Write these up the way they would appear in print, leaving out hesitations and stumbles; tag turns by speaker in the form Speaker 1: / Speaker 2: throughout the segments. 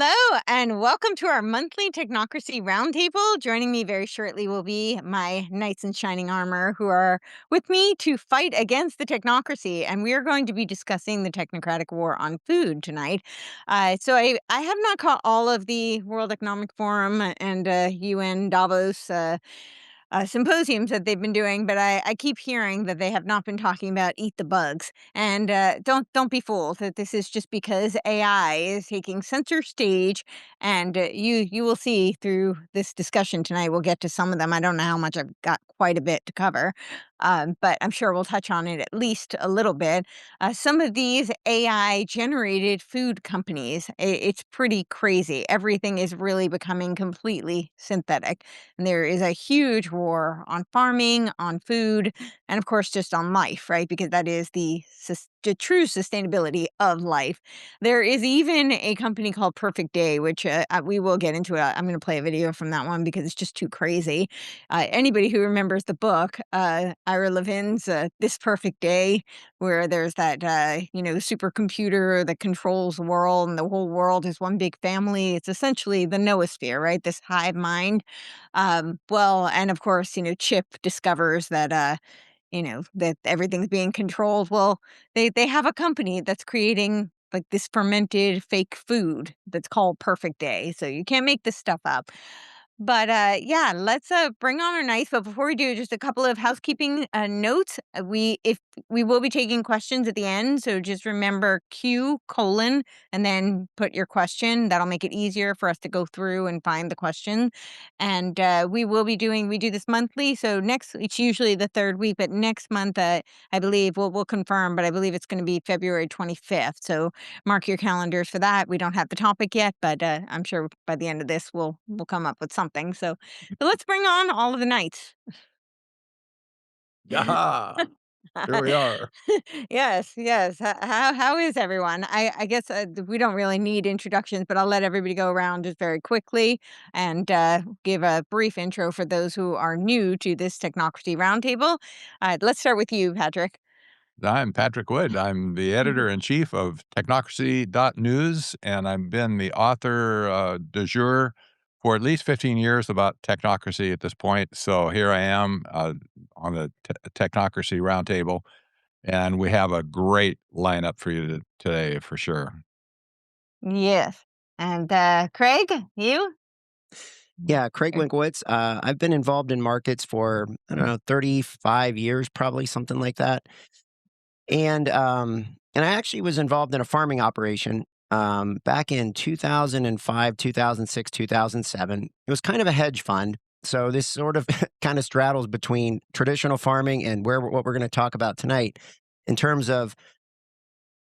Speaker 1: Hello, and welcome to our monthly Technocracy Roundtable. Joining me very shortly will be my knights in shining armor who are with me to fight against the technocracy. And we are going to be discussing the Technocratic War on food tonight. So I have not caught all of the World Economic Forum and UN Davos symposiums that they've been doing, but I keep hearing that they have not been talking about eat the bugs. And don't be fooled that this is just because AI is taking center stage. And you will see through this discussion tonight. We'll get to some of them. I don't know how much. I've got quite a bit to cover, but I'm sure we'll touch on it at least a little bit. Some of these AI generated food companies, it's pretty crazy. Everything is really becoming completely synthetic. And there is a huge war on farming, on food, and of course, just on life, right? Because that is the true sustainability of life. There is even a company called Perfect Day, which we will get into. I'm going to play a video from that one because it's just too crazy. Anybody who remembers the book, Ira Levin's This Perfect Day, where there's that, supercomputer that controls the world and the whole world is one big family. It's essentially the noosphere, right? This hive mind. And of course, Chip discovers that, that everything's being controlled. Well, they have a company that's creating like this fermented fake food that's called Perfect Day. So you can't make this stuff up. But yeah, let's bring on our knights. But before we do, just a couple of housekeeping notes. We will be taking questions at the end, so just remember Q colon and then put your question. That'll make it easier for us to go through and find the question. And we do this monthly. So it's usually the third week, but next month, I believe we'll confirm, but I believe it's going to be February 25th. So mark your calendars for that. We don't have the topic yet, but I'm sure by the end of this we'll come up with something. So let's bring on all of the knights.
Speaker 2: Yaha! Here we are.
Speaker 1: Yes, yes. How is everyone? I guess we don't really need introductions, but I'll let everybody go around just very quickly and give a brief intro for those who are new to this Technocracy Roundtable. Let's start with you, Patrick.
Speaker 2: I'm Patrick Wood. I'm the editor-in-chief of Technocracy.news, and I've been the author du jour for at least 15 years about technocracy at this point. So here I am on the Technocracy Roundtable, and we have a great lineup for you today for sure.
Speaker 1: Yes. And Craig, you?
Speaker 3: Yeah, Craig Winkowitz. I've been involved in markets for, I don't know, 35 years, probably something like that. And I actually was involved in a farming operation back in 2005, 2006, 2007. It was kind of a hedge fund. So this sort of kind of straddles between traditional farming and what we're going to talk about tonight in terms of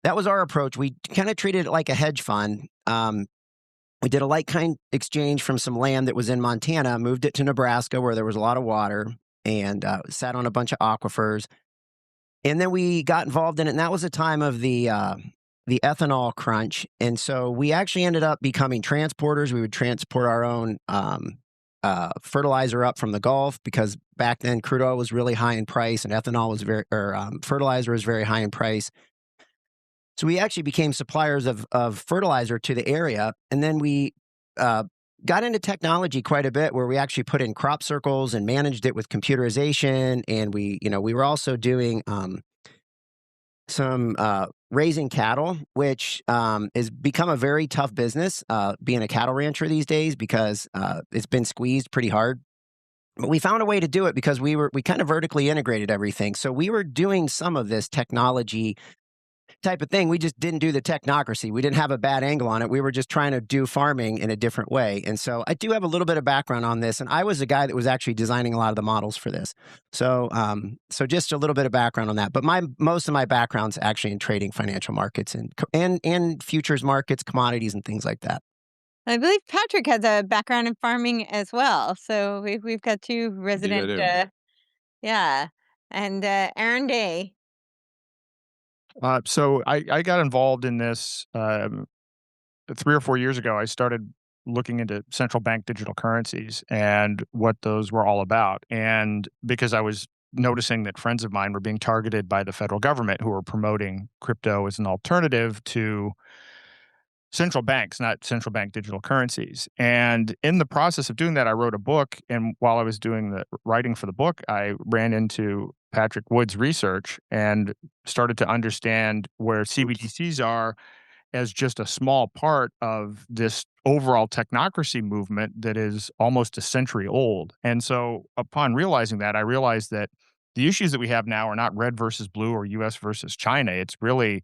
Speaker 3: that was our approach. We kind of treated it like a hedge fund. We did a like kind exchange from some land that was in Montana, moved it to Nebraska where there was a lot of water and sat on a bunch of aquifers. And then we got involved in it, and that was a time of the ethanol crunch. And so we actually ended up becoming transporters. We would transport our own fertilizer up from the Gulf because back then crude oil was really high in price, and ethanol was fertilizer was very high in price. So we actually became suppliers of fertilizer to the area, and then we got into technology quite a bit, where we actually put in crop circles and managed it with computerization, and we were also doing some raising cattle, which has become a very tough business, being a cattle rancher these days because it's been squeezed pretty hard. But we found a way to do it because we kind of vertically integrated everything. So we were doing some of this technology type of thing. We just didn't do the technocracy. We didn't have a bad angle on it. We were just trying to do farming in a different way. And so I do have a little bit of background on this. And I was the guy that was actually designing a lot of the models for this. So just a little bit of background on that. But most of my background's actually in trading financial markets and futures markets, commodities, and things like that.
Speaker 1: I believe Patrick has a background in farming as well. So we've got two
Speaker 2: Indeed, I
Speaker 1: resident,
Speaker 2: do.
Speaker 1: yeah, and Aaron Day.
Speaker 4: So I got involved in this 3 or 4 years ago. I started looking into central bank digital currencies and what those were all about. And because I was noticing that friends of mine were being targeted by the federal government who were promoting crypto as an alternative to central banks, not central bank digital currencies. And in the process of doing that, I wrote a book. And while I was doing the writing for the book, I ran into Patrick Wood's research and started to understand where CBDCs are as just a small part of this overall technocracy movement that is almost a century old. And so upon realizing that, I realized that the issues that we have now are not red versus blue or US versus China. It's really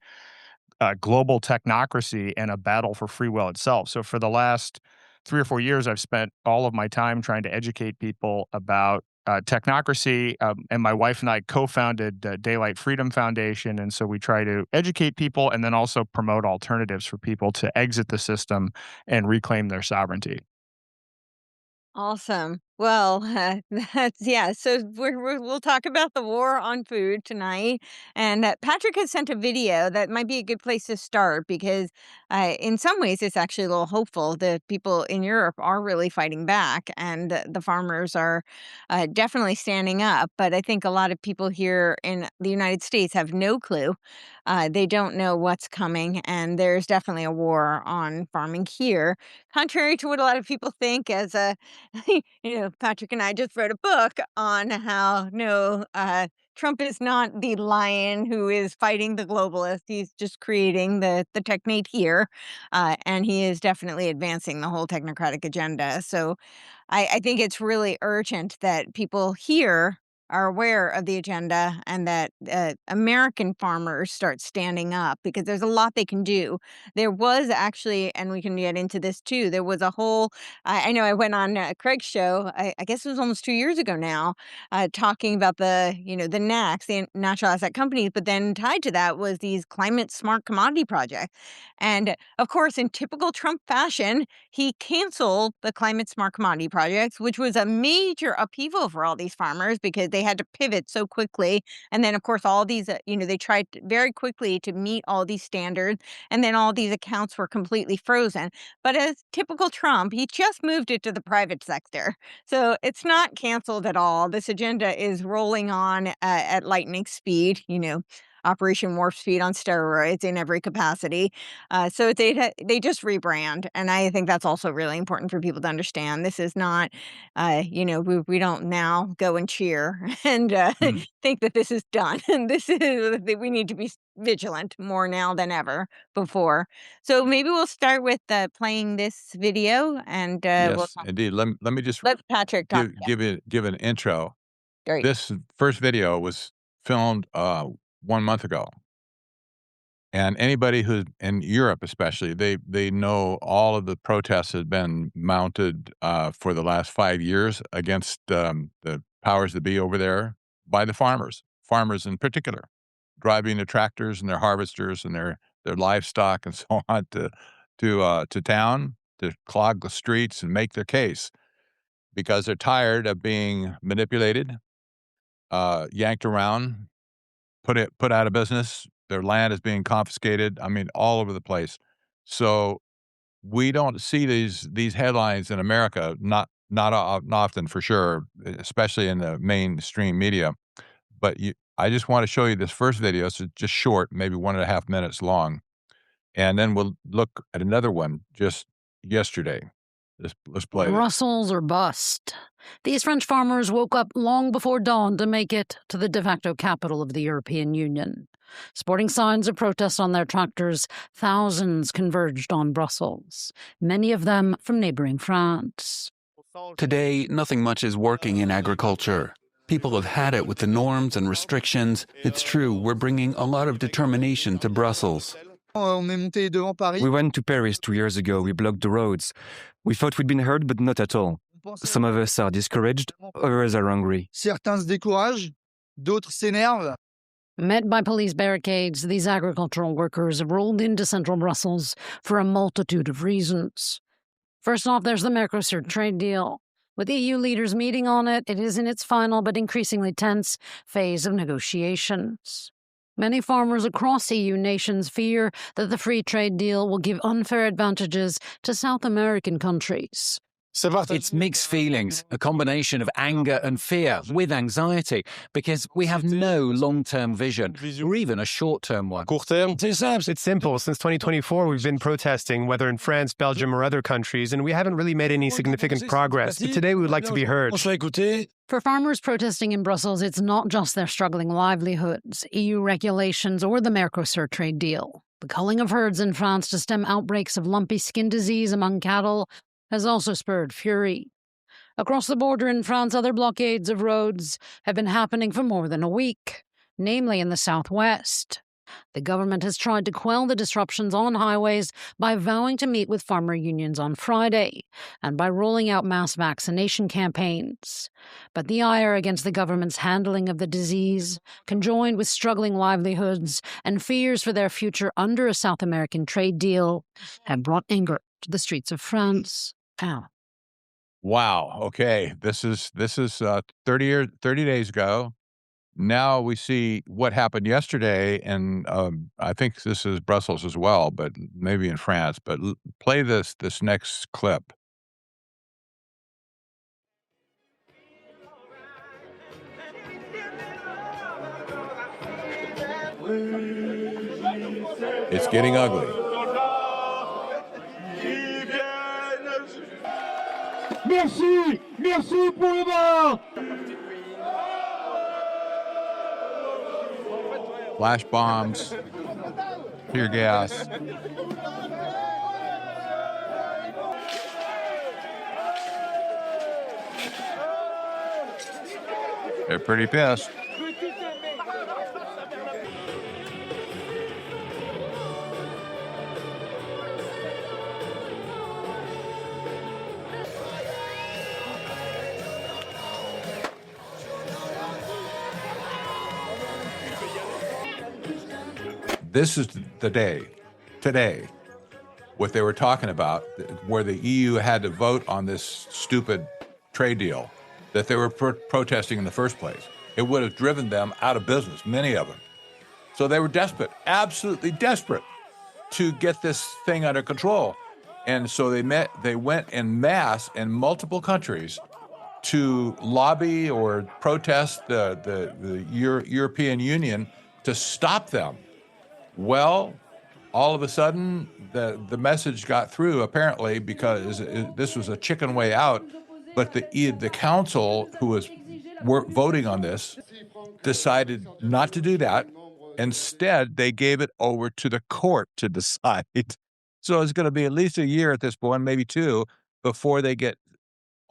Speaker 4: global technocracy and a battle for free will itself. So for the last 3 or 4 years, I've spent all of my time trying to educate people about technocracy. And my wife and I co-founded Daylight Freedom Foundation. And so we try to educate people and then also promote alternatives for people to exit the system and reclaim their sovereignty.
Speaker 1: Awesome. Well, that's yeah. So we'll talk about the war on food tonight, and Patrick has sent a video that might be a good place to start because, in some ways, it's actually a little hopeful that people in Europe are really fighting back, and the farmers are definitely standing up. But I think a lot of people here in the United States have no clue. They don't know what's coming, and there's definitely a war on farming here, contrary to what a lot of people think. As a Patrick and I just wrote a book on how no, Trump is not the lion who is fighting the globalists. He's just creating the Technate here, and he is definitely advancing the whole technocratic agenda. So I think it's really urgent that people here are aware of the agenda and that American farmers start standing up because there's a lot they can do. There was actually, and we can get into this too, there was a whole, I know I went on Craig's show, I guess it was almost 2 years ago now, talking about the NACs, the natural asset companies, but then tied to that was these climate smart commodity projects. And of course, in typical Trump fashion, he canceled the climate smart commodity projects, which was a major upheaval for all these farmers because they had to pivot so quickly. And then, of course, all these, they tried very quickly to meet all these standards. And then all these accounts were completely frozen. But as typical Trump, he just moved it to the private sector. So it's not canceled at all. This agenda is rolling on at lightning speed, Operation Warp Speed on steroids in every capacity. So they just rebrand, and I think that's also really important for people to understand. This is not, we don't now go and cheer and
Speaker 2: Mm.
Speaker 1: think that this is done. And this is that we need to be vigilant more now than ever before. So maybe we'll start with playing this video, and we'll
Speaker 2: Yes,
Speaker 1: talk.
Speaker 2: indeed. Let me just
Speaker 1: Let Patrick talk. Yeah,
Speaker 2: give an intro.
Speaker 1: great.
Speaker 2: This first video was filmed 1 month ago. And anybody who's in Europe, especially, they know all of the protests that have been mounted for the last 5 years against the powers that be over there by the farmers in particular, driving their tractors and their harvesters and their livestock and so on to town to clog the streets and make their case because they're tired of being manipulated, yanked around, put out of business. Their land is being confiscated. I mean, all over the place. So we don't see these headlines in America, not often for sure, especially in the mainstream media. But I just want to show you this first video. It's just short, maybe 1.5 minutes long, and then we'll look at another one just yesterday. Let's play this.
Speaker 5: Brussels or bust. These French farmers woke up long before dawn to make it to the de facto capital of the European Union. Sporting signs of protest on their tractors, thousands converged on Brussels, many of them from neighboring France.
Speaker 6: Today, nothing much is working in agriculture. People have had it with the norms and restrictions. It's true, we're bringing a lot of determination to Brussels.
Speaker 7: We went to Paris 2 years ago. We blocked the roads. We thought we'd been heard, but not at all. Some of us are discouraged, others are angry.
Speaker 8: Certains se découragent, d'autres s'énervent.
Speaker 5: Met by police barricades, these agricultural workers have rolled into central Brussels for a multitude of reasons. First off, there's the Mercosur trade deal. With EU leaders meeting on it, it is in its final but increasingly tense phase of negotiations. Many farmers across EU nations fear that the free trade deal will give unfair advantages to South American countries.
Speaker 9: It's mixed feelings, a combination of anger and fear with anxiety, because we have no long-term vision, or even a short-term one.
Speaker 7: It's simple. Since 2024, we've been protesting, whether in France, Belgium, or other countries, and we haven't really made any significant progress. But today, we would like to be heard.
Speaker 5: For farmers protesting in Brussels, it's not just their struggling livelihoods, EU regulations, or the Mercosur trade deal. The culling of herds in France to stem outbreaks of lumpy skin disease among cattle has also spurred fury. Across the border in France, other blockades of roads have been happening for more than a week, namely in the southwest. The government has tried to quell the disruptions on highways by vowing to meet with farmer unions on Friday and by rolling out mass vaccination campaigns. But the ire against the government's handling of the disease, conjoined with struggling livelihoods and fears for their future under a South American trade deal, have brought anger to the streets of France. Ow.
Speaker 2: Wow. Okay. This is 30 days ago. Now we see what happened yesterday, and I think this is Brussels as well, but maybe in France. But play this next clip. It's getting ugly.
Speaker 10: Merci, merci pour le bar.
Speaker 2: Flash bombs, tear gas. They're pretty pissed. This is the day, today, what they were talking about, where the EU had to vote on this stupid trade deal that they were protesting in the first place. It would have driven them out of business, many of them. So they were desperate, absolutely desperate to get this thing under control. And so they went en masse in multiple countries to lobby or protest the European Union to stop them. Well, all of a sudden, the message got through, apparently, because this was a chicken way out. But the council, who was voting on this, decided not to do that. Instead, they gave it over to the court to decide. So it's going to be at least a year at this point, maybe 2, before they get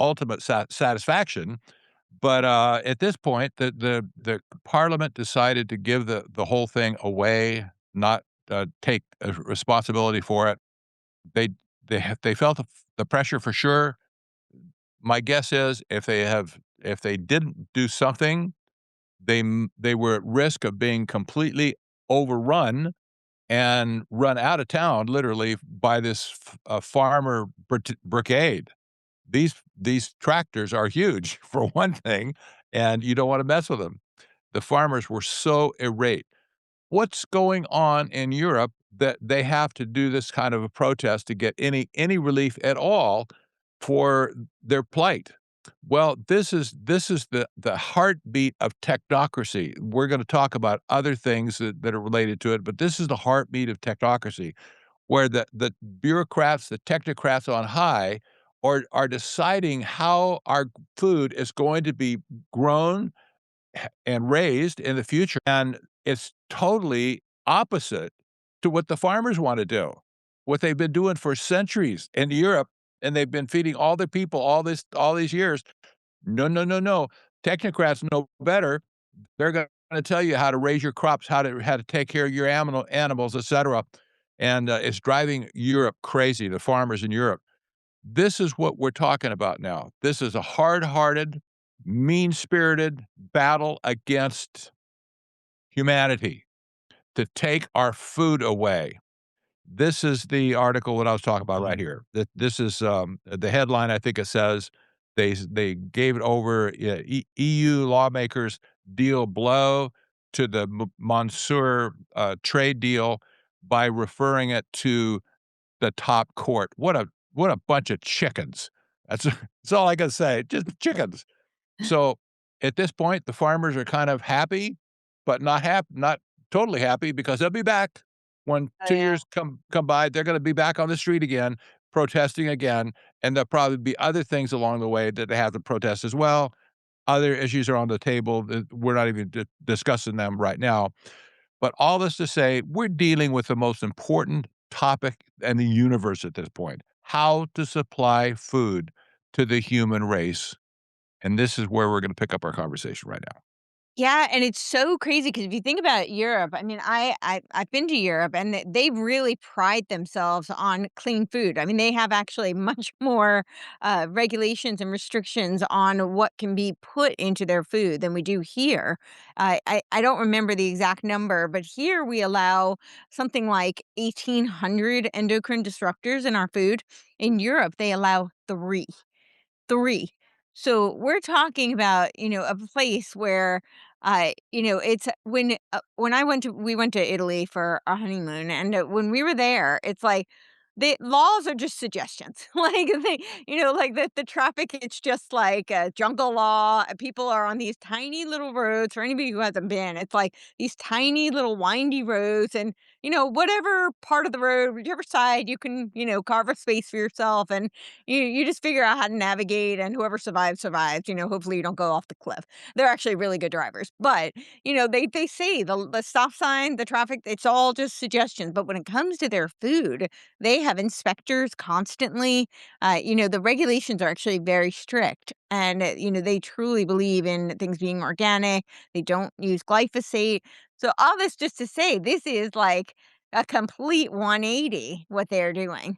Speaker 2: ultimate satisfaction. But at this point, the parliament decided to give the whole thing away, not take responsibility for it. They felt the pressure for sure. My guess is if they didn't do something, they were at risk of being completely overrun and run out of town, literally, by this farmer brigade. These tractors are huge, for one thing, and you don't want to mess with them. The farmers were so irate. What's going on in Europe that they have to do this kind of a protest to get any relief at all for their plight? Well, this is the heartbeat of technocracy. We're going to talk about other things that are related to it, but this is the heartbeat of technocracy, where the bureaucrats, the technocrats on high are deciding how our food is going to be grown and raised in the future. And it's totally opposite to what the farmers want to do, what they've been doing for centuries in Europe, and they've been feeding all the people all these years. No. Technocrats know better. They're going to tell you how to raise your crops, how to take care of your animals, etc. And it's driving Europe crazy, the farmers in Europe. This is what we're talking about now. This is a hard-hearted, mean-spirited battle against humanity to take our food away. This is the article that I was talking about right here. This is the headline. I think it says they gave it over. EU lawmakers deal blow to the Monsieur trade deal by referring it to the top court. What a bunch of chickens! That's all I can say. Just chickens. So at this point, the farmers are kind of happy, but not totally happy because they'll be back when
Speaker 1: Oh,
Speaker 2: 2
Speaker 1: yeah.
Speaker 2: years come by. They're going to be back on the street again, protesting again, and there'll probably be other things along the way that they have to protest as well. Other issues are on the table that we're not even discussing them right now. But all this to say, we're dealing with the most important topic in the universe at this point: how to supply food to the human race. And this is where we're going to pick up our conversation right now.
Speaker 1: Yeah, and it's so crazy because if you think about Europe, I mean, I've been to Europe, and they really pride themselves on clean food. I mean, they have actually much more regulations and restrictions on what can be put into their food than we do here. I don't remember the exact number, but here we allow something like 1,800 endocrine disruptors in our food. In Europe, they allow 3. So we're talking about, a place where, it's when we went to Italy for our honeymoon, and when we were there, it's like the laws are just suggestions. Like like the traffic, it's just like a jungle law. People are on these tiny little roads. For anybody who hasn't been, it's like these tiny little windy roads, and whatever part of the road, whichever side you can, carve a space for yourself, and you just figure out how to navigate, and whoever survives survives. Hopefully you don't go off the cliff. They're actually really good drivers, but they say the stop sign, the traffic, it's all just suggestions. But when it comes to their food, they have inspectors constantly. The regulations are actually very strict, and they truly believe in things being organic. They don't use glyphosate. So all this just to say, this is like a complete 180 what they're doing.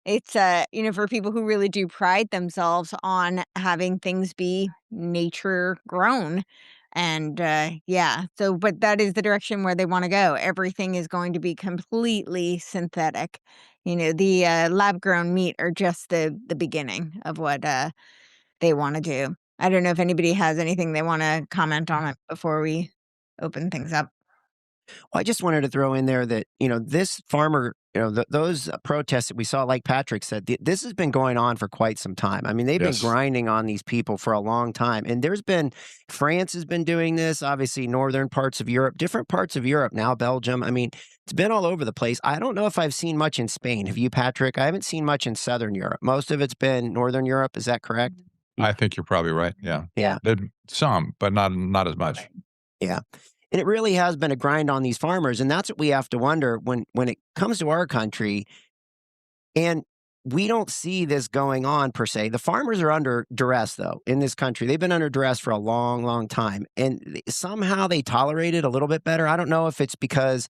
Speaker 1: It's, for people who really do pride themselves on having things be nature grown. And, yeah, so but that is the direction where they wanna go. Everything is going to be completely synthetic. The, lab grown meat are just the beginning of what, they wanna do. I don't know if anybody has anything they wanna comment on it before we open things up.
Speaker 3: Well, I just wanted to throw in there that, this farmer, those protests that we saw, like Patrick said, this has been going on for quite some time. I mean, they've been
Speaker 2: Yes.
Speaker 3: grinding on these people for a long time. And France has been doing this, obviously, northern parts of Europe, different parts of Europe now, Belgium. I mean, it's been all over the place. I don't know if I've seen much in Spain. Have you, Patrick? I haven't seen much in southern Europe. Most of it's been northern Europe. Is that correct?
Speaker 2: I think you're probably right. Yeah.
Speaker 3: Yeah.
Speaker 2: Some, but not as much.
Speaker 3: Yeah. And it really has been a grind on these farmers, and that's what we have to wonder when it comes to our country, and we don't see this going on per se. The farmers are under duress, though, in this country. They've been under duress for a long, long time, and somehow they tolerate it a little bit better. I don't know if it's because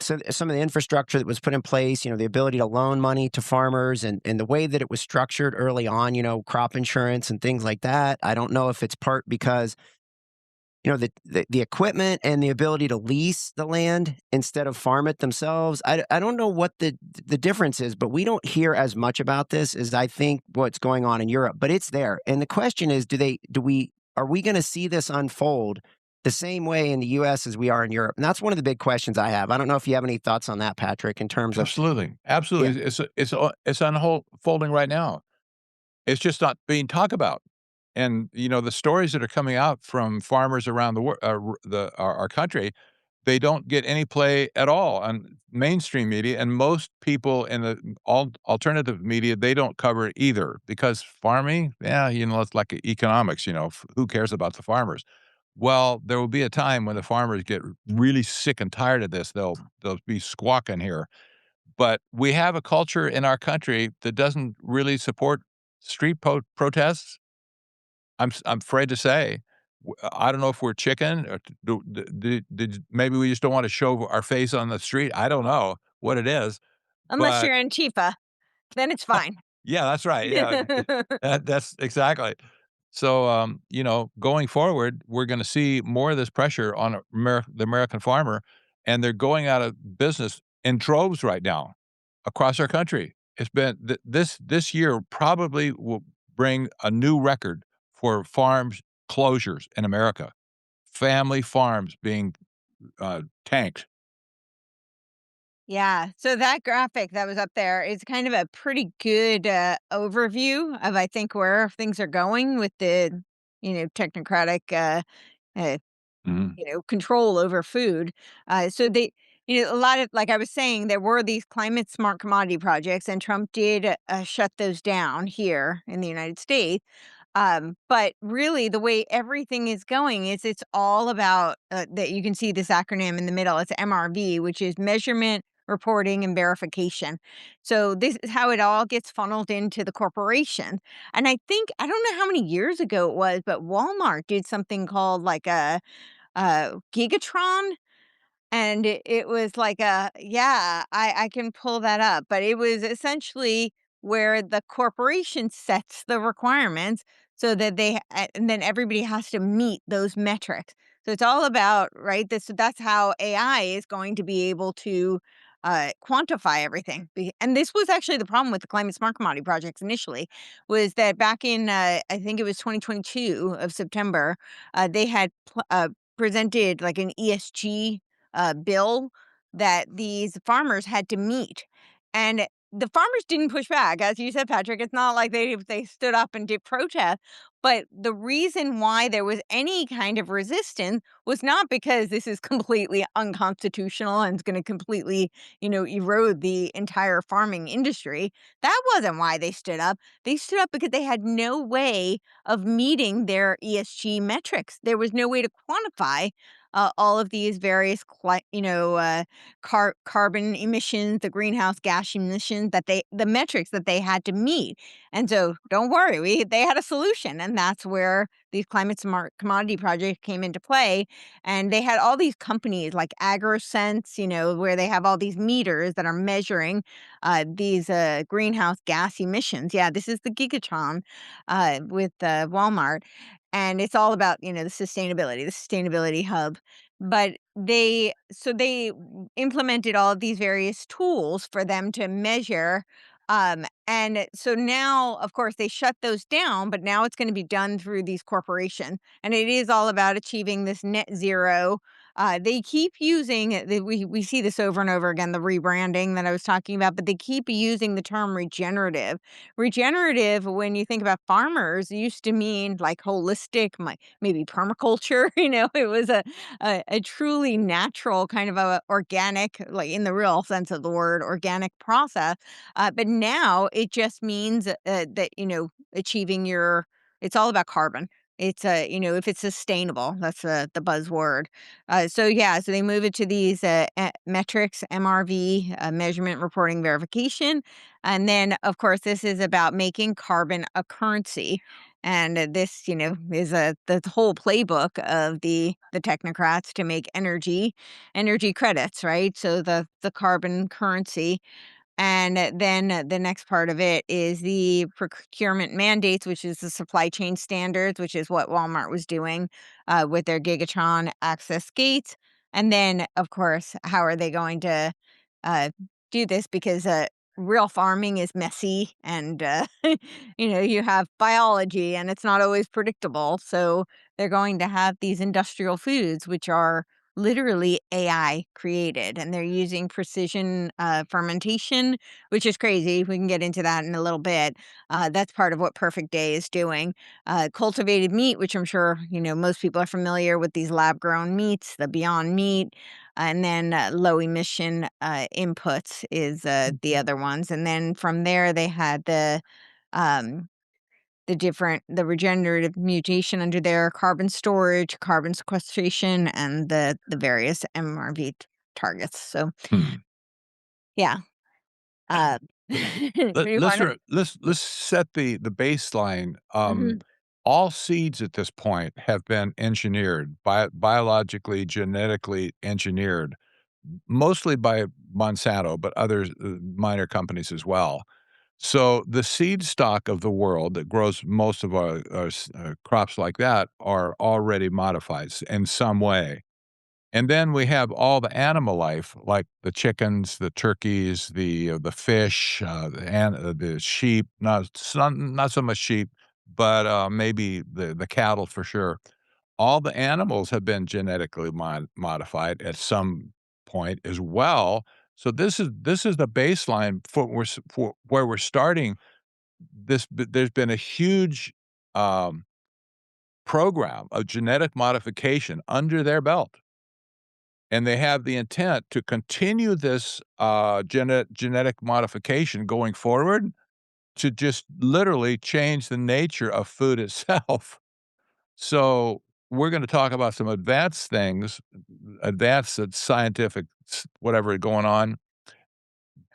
Speaker 3: some of the infrastructure that was put in place, the ability to loan money to farmers and the way that it was structured early on, crop insurance and things like that. I don't know if it's part because the equipment and the ability to lease the land instead of farm it themselves. I don't know what the difference is, but we don't hear as much about this as I think what's going on in Europe, but it's there. And the question is, are we going to see this unfold the same way in the US as we are in Europe? And that's one of the big questions I have. I don't know if you have any thoughts on that, Patrick, in terms of.
Speaker 2: Absolutely.
Speaker 3: Yeah.
Speaker 2: Absolutely. It's unfolding right now. It's just not being talked about. And, the stories that are coming out from farmers around our country, they don't get any play at all on mainstream media, and most people in the alternative media, they don't cover it either because farming, yeah, it's like economics, who cares about the farmers? Well, there will be a time when the farmers get really sick and tired of this. They'll be squawking here. But we have a culture in our country that doesn't really support street protests. I'm afraid to say. I don't know if we're chicken or maybe we just don't wanna show our face on the street. I don't know what it is,
Speaker 1: Unless
Speaker 2: but
Speaker 1: you're Antifa, then it's fine.
Speaker 2: yeah, that's right, yeah, that's exactly. So, going forward, we're gonna see more of this pressure on the American farmer, and they're going out of business in droves right now across our country. It's been this year probably will bring a new record for farms closures in America. Family farms being tanked.
Speaker 1: Yeah, so that graphic that was up there is kind of a pretty good, overview of, I think, where things are going with the, technocratic, uh,
Speaker 2: Mhm.
Speaker 1: control over food. So they, a lot of, like I was saying, there were these climate smart commodity projects, and Trump did shut those down here in the United States. But really, the way everything is going is it's all about that. You can see this acronym in the middle. It's MRV, which is measurement, reporting, and verification. So this is how it all gets funneled into the corporation. And I don't know how many years ago it was, but Walmart did something called like a Gigatron, and it was like a yeah, I can pull that up, but it was essentially where the corporation sets the requirements so that and then everybody has to meet those metrics. So it's all about, right, that's how AI is going to be able to quantify everything. And this was actually the problem with the climate smart commodity projects initially, was that back in I think it was 2022 of September, they had presented like an ESG bill that these farmers had to meet. And the farmers didn't push back. As you said, Patrick, it's not like they stood up and did protest. But the reason why there was any kind of resistance was not because this is completely unconstitutional and it's going to completely, erode the entire farming industry. That wasn't why they stood up. They stood up because they had no way of meeting their ESG metrics. There was no way to quantify all of these various, carbon emissions, the greenhouse gas emissions the metrics that they had to meet. And so, don't worry, they had a solution, and that's where these climate smart commodity projects came into play. And they had all these companies like AgroSense, where they have all these meters that are measuring these greenhouse gas emissions. Yeah, this is the Gigatron with Walmart, and it's all about the sustainability hub. But they implemented all of these various tools for them to measure. And so now, of course, they shut those down, but now it's going to be done through these corporations, and it is all about achieving this net zero. They keep using we see this over and over again, the rebranding that I was talking about, but they keep using the term regenerative. Regenerative, when you think about farmers, used to mean like holistic, maybe permaculture. It was a truly natural kind of a organic, like in the real sense of the word, organic process. But now it just means that achieving your. It's all about carbon. It's if it's sustainable, that's the buzzword. So yeah, so they move it to these metrics, MRV, measurement, reporting, verification, and then of course this is about making carbon a currency. And this, is the whole playbook of the technocrats to make energy credits, right? So the carbon currency. And then the next part of it is the procurement mandates, which is the supply chain standards, which is what Walmart was doing with their Gigatron access gates. And then, of course, how are they going to uh, do this? Because real farming is messy, and you have biology, and it's not always predictable. So they're going to have these industrial foods, which are literally AI created, and they're using precision fermentation, which is crazy. We can get into that in a little bit. That's part of what Perfect Day is doing. Cultivated meat, which I'm sure most people are familiar with, these lab grown meats, the Beyond Meat, and then low emission inputs is the other ones. And then from there, they had um, the regenerative mutation under there, carbon storage, carbon sequestration, and the various MRV targets. So
Speaker 2: Hmm.
Speaker 1: yeah. Do you wanna
Speaker 2: Let's set the baseline.
Speaker 1: Mhm.
Speaker 2: All seeds at this point have been engineered, biologically, genetically engineered, mostly by Monsanto, but others, minor companies as well. So the seed stock of the world that grows most of our crops like that are already modified in some way. And then we have all the animal life, like the chickens, the turkeys, the fish, the sheep. Not so much sheep, but maybe the cattle for sure. All the animals have been genetically modified at some point as well, So this is the baseline for where we're starting. There's been a huge program of genetic modification under their belt, and they have the intent to continue this genetic modification going forward to just literally change the nature of food itself. So we're going to talk about some advanced things, advanced scientific whatever going on,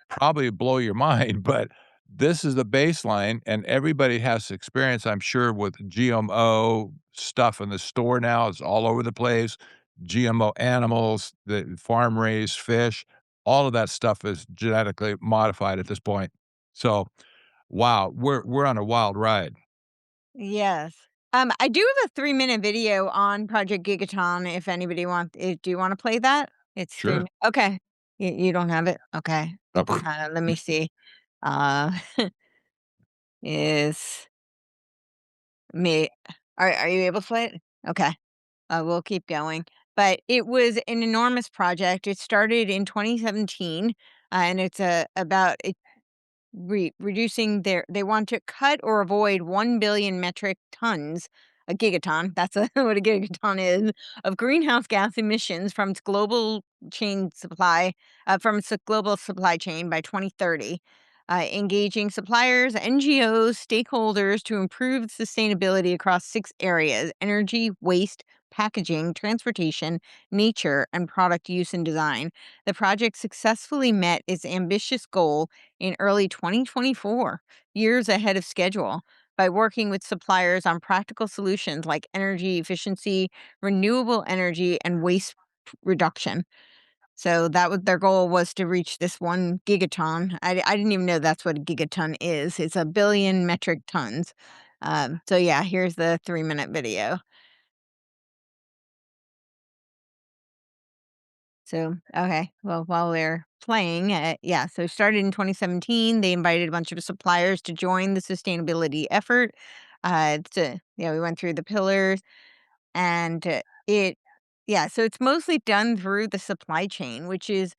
Speaker 2: probably blow your mind, but this is the baseline, and everybody has experience, I'm sure, with GMO stuff in the store now. It's all over the place. GMO animals, the farm-raised fish, all of that stuff is genetically modified at this point. So, wow, we're on a wild ride.
Speaker 1: Yes. I do have a 3-minute video on Project Gigaton if anybody do you wanna play that? It's 3
Speaker 2: Sure.
Speaker 1: min okay. You don't have it? Okay. Let me see. Uh, is me are you able to play it? Okay. We'll keep going. But it was an enormous project. It started in 2017, and it's, about reducing they want to cut or avoid 1 billion metric tons, a gigaton, that's what a gigaton is, of greenhouse gas emissions from its global supply chain by 2030, engaging suppliers, NGOs, stakeholders to improve sustainability across 6 areas: energy, waste, packaging, transportation, nature, and product use and design. The project successfully met its ambitious goal in early 2024, years ahead of schedule, by working with suppliers on practical solutions like energy efficiency, renewable energy, and waste reduction. So that was their goal, was to reach this 1 gigaton. I didn't even know that's what a gigaton is. It's a billion metric tons. So yeah, here's the 3-minute video. So, okay. Well, while they're playing, yeah, so it started in 2017. They invited a bunch of suppliers to join the sustainability effort. We went through the pillars, and yeah, so it's mostly done through the supply chain, which is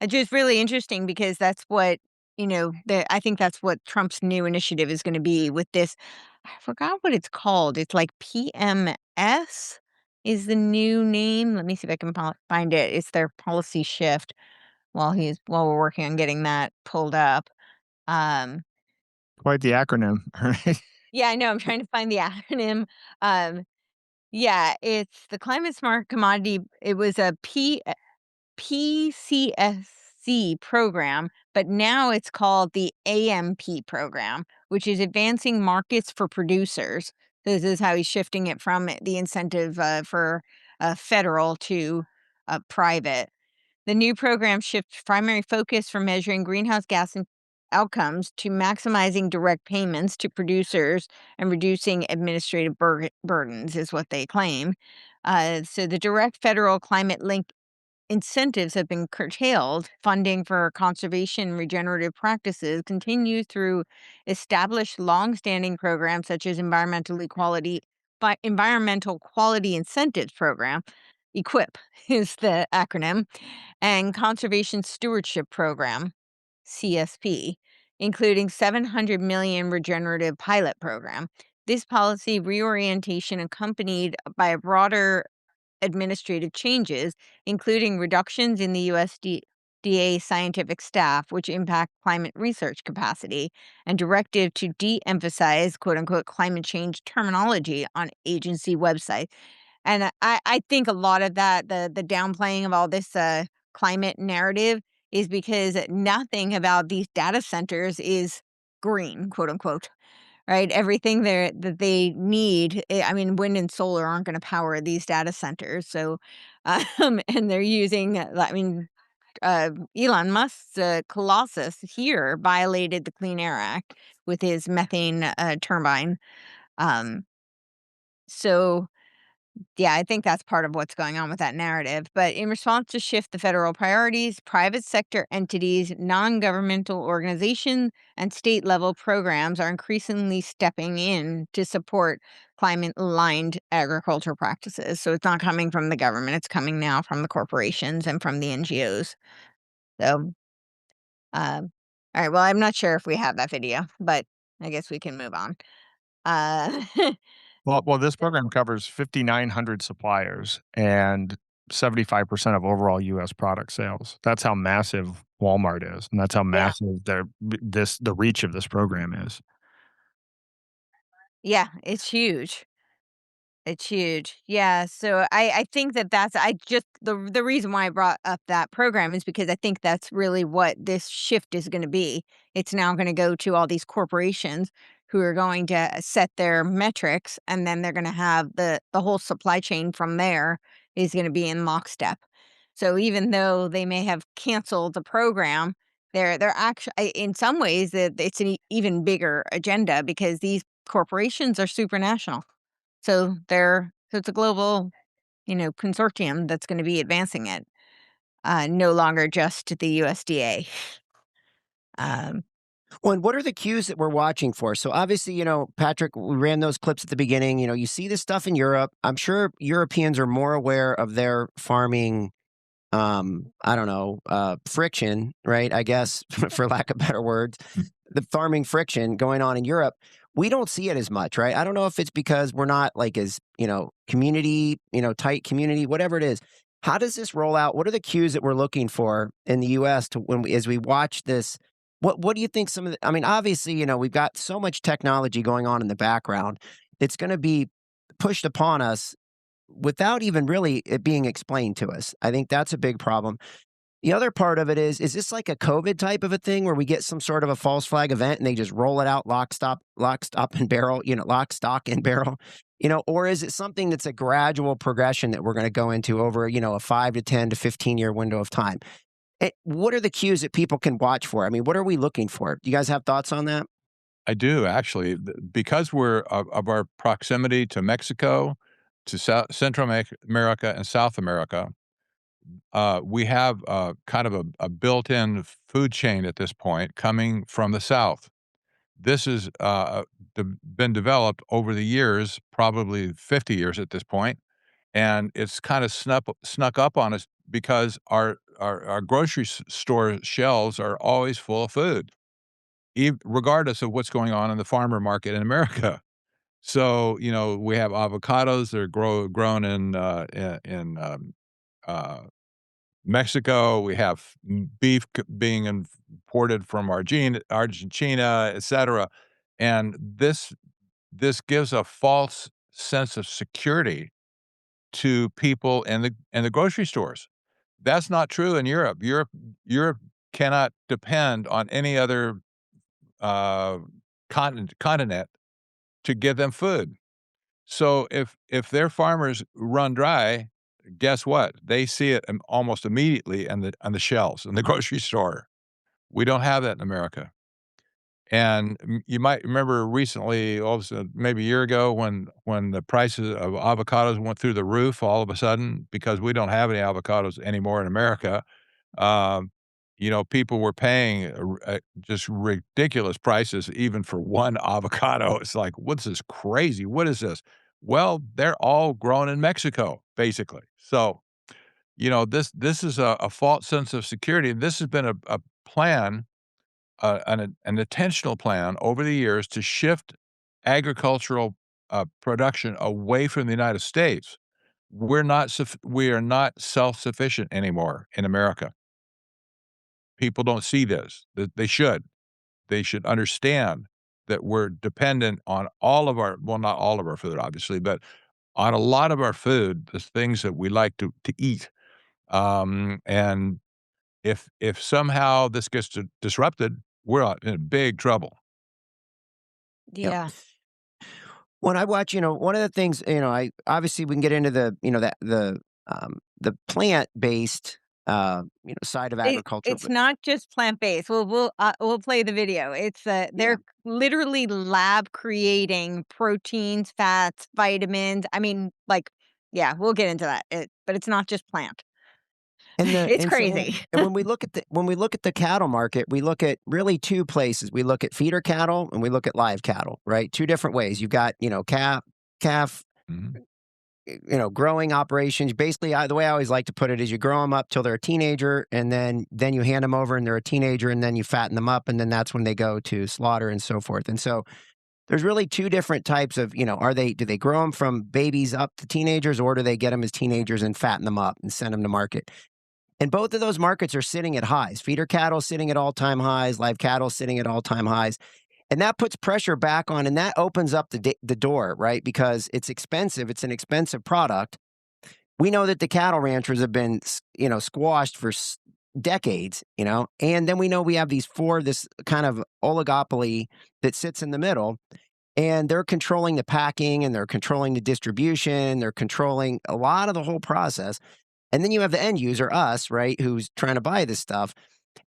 Speaker 1: just really interesting because that's what, I think that's what Trump's new initiative is going to be with this. I forgot what it's called. It's like PMS is the new name. Let me see if I can find it. It's their policy shift while we're working on getting that pulled up. Um,
Speaker 4: Quite the acronym, right?
Speaker 1: yeah, I know. I'm trying to find the acronym. Um, yeah, it's the Climate Smart Commodity. It was a PCSC program, but now it's called the AMP program, which is Advancing Markets for Producers. This is how he's shifting it from the incentive for federal to private. The new program shifts primary focus from measuring greenhouse gas outcomes to maximizing direct payments to producers and reducing administrative burdens, is what they claim. So the direct federal climate link incentives have been curtailed. Funding for conservation regenerative practices continues through established long-standing programs such as Environmental Quality Incentives Program, EQUIP is the acronym, and Conservation Stewardship Program, CSP, including 700 million regenerative pilot program. This policy reorientation accompanied by a broader administrative changes, including reductions in the USDA scientific staff, which impact climate research capacity, and directive to de-emphasize "quote unquote" climate change terminology on agency websites. And I think a lot of that, the downplaying of all this climate narrative, is because nothing about these data centers is green, quote unquote. Right? Everything there that they need, I mean, wind and solar aren't gonna power these data centers, so, and they're using, Elon Musk's, Colossus here violated the Clean Air Act with his methane, turbine. Um, so yeah, I think that's part of what's going on with that narrative. But in response to shift the federal priorities, private sector entities, non-governmental organizations, and state level programs are increasingly stepping in to support climate aligned agriculture practices. So it's not coming from the government, it's coming now from the corporations and from the NGOs. So All right, well, I'm not sure if we have that video, but I guess we can move on. Uh,
Speaker 4: Well, this program covers 5,900 suppliers and 75% of overall U.S. product sales. That's how massive Walmart is, and that's how
Speaker 1: yeah,
Speaker 4: massive the reach of this program is.
Speaker 1: yeah, it's huge. It's huge. Yeah, so I think that that's I just the reason why I brought up that program is because I think that's really what this shift is gonna be. It's now gonna go to all these corporations who are going to set their metrics, and then they're gonna have the whole supply chain from there is gonna be in lockstep. So even though they may have canceled the program, they're actually in some ways that it's an even bigger agenda because these corporations are supranational. So it's a global, consortium that's gonna be advancing it, no longer just the USDA. Um,
Speaker 3: Well, and what are the cues that we're watching for? So obviously, Patrick, we ran those clips at the beginning. You see this stuff in Europe. I'm sure Europeans are more aware of their farming I don't know, friction, right? I guess, for lack of better words, the farming friction going on in Europe. We don't see it as much, right? I don't know if it's because we're not like as, community, tight community, whatever it is. How does this roll out? What are the cues that we're looking for in the US to as we watch this? What do you think some of the, I mean, obviously, we've got so much technology going on in the background. It's going to be pushed upon us without even really it being explained to us. I think that's a big problem. The other part of it is this like a COVID type of a thing where we get some sort of a false flag event and they just roll it out lock, stop, and barrel, lock, stock, and barrel, or is it something that's a gradual progression that we're going to go into over, a 5 to 10 to 15-year window of time? What are the cues that people can watch for? I mean, what are we looking for? Do you guys have thoughts on that?
Speaker 2: I do actually, because we're of our proximity to Mexico, to Central America and South America. We have kind of a built-in food chain at this point coming from the South. This has been developed over the years, probably 50 years at this point, and it's kind of snuck up on us because our grocery store shelves are always full of food, regardless of what's going on in the farmer market in America. So, we have avocados that are grown in uh, Mexico. We have beef being imported from Argentina, etc. And this gives a false sense of security to people in the grocery stores. That's not true in Europe. Europe cannot depend on any other uh, continent to give them food. So if their farmers run dry, guess what? They see it almost immediately on the shelves in the grocery store. We don't have that in America. And you might remember recently, also maybe a year ago, when the prices of avocados went through the roof all of a sudden because we don't have any avocados anymore in America. Um, people were paying just ridiculous prices even for one avocado. It's like, what's this crazy? What is this? Well, they're all grown in Mexico, basically. So, this is a false sense of security. This has been a plan, an intentional plan over the years to shift agricultural production away from the United States. We are not self-sufficient anymore in America. People don't see this. That they should. They should understand that we're dependent on all of our, well, not all of our food, obviously, but on a lot of our food, the things that we like to eat. And if somehow this gets disrupted, we're in big trouble.
Speaker 3: Yep.
Speaker 1: yeah.
Speaker 3: When I watch, one of the things, I obviously we can get into the, that the plant-based, side of agriculture,
Speaker 1: It's not just plant-based. We'll play the video.
Speaker 3: yeah.
Speaker 1: They're literally lab creating proteins, fats, vitamins. I mean, like, yeah, we'll get into that. But it's not just plant. It's
Speaker 3: And so
Speaker 1: crazy.
Speaker 3: when we look at the cattle market, we look at really two places. We look at feeder cattle and we look at live cattle, right? Two different ways. You've got, calf
Speaker 2: Mhm.
Speaker 3: growing operations. Basically, the way I always like to put it is you grow them up till they're a teenager, and then you hand them over and they're a teenager, and then you fatten them up, and then that's when they go to slaughter and so forth. And so there's really two different types of, do they grow them from babies up to teenagers, or do they get them as teenagers and fatten them up and send them to market? And both of those markets are sitting at highs. Feeder cattle sitting at all-time highs, live cattle sitting at all-time highs. And that puts pressure back on, and that opens up the door, right? Because it's expensive. It's an expensive product. We know that the cattle ranchers have been, squashed for decades, and then we know we have this kind of oligopoly that sits in the middle, and they're controlling the packing, and they're controlling the distribution. They're controlling a lot of the whole process. And then you have the end user, us, right, who's trying to buy this stuff.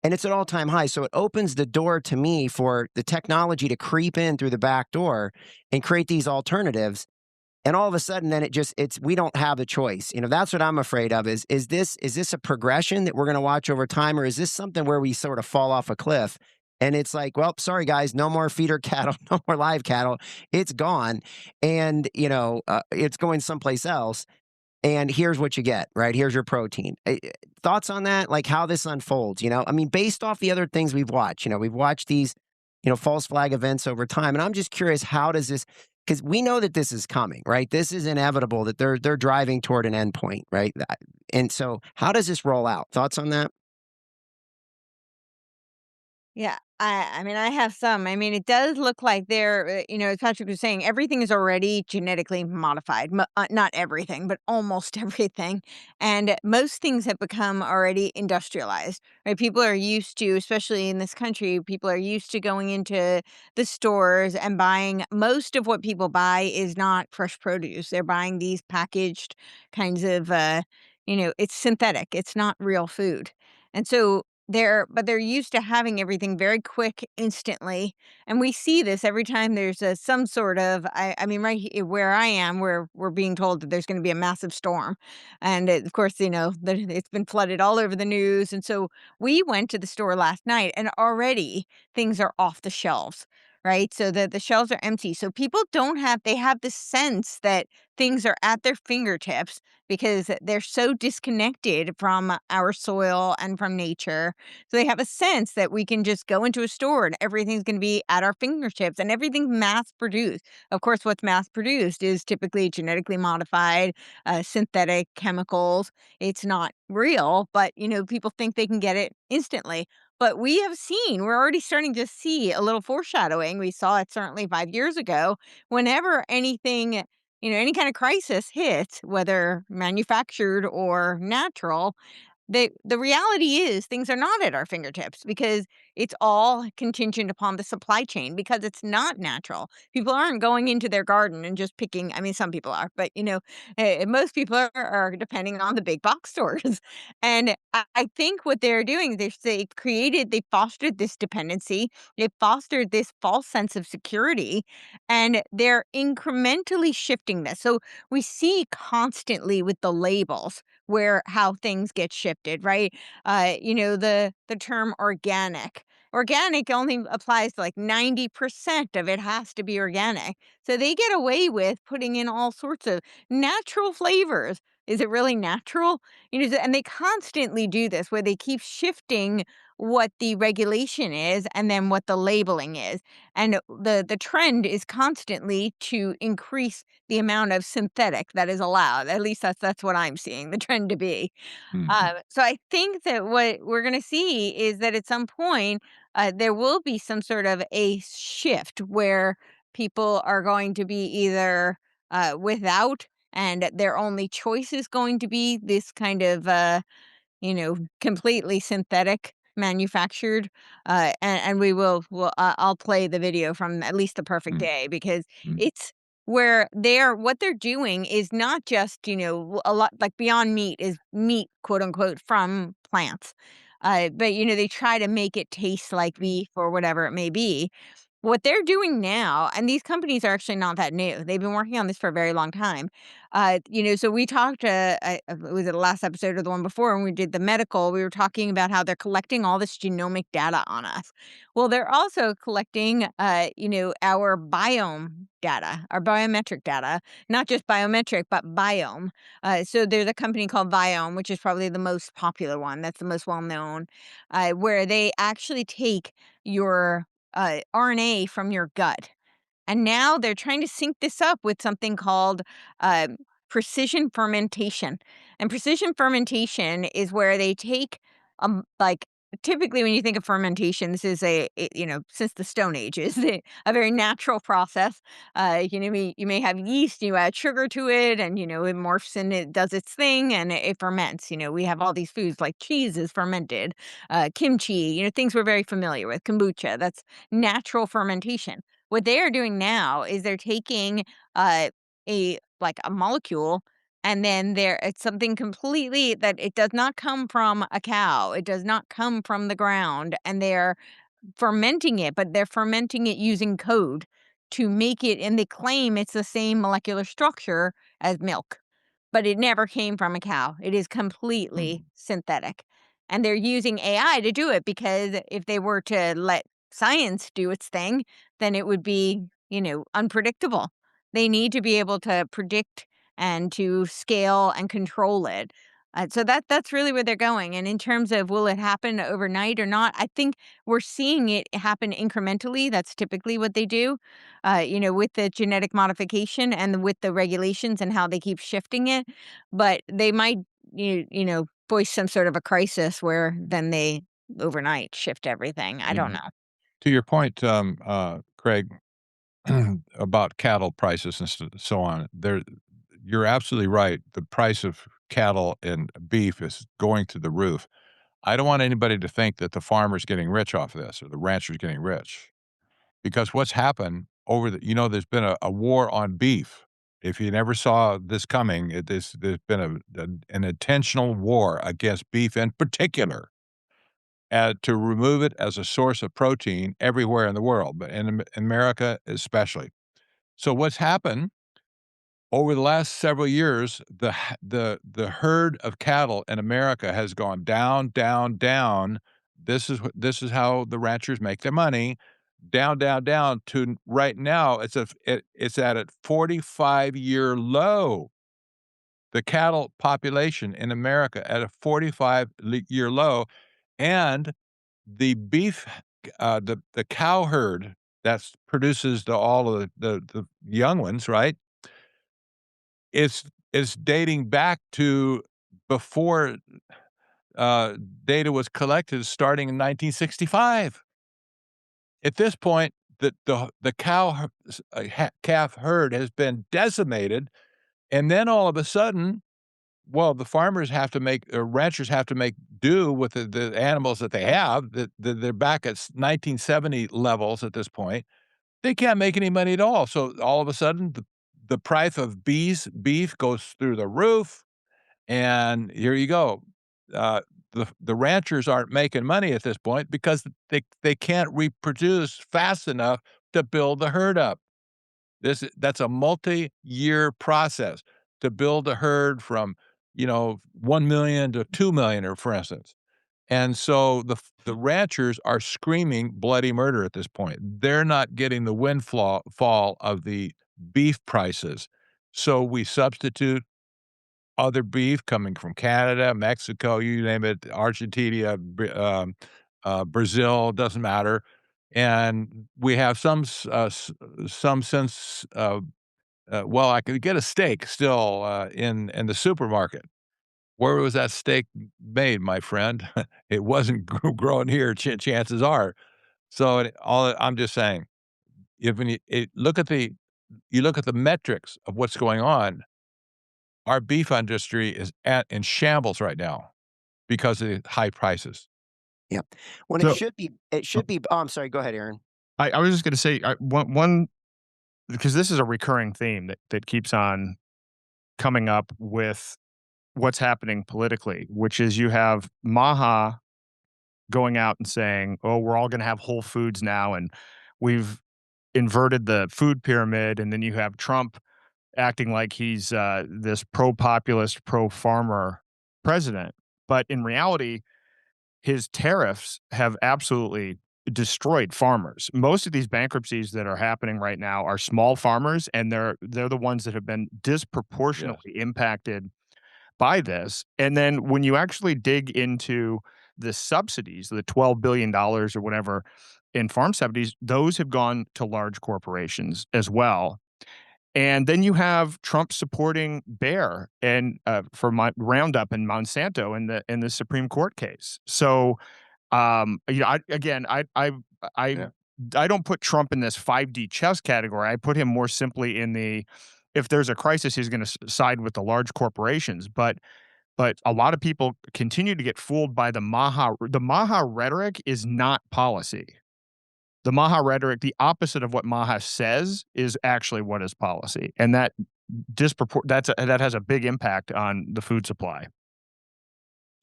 Speaker 3: And it's at all-time high. So it opens the door to me for the technology to creep in through the back door and create these alternatives. And all of a sudden, then we don't have a choice. That's what I'm afraid of is this a progression that we're going to watch over time, or is this something where we sort of fall off a cliff? And it's like, well, sorry, guys, no more feeder cattle, no more live cattle. It's gone. And, it's going someplace else. And here's what you get, right? Here's your protein. Thoughts on that? Like how this unfolds, I mean, based off the other things we've watched, we've watched these, false flag events over time. And I'm just curious, how does this, because we know that this is coming, right? This is inevitable, that they're driving toward an endpoint, right? And so how does this roll out? Thoughts on that?
Speaker 1: Yeah, I mean, I have some. I mean, it does look like as Patrick was saying, everything is already genetically modified. Not everything, but almost everything. And most things have become already industrialized, right? People are used to, especially in this country, people are used to going into the stores and buying. Most of what people buy is not fresh produce. They're buying these packaged kinds of, it's synthetic. It's not real food. And so they're used to having everything very quick, instantly, and we see this every time there's some sort of I mean, where I am, where we're being told that there's gonna be a massive storm, and of course, it's been flooded all over the news, and so we went to the store last night, and already things are off the shelves, right? So the shelves are empty, so people don't have they have this sense that things are at their fingertips because they're so disconnected from our soil and from nature. So they have a sense that we can just go into a store and everything's going to be at our fingertips and everything's mass produced. Of course, what's mass produced is typically genetically modified, synthetic chemicals. It's not real, but people think they can get it instantly. But we're already starting to see a little foreshadowing. We saw it certainly 5 years ago. Whenever anything any kind of crisis hits, whether manufactured or natural, the reality is things are not at our fingertips because it's all contingent upon the supply chain because it's not natural. People aren't going into their garden and just picking. I mean, some people are, but most people are depending on the big box stores. And I think what they're doing is they fostered this dependency, they fostered this false sense of security, and they're incrementally shifting this. So we see constantly with the labels where how things get shifted, right? The term organic. Organic only applies to like 90% of it has to be organic. So they get away with putting in all sorts of natural flavors. Is it really natural? And they constantly do this where they keep shifting what the regulation is and then what the labeling is. And the trend is constantly to increase the amount of synthetic that is allowed. At least that's what I'm seeing the trend to be. So I think that what we're going to see is that at some point there will be some sort of a shift where people are going to be either without, and their only choice is going to be this kind of completely synthetic manufactured. And I'll play the video from at least the perfect
Speaker 2: Mm,
Speaker 1: day because
Speaker 2: mm,
Speaker 1: it's what they're doing is not just, a lot like Beyond Meat is meat, quote unquote, from plants. But they try to make it taste like beef or whatever it may be. What they're doing now, and these companies are actually not that new. They've been working on this for a very long time. So we talked, was it the last episode or the one before when we did the medical, we were talking about how they're collecting all this genomic data on us. Well, they're also collecting, our biome data, our biometric data, not just biometric, but biome. So there's a company called Biome, which is probably the most popular one. That's the most well known, where they actually take your RNA from your gut. And now they're trying to sync this up with something called uh, precision fermentation. And precision fermentation is where they take, like, typically when you think of fermentation, this is since the Stone Age, is a very natural process. You may have yeast, you add sugar to it, and, it morphs and it does its thing and it ferments. We have all these foods like cheese is fermented, kimchi, things we're very familiar with, kombucha, that's natural fermentation. What they are doing now is they're taking a molecule, and then it's something completely that it does not come from a cow. It does not come from the ground, and they're fermenting it, but they're fermenting it using code to make it, and they claim it's the same molecular structure as milk, but it never came from a cow. It is completely synthetic. And they're using AI to do it because if they were to let science do its thing, then it would be, unpredictable. They need to be able to predict and to scale and control it. So that's really where they're going. And in terms of will it happen overnight or not, I think we're seeing it happen incrementally. That's typically what they do, with the genetic modification and with the regulations and how they keep shifting it. But they might, voice some sort of a crisis where then they overnight shift everything. I don't know.
Speaker 2: To your point, Craig, about cattle prices and so on, you're absolutely right. The price of cattle and beef is going through the roof. I don't want anybody to think that the farmer's getting rich off of this or the rancher's getting rich, because what's happened there's been a war on beef. If you never saw this coming, there's been an intentional war against beef in particular, to remove it as a source of protein everywhere in the world, but in America especially. So what's happened over the last several years, the herd of cattle in America has gone down, down, down. This is how the ranchers make their money. Down, down, down to right now, it's at a 45-year low. The cattle population in America at a 45-year low, and the beef, the cow herd that produces all of the young ones, right? It's dating back to before, data was collected starting in 1965. At this point, the calf herd has been decimated, and then all of a sudden, well, the farmers have to ranchers have to make do with the animals that they have, that they're back at 1970 levels at this point. They can't make any money at all, so all of a sudden, the price of beef goes through the roof, and here you go. Uh, the ranchers aren't making money at this point because they can't reproduce fast enough to build the herd up. That's a multi-year process to build a herd from, 1,000,000 to 2,000,000, or for instance. And so the ranchers are screaming bloody murder at this point. They're not getting the windfall fall of the beef prices. So we substitute other beef coming from Canada, Mexico, you name it, Argentina, Brazil, doesn't matter. And we have some sense of, well, I could get a steak still in the supermarket. Where was that steak made, my friend? It wasn't growing here, chances are. So I'm just saying, if when you look at the metrics of what's going on, our beef industry is in shambles right now because of the high prices.
Speaker 3: Yeah. When
Speaker 4: So
Speaker 3: it should be. Oh, I'm sorry. Go ahead, Aaron.
Speaker 4: I was just going to say one because this is a recurring theme that keeps on coming up with what's happening politically, which is you have Maha going out and saying, "Oh, we're all going to have Whole Foods now, and we've inverted the food pyramid, and then you have Trump acting like he's this pro-populist, pro-farmer president. But in reality, his tariffs have absolutely destroyed farmers. Most of these bankruptcies that are happening right now are small farmers, and they're the ones that have been disproportionately impacted by this. And then when you actually dig into the subsidies, the $12 billion or whatever in farm subsidies, those have gone to large corporations as well. And then you have Trump supporting Bayer and for Roundup and Monsanto in the Supreme Court case. So, I don't put Trump in this 5D chess category. I put him more simply in the, if there's a crisis, he's going to side with the large corporations. But a lot of people continue to get fooled by the Maha. The Maha rhetoric is not policy. The Maha rhetoric, the opposite of what Maha says, is actually what is policy, and that has a big impact on the food supply.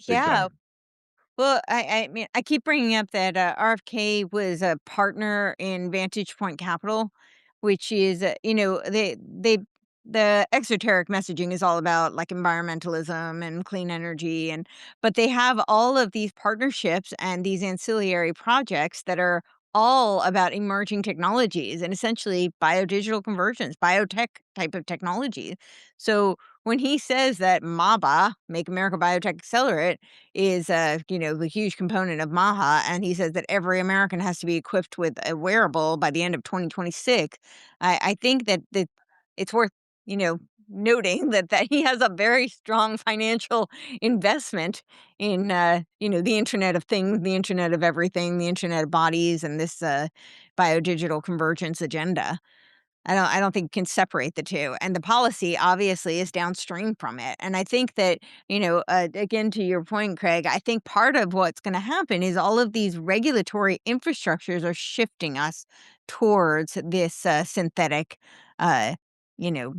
Speaker 1: Yeah. Well, I mean, I keep bringing up that RFK was a partner in Vantage Point Capital, which is, the exoteric messaging is all about like environmentalism and clean energy, but they have all of these partnerships and these ancillary projects that are all about emerging technologies and essentially biodigital conversions, biotech type of technology. So when he says that MABA, Make America Biotech Accelerate, is the huge component of MAHA, and he says that every American has to be equipped with a wearable by the end of 2026. I think that it's worth noting that he has a very strong financial investment in the Internet of Things, the Internet of Everything, the Internet of Bodies, and this biodigital convergence agenda. I don't think you can separate the two, and the policy obviously is downstream from it. And I think that, again, to your point, Craig, I think part of what's going to happen is all of these regulatory infrastructures are shifting us towards this synthetic, you know,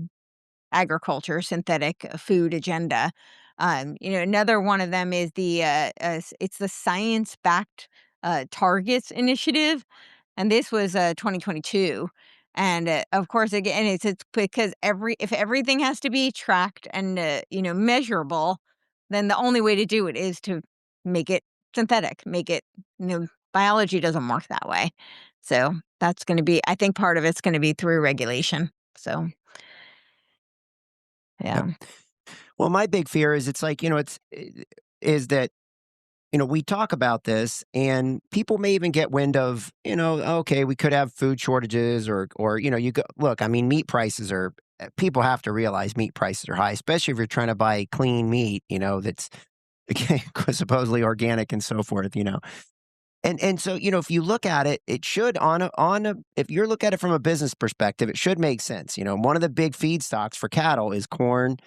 Speaker 1: agriculture, synthetic food agenda. Another one of them is it's the science-backed targets initiative, and this was 2022. And of course, again, it's because if everything has to be tracked and measurable, then the only way to do it is to make it synthetic, make it biology doesn't work that way. So that's going to be, I think, part of it's going to be through regulation. So yeah.
Speaker 3: Well, my big fear is it's like, is that, we talk about this and people may even get wind of, okay, we could have food shortages or look, I mean, meat prices people have to realize meat prices are high, especially if you're trying to buy clean meat, that's supposedly organic and so forth, And so, if you look at it, it should if you look at it from a business perspective, it should make sense. One of the big feedstocks for cattle is corn.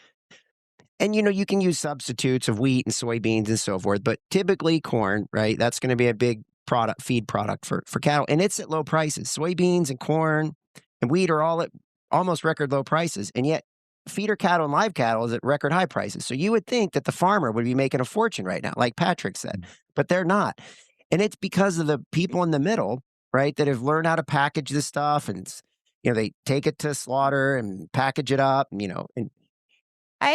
Speaker 3: And, you can use substitutes of wheat and soybeans and so forth, but typically corn, right? That's going to be a big feed product for cattle. And it's at low prices. Soybeans and corn and wheat are all at almost record low prices. And yet feeder cattle and live cattle is at record high prices. So you would think that the farmer would be making a fortune right now, like Patrick said, but they're not. And it's because of the people in the middle, right, that have learned how to package this stuff, and they take it to slaughter and package it up, and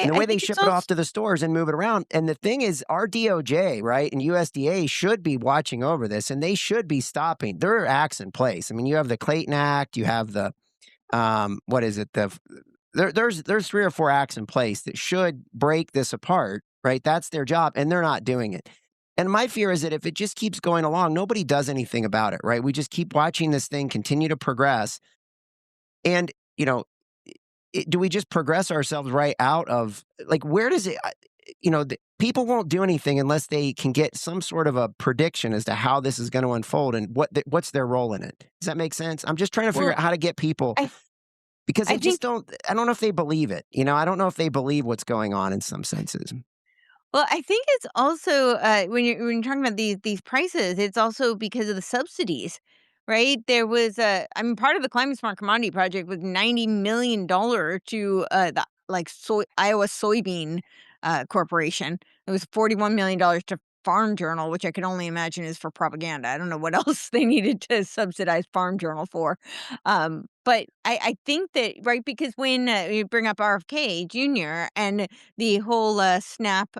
Speaker 3: the way they ship it off to the stores and move it around. And the thing is, our DOJ, right, and USDA should be watching over this, and they should be stopping. There are acts in place. I mean, you have the Clayton Act, you have the what is it? There's 3 or 4 acts in place that should break this apart, right? That's their job, and they're not doing it. And my fear is that if it just keeps going along, nobody does anything about it, right? We just keep watching this thing continue to progress. And, do we just progress ourselves right out of, like, where does it, people won't do anything unless they can get some sort of a prediction as to how this is going to unfold and what's their role in it. Does that make sense? I'm just trying to figure out how to get people, because I don't know if they believe it. I don't know if they believe what's going on in some senses.
Speaker 1: Well, I think it's also when you're talking about these prices, it's also because of the subsidies, right? There was part of the Climate Smart Commodity Project was $90 million to the Iowa Soybean Corporation. It was $41 million to Farm Journal, which I can only imagine is for propaganda. I don't know what else they needed to subsidize Farm Journal for. But I think that, right, because when you bring up RFK Jr. and the whole SNAP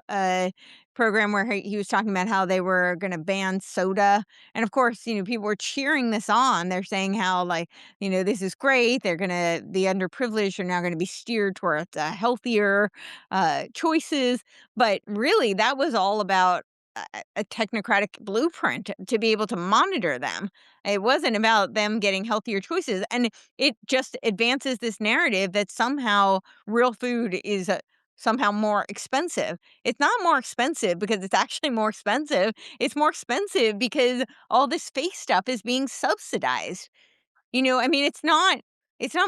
Speaker 1: program where he was talking about how they were going to ban soda. And of course, people were cheering this on. They're saying how, like, this is great. The underprivileged are now going to be steered towards healthier choices. But really, that was all about a technocratic blueprint to be able to monitor them. It wasn't about them getting healthier choices. And it just advances this narrative that somehow real food is somehow more expensive. It's not more expensive because it's actually more expensive. It's more expensive because all this fake stuff is being subsidized. I mean, it's not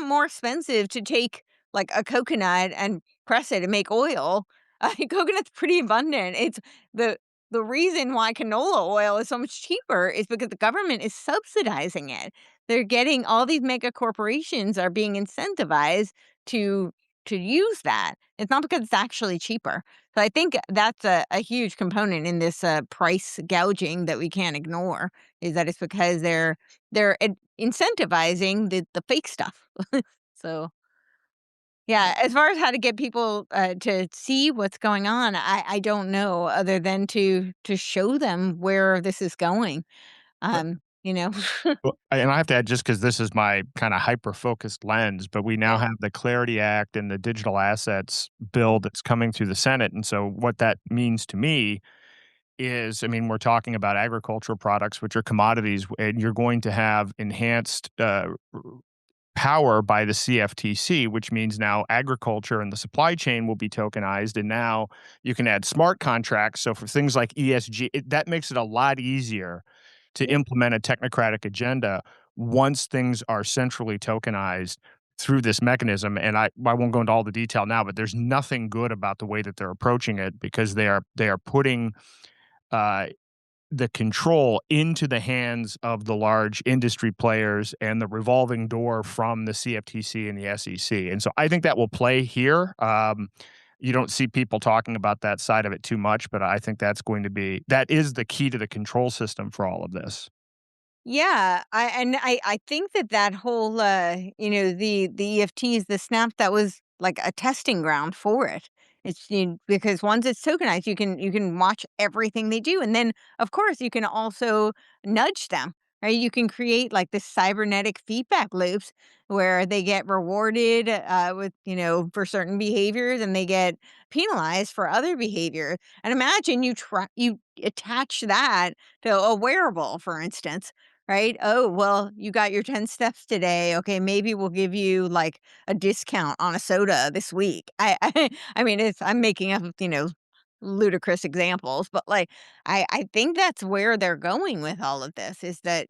Speaker 1: more expensive to take, like, a coconut and press it and make oil. Coconut's pretty abundant. It's the reason why canola oil is so much cheaper is because the government is subsidizing it. They're getting all these mega corporations are being incentivized to use that. It's not because it's actually cheaper. So I think that's a huge component in this price gouging that we can't ignore, is that it's because they're incentivizing the fake stuff. So, yeah, as far as how to get people to see what's going on, I don't know other than to show them where this is going.
Speaker 4: But
Speaker 1: You know.
Speaker 4: Well, and I have to add, just because this is my kind of hyper-focused lens, but we now
Speaker 1: Yeah.
Speaker 4: have the Clarity Act and the Digital Assets Bill that's coming through the Senate, and so what that means to me is, I mean, we're talking about agricultural products, which are commodities, and you're going to have enhanced, power by the CFTC, which means now agriculture and the supply chain will be tokenized. And now you can add smart contracts. So for things like ESG, that makes it a lot easier to implement a technocratic agenda once things are centrally tokenized through this mechanism. And I won't go into all the detail now, but there's nothing good about the way that they're approaching it, because they are putting uh, the control into the hands of the large industry players and the revolving door from the CFTC and the SEC. And so I think that will play here. You don't see people talking about that side of it too much, but I think that is the key to the control system for all of this.
Speaker 1: Yeah, I think that whole the EFTs, the SNAP, that was like a testing ground for it. Because once it's tokenized, you can watch everything they do, and then of course you can also nudge them. Right, you can create like this cybernetic feedback loops where they get rewarded with for certain behaviors, and they get penalized for other behavior. And imagine you attach that to a wearable, for instance. Right? Oh, well, you got your 10 steps today. Okay, maybe we'll give you like a discount on a soda this week. I mean, I'm making up, ludicrous examples, but like I think that's where they're going with all of this, is that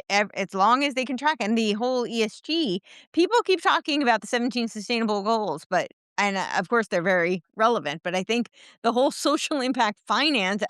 Speaker 1: as long as they can track, and the whole ESG, people keep talking about the 17 sustainable goals, but and of course they're very relevant, but I think the whole social impact finance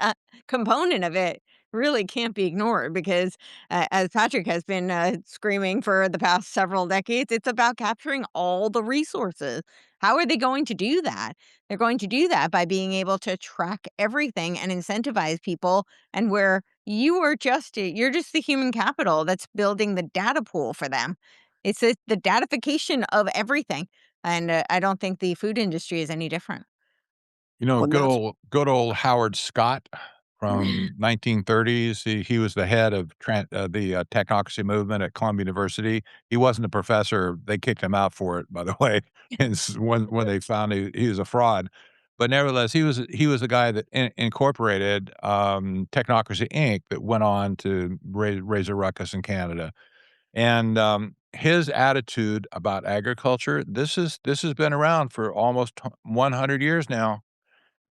Speaker 1: component of it really can't be ignored, because as Patrick has been screaming for the past several decades, it's about capturing all the resources. How are they going to do that? They're going to do that by being able to track everything and incentivize people, and where you're just the human capital that's building the data pool for them. It's the datification of everything. And I don't think the food industry is any different.
Speaker 3: Well,
Speaker 2: Good old Howard Scott from 1930s. He was the head of the technocracy movement at Columbia University. He wasn't a professor. They kicked him out for it, by the way, when they found he was a fraud. But nevertheless, he was a guy that incorporated Technocracy Inc. that went on to raise a ruckus in Canada. And his attitude about agriculture, this has been around for almost 100 years now.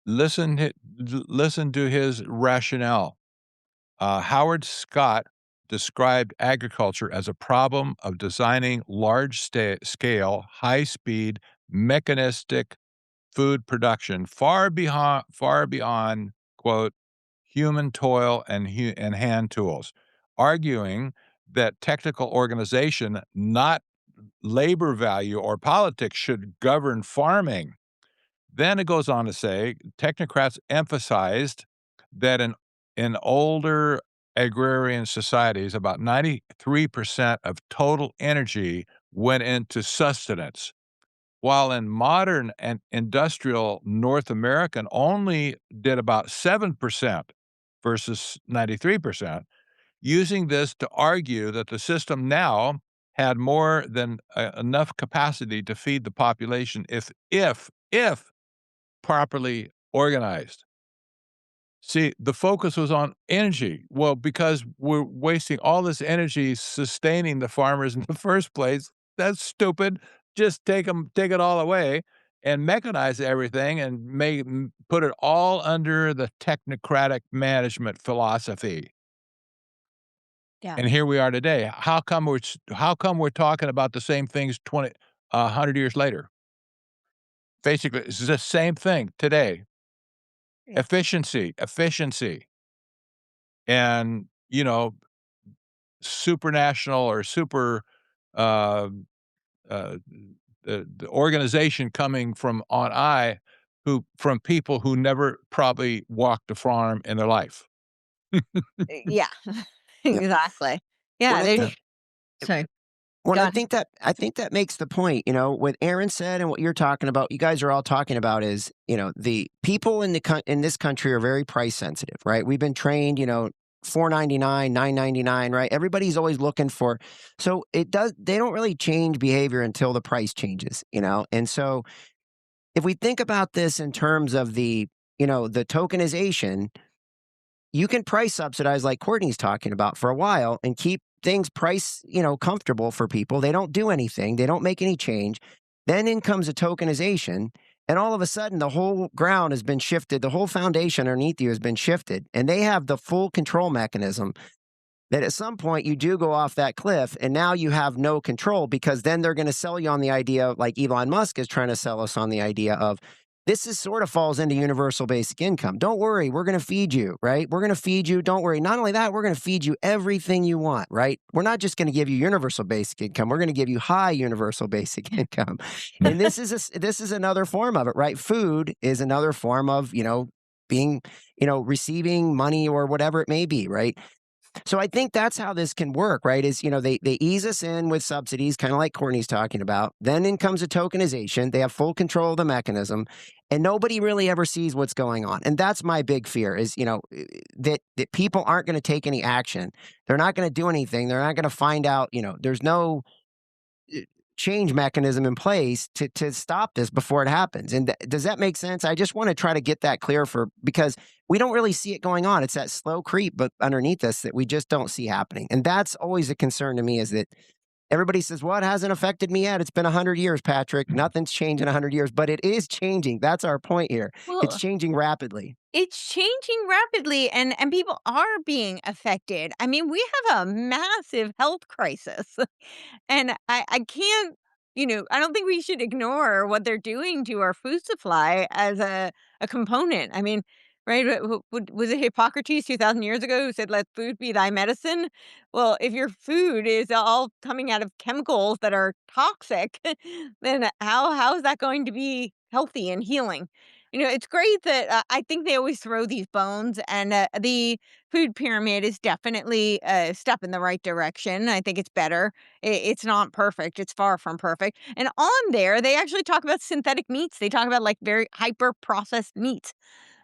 Speaker 2: Listen to his rationale. Howard Scott described agriculture as a problem of designing large-scale, high-speed, mechanistic food production far beyond, quote, "human toil and hand tools," arguing that technical organization, not labor value or politics, should govern farming. Then it goes on to say, technocrats emphasized that in older agrarian societies, about 93% of total energy went into sustenance, while in modern and industrial North American only did about 7% versus 93%, using this to argue that the system now had more than enough capacity to feed the population if properly organized. See, the focus was on energy. Well, because we're wasting all this energy sustaining the farmers in the first place, that's stupid. Just take it all away and mechanize everything and put it all under the technocratic management philosophy.
Speaker 1: Yeah.
Speaker 2: And here we are today. How come we're talking about the same things 100 years later? Basically, it's the same thing today.
Speaker 1: Yeah.
Speaker 2: Efficiency. And, supranational or super, uh, uh, the organization coming from on high from people who never probably walked a farm in their life.
Speaker 1: Yeah.
Speaker 3: Yep.
Speaker 1: Exactly.
Speaker 3: When
Speaker 1: Yeah,
Speaker 3: I
Speaker 1: there's
Speaker 3: think
Speaker 1: sorry.
Speaker 3: When
Speaker 1: Go
Speaker 3: I
Speaker 1: on.
Speaker 3: think that makes the point, what Aaron said and what you're talking about, you guys are all talking about is, the people in this country are very price sensitive, right? We've been trained, $4.99, $9.99, right? Everybody's always looking for, so they don't really change behavior until the price changes, And so if we think about this in terms of the tokenization, you can price subsidize like Courtney's talking about for a while and keep things price, comfortable for people. They don't do anything. They don't make any change. Then in comes a tokenization. And all of a sudden, the whole ground has been shifted. The whole foundation underneath you has been shifted. And they have the full control mechanism that at some point you do go off that cliff and now you have no control because then they're going to sell you on the idea, like Elon Musk is trying to sell us on the idea of this is sort of falls into universal basic income. Don't worry, we're going to feed you, right? We're going to feed you. Don't worry. Not only that, we're going to feed you everything you want, right? We're not just going to give you universal basic income. We're going to give you high universal basic income. And this is another form of it, right? Food is another form of, being, receiving money or whatever it may be, right? So I think that's how this can work, right? Is, they ease us in with subsidies, kind of like Courtney's talking about. Then in comes a tokenization. They have full control of the mechanism and nobody really ever sees what's going on. And that's my big fear is, that people aren't going to take any action. They're not going to do anything. They're not going to find out, there's no change mechanism in place to stop this before it happens. And does that make sense? I just want to try to get that clear because we don't really see it going on. It's that slow creep, but underneath us that we just don't see happening. And that's always a concern to me is that everybody says, well, it hasn't affected me yet. It's been 100 years, Patrick. Nothing's changed in 100 years, but it is changing. That's our point here. It's
Speaker 1: Well,
Speaker 3: changing rapidly.
Speaker 1: it's changing rapidly and people are being affected. I mean, we have a massive health crisis. And I can't, I don't think we should ignore what they're doing to our food supply as a component. I mean, right? Was it Hippocrates 2,000 years ago who said, let food be thy medicine? Well, if your food is all coming out of chemicals that are toxic, then how is that going to be healthy and healing? It's great that I think they always throw these bones, and the food pyramid is definitely a step in the right direction. I think it's better. It's not perfect. It's far from perfect. And on there, they actually talk about synthetic meats. They talk about like very hyper processed meats,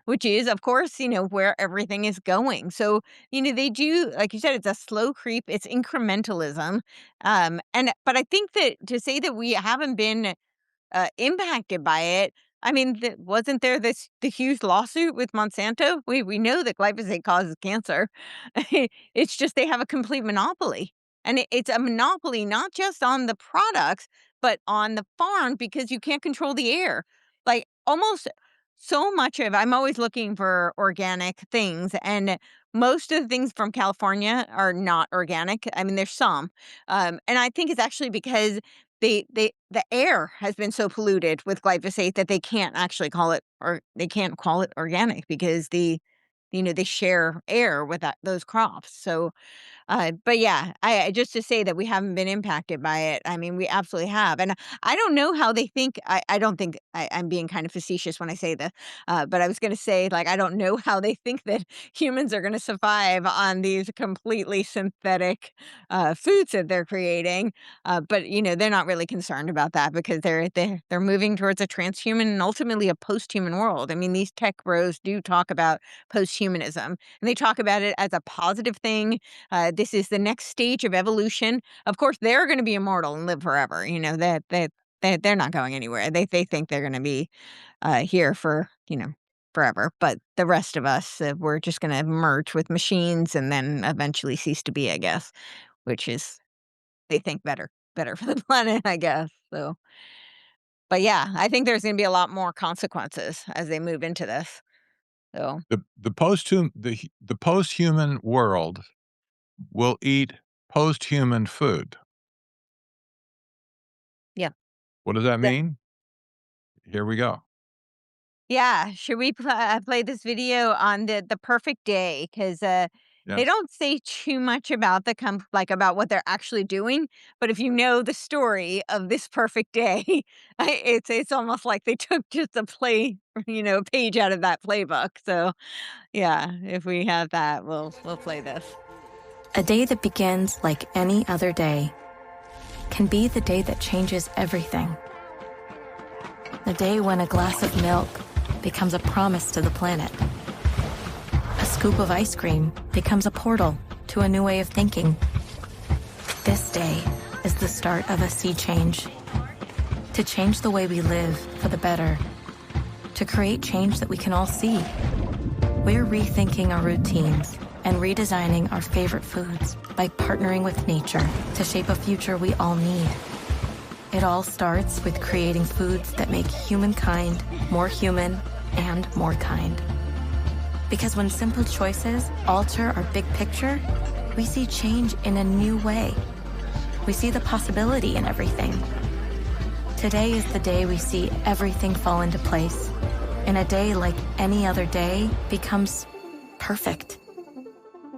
Speaker 1: which is, of course, where everything is going. So, they do, like you said, it's a slow creep. It's incrementalism. But I think that to say that we haven't been impacted by it. I mean, wasn't there the huge lawsuit with Monsanto? We know that glyphosate causes cancer. It's just they have a complete monopoly, and it's a monopoly not just on the products, but on the farm because you can't control the air. Like almost so much of I'm always looking for organic things, and most of the things from California are not organic. I mean, there's some, and I think it's actually because the air has been so polluted with glyphosate that they can't actually call it or they can't call it organic because they share air with those crops. So But yeah, I just to say that we haven't been impacted by it. I mean, we absolutely have, and I don't know how they think. I don't think I'm being kind of facetious when I say this, but I was going to say like I don't know how they think that humans are going to survive on these completely synthetic foods that they're creating. But they're not really concerned about that because they're moving towards a transhuman and ultimately a post-human world. I mean, these tech bros do talk about post-humanism, and they talk about it as a positive thing. This is the next stage of evolution. Of course, they're going to be immortal and live forever. They're not going anywhere. They think they're going to be here for forever. But the rest of us, we're just going to merge with machines and then eventually cease to be, I guess, which is they think better for the planet, I guess. So, but yeah, I think there's going to be a lot more consequences as they move into this. So,
Speaker 2: The post-human world will eat post-human food.
Speaker 1: yeah.
Speaker 2: What does that
Speaker 1: Yeah.
Speaker 2: mean? Here we go.
Speaker 1: Yeah, should we play this video on the perfect day? Because they
Speaker 2: Yes.
Speaker 1: don't say too much about about what they're actually doing, but if you know the story of this perfect day, it's almost like they took just a page out of that playbook. So, yeah, if we have that, we'll play this.
Speaker 11: A day that begins like any other day can be the day that changes everything. The day when a glass of milk becomes a promise to the planet. A scoop of ice cream becomes a portal to a new way of thinking. This day is the start of a sea change. To change the way we live for the better. To create change that we can all see. We're rethinking our routines and redesigning our favorite foods by partnering with nature to shape a future we all need. It all starts with creating foods that make humankind more human and more kind. Because when simple choices alter our big picture, we see change in a new way. We see the possibility in everything. Today is the day we see everything fall into place. And a day like any other day becomes perfect.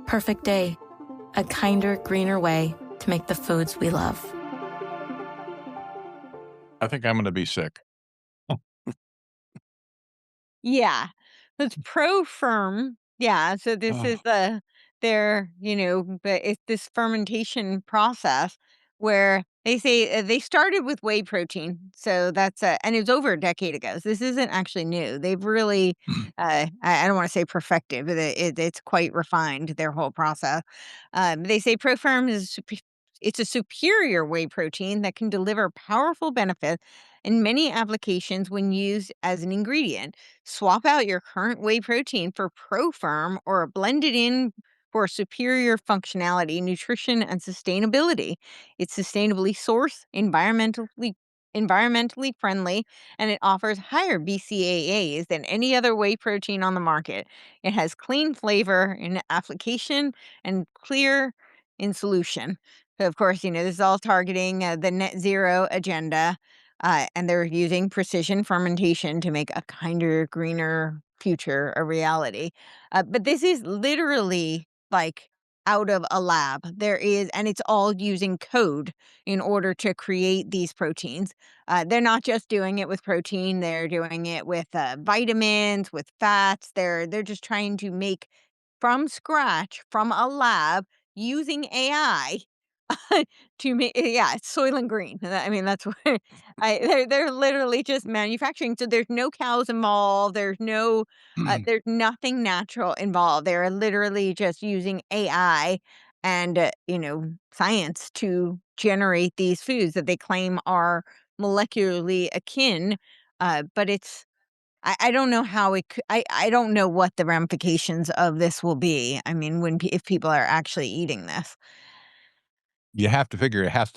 Speaker 11: Perfect day, a kinder, greener way to make the foods we love.
Speaker 2: I think I'm going to be sick.
Speaker 1: Yeah. It's pro-firm. Yeah, so this is but it's this fermentation process where they say they started with whey protein. So that's and it was over a decade ago. So this isn't actually new. They've really, I don't want to say perfected, but it's quite refined, their whole process. They say ProFerm it's a superior whey protein that can deliver powerful benefits in many applications when used as an ingredient. Swap out your current whey protein for ProFerm or blend it in for superior functionality, nutrition, and sustainability. It's sustainably sourced, environmentally friendly, and it offers higher BCAAs than any other whey protein on the market. It has clean flavor in application and clear in solution. So, of course, this is all targeting the net zero agenda. And they're using precision fermentation to make a kinder, greener future a reality. But this is literally like out of a lab. And it's all using code in order to create these proteins. They're not just doing it with protein; they're doing it with vitamins, with fats. They're just trying to make from scratch from a lab using AI to me, yeah, it's Soylent Green. I mean, that's what they're literally just manufacturing. So there's no cows involved. There's nothing natural involved. They're literally just using AI and science to generate these foods that they claim are molecularly akin. But I don't know how I don't know what the ramifications of this will be. I mean, if people are actually eating this.
Speaker 2: You have to figure it have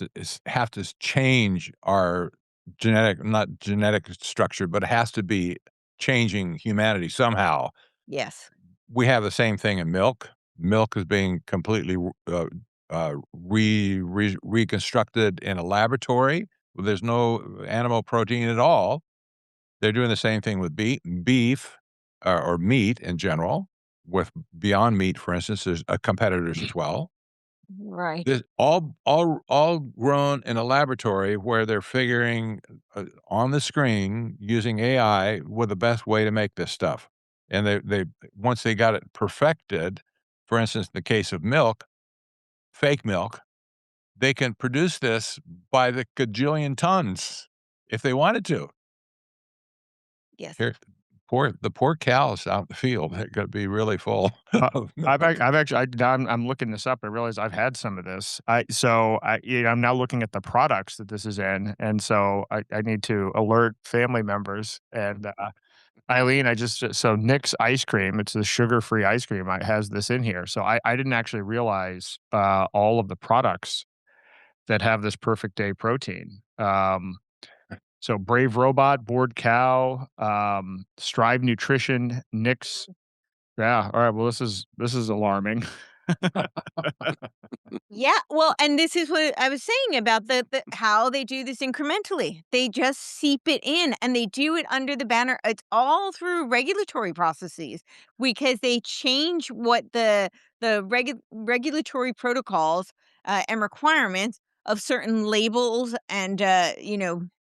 Speaker 2: to change our not genetic structure, but it has to be changing humanity somehow.
Speaker 1: Yes.
Speaker 2: We have the same thing in milk. Milk is being completely reconstructed in a laboratory. There's no animal protein at all. They're doing the same thing with beef or meat in general. With Beyond Meat, for instance, there's competitors as well.
Speaker 1: Right.
Speaker 2: This all grown in a laboratory where they're figuring, on the screen using AI what the best way to make this stuff. And they once they got it perfected, for instance, in the case of milk, fake milk, they can produce this by the gajillion tons if they wanted to.
Speaker 1: Yes.
Speaker 2: Here, the poor cows out in the field, they're gonna be really full of
Speaker 4: I've
Speaker 2: milk.
Speaker 4: actually now I'm looking this up. I realize I've had some of this. I'm now looking at the products that this is in, and so I need to alert family members. And Eileen, so Nick's ice cream. It's the sugar-free ice cream. It has this in here. So I didn't actually realize all of the products that have this perfect day protein. So Brave Robot, Bored Cow, Strive Nutrition, Nick's. Yeah. All right. Well, this is alarming.
Speaker 1: Yeah, well, and this is what I was saying about the how they do this incrementally. They just seep it in, and they do it under the banner. It's all through regulatory processes because they change what the regulatory protocols and requirements of certain labels and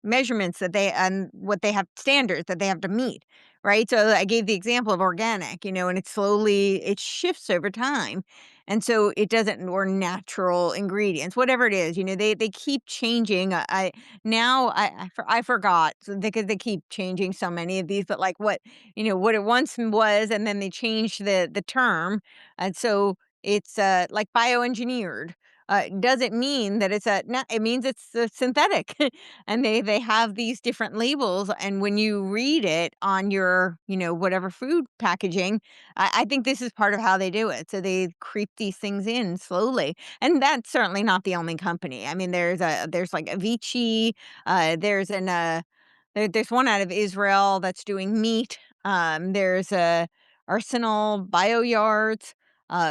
Speaker 1: measurements that they and what they have standards that they have to meet. Right. So I gave the example of organic, and it shifts over time. And so it doesn't, or natural ingredients, whatever it is, they keep changing. I forgot because they keep changing so many of these, but like what it once was, and then they changed the term. And so it's like bioengineered. Doesn't mean that it's no, it means it's synthetic. And they have these different labels. And when you read it on your, whatever food packaging, I think this is part of how they do it. So they creep these things in slowly, and that's certainly not the only company. I mean, there's like Avicii, there's one out of Israel that's doing meat. There's a Arsenal BioYards.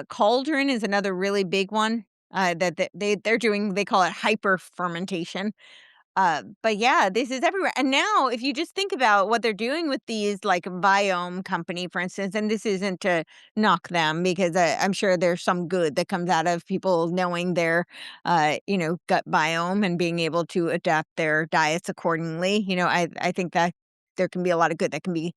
Speaker 1: Cauldron is another really big one. They're doing, they call it hyper fermentation. But yeah, this is everywhere. And now, if you just think about what they're doing with these, like Biome Company, for instance, and this isn't to knock them because I'm sure there's some good that comes out of people knowing their, gut biome and being able to adapt their diets accordingly. I think that there can be a lot of good that can be,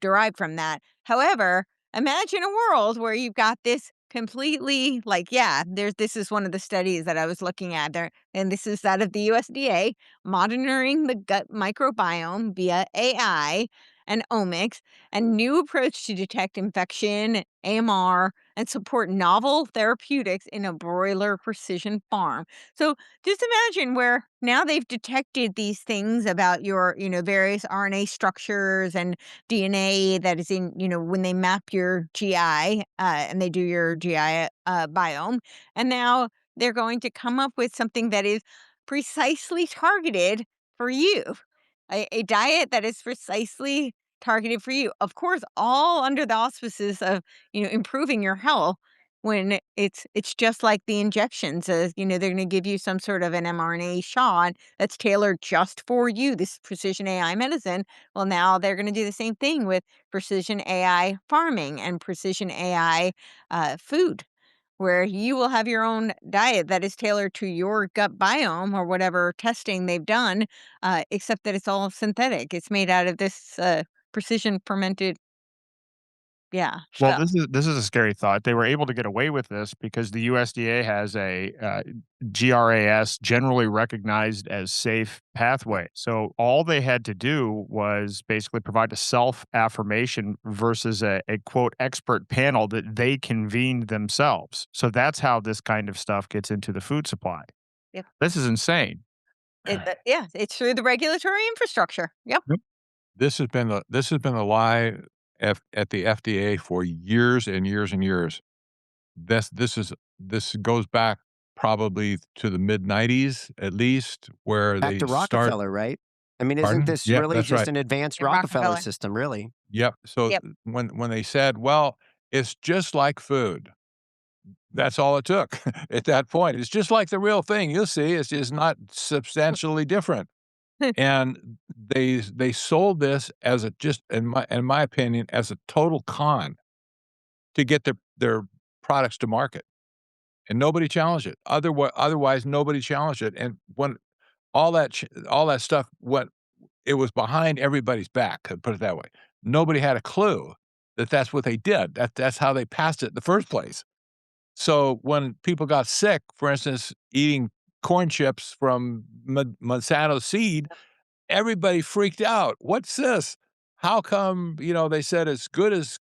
Speaker 1: derived from that. However, imagine a world where you've got this completely like, yeah, this is one of the studies that I was looking at there, and this is out of the USDA, monitoring the gut microbiome via AI and omics, and new approach to detect infection, AMR, and support novel therapeutics in a broiler precision farm. So just imagine where now they've detected these things about your, various RNA structures and DNA that is in, when they map your GI and they do your GI biome. And now they're going to come up with something that is precisely targeted for you, a diet that is precisely targeted for you. Of course, all under the auspices of, improving your health. When it's just like the injections, they're going to give you some sort of an mRNA shot that's tailored just for you. This precision AI medicine. Well, now they're going to do the same thing with precision AI farming and precision AI food, where you will have your own diet that is tailored to your gut biome or whatever testing they've done, except that it's all synthetic. It's made out of this precision fermented, yeah,
Speaker 4: Well,
Speaker 1: stuff.
Speaker 4: this is a scary thought. They were able to get away with this because the USDA has a GRAS, generally recognized as safe pathway. So all they had to do was basically provide a self affirmation versus a quote expert panel that they convened themselves. So that's how this kind of stuff gets into the food supply.
Speaker 1: Yep.
Speaker 4: This is insane.
Speaker 1: Yeah, it's through the regulatory infrastructure. Yep.
Speaker 4: Yep.
Speaker 2: This has been a lie at the FDA for years and years and years. This goes back probably to the mid-90s at least, where
Speaker 3: Back
Speaker 2: they
Speaker 3: to
Speaker 2: start.
Speaker 3: Rockefeller, right? I mean, isn't
Speaker 2: Pardon?
Speaker 3: this
Speaker 2: Yeah,
Speaker 3: really
Speaker 2: that's
Speaker 3: just
Speaker 2: right.
Speaker 3: an advanced
Speaker 1: Yeah,
Speaker 3: Rockefeller
Speaker 1: Rockefeller.
Speaker 3: system, really?
Speaker 2: Yep. So
Speaker 1: Yep.
Speaker 2: when they said, "Well, it's just like food," that's all it took at that point. It's just like the real thing. You'll see, it's just not substantially different. And they sold this as a just in my opinion, as a total con to get their products to market. and nobody challenged it. Otherwise, nobody challenged it. And when all that stuff went, it was behind everybody's back, put it that way. Nobody had a clue that that's what they did. That's how they passed it in the first place. So when people got sick, for instance, eating corn chips from Monsanto seed, everybody freaked out. "What's this? How come," they said it's good as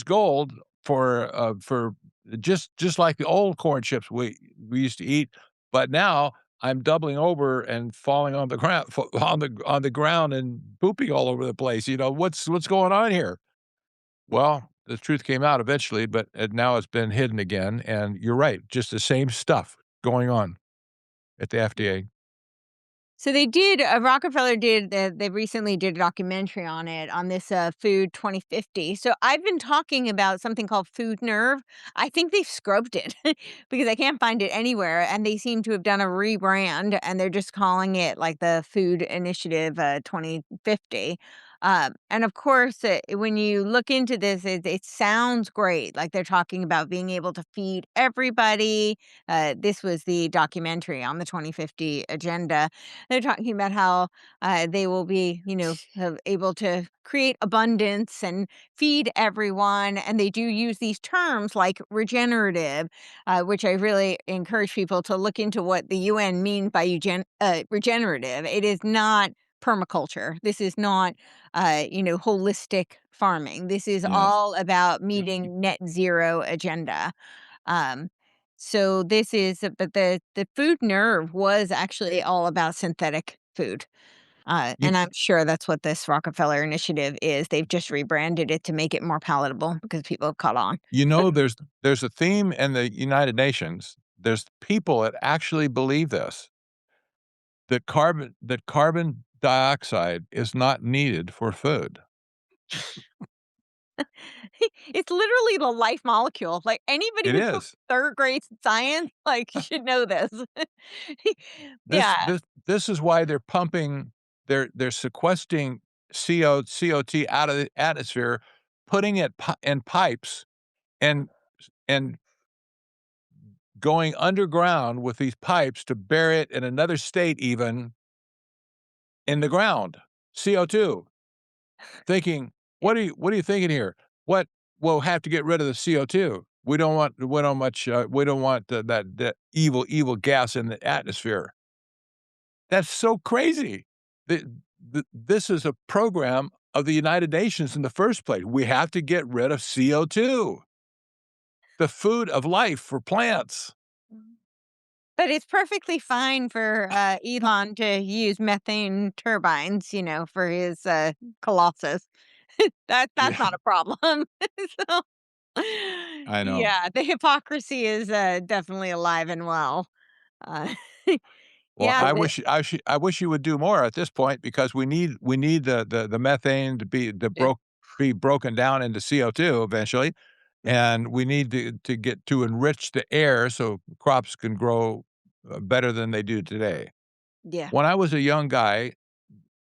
Speaker 2: gold for just like the old corn chips we used to eat, but now I'm doubling over and falling on the ground on the ground and pooping all over the place. What's going on here? Well, the truth came out eventually, but now it's been hidden again, and you're right, just the same stuff going on at the FDA.
Speaker 1: So they did, Rockefeller did, they recently did a documentary on it, on this Food 2050. So I've been talking about something called Food Nerve. I think they've scrubbed it because I can't find it anywhere. And they seem to have done a rebrand and they're just calling it like the Food Initiative 2050. And of course, when you look into this, it sounds great. Like they're talking about being able to feed everybody. This was the documentary on the 2050 agenda. They're talking about how they will be, able to create abundance and feed everyone. And they do use these terms like regenerative, which I really encourage people to look into what the UN means by regenerative. It is not permaculture. This is not, holistic farming. This is
Speaker 2: Yes.
Speaker 1: all about meeting net zero agenda. Um, so this is but the Food Nerve was actually all about synthetic food,
Speaker 2: You
Speaker 1: and I'm sure that's what this Rockefeller initiative is. They've just rebranded it to make it more palatable because people have caught on.
Speaker 2: you know, there's a theme in the United Nations. There's people that actually believe this, that carbon dioxide is not needed for food.
Speaker 1: It's literally the life molecule. Like anybody
Speaker 2: It
Speaker 1: who took
Speaker 2: is.
Speaker 1: third grade science, like should know this.
Speaker 2: This
Speaker 1: Yeah.
Speaker 2: this this is why they're pumping they're sequestering CO2 out of the atmosphere, putting it in pipes and and going underground with these pipes to bury it in another state even in the ground. CO2. Thinking, "What are you thinking here? What We'll have to get rid of the CO2. We don't want that evil gas in the atmosphere." That's so crazy. This is a program of the United Nations in the first place. We have to get rid of CO2, the food of life for plants.
Speaker 1: But it's perfectly fine for, Elon to use methane turbines, for his, Colossus. That's
Speaker 2: Yeah,
Speaker 1: not a problem. So,
Speaker 2: I know.
Speaker 1: yeah, the hypocrisy is, definitely alive and well. Uh,
Speaker 2: Well,
Speaker 1: yeah,
Speaker 2: I wish you would do more at this point because we need the methane
Speaker 1: the
Speaker 2: be broken down into CO2 eventually, and we need to get to enrich the air so crops can grow better than they do today.
Speaker 1: yeah.
Speaker 2: When I was a young guy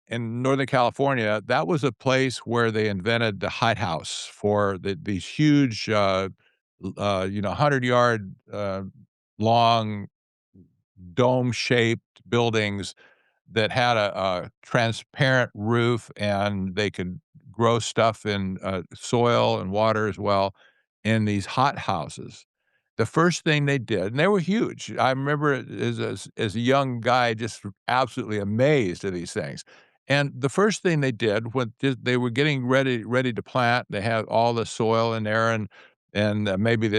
Speaker 2: in Northern California, that was a place where they invented the hot house for these huge, 100-yard long dome-shaped buildings that had a transparent roof, and they could grow stuff in, soil and water as well in these hot houses. The first thing they did and they were huge. I remember it as a young guy just absolutely amazed at these things. And the first thing they did when they were getting ready to plant, they had all the soil in there and maybe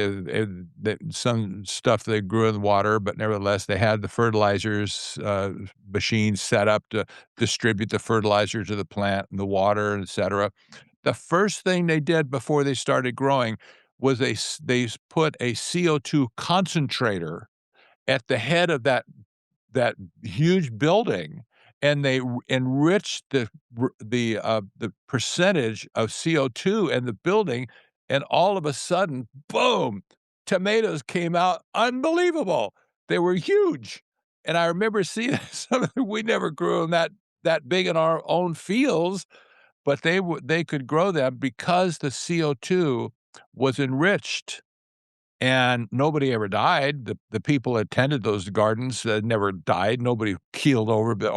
Speaker 2: some stuff they grew in the water, but nevertheless, they had the fertilizers, machines set up to distribute the fertilizer to the plant and the water, etcetera. The first thing they did before they started growing was they put a CO2 concentrator at the head of that huge building, and they enriched the percentage of CO2 in the building, and all of a sudden, boom, tomatoes came out unbelievable. They were huge, and I remember seeing some of them. We never grew them that big in our own fields, but they could grow them because the CO2 was enriched and nobody ever died. The people that tended those gardens never died. Nobody keeled over the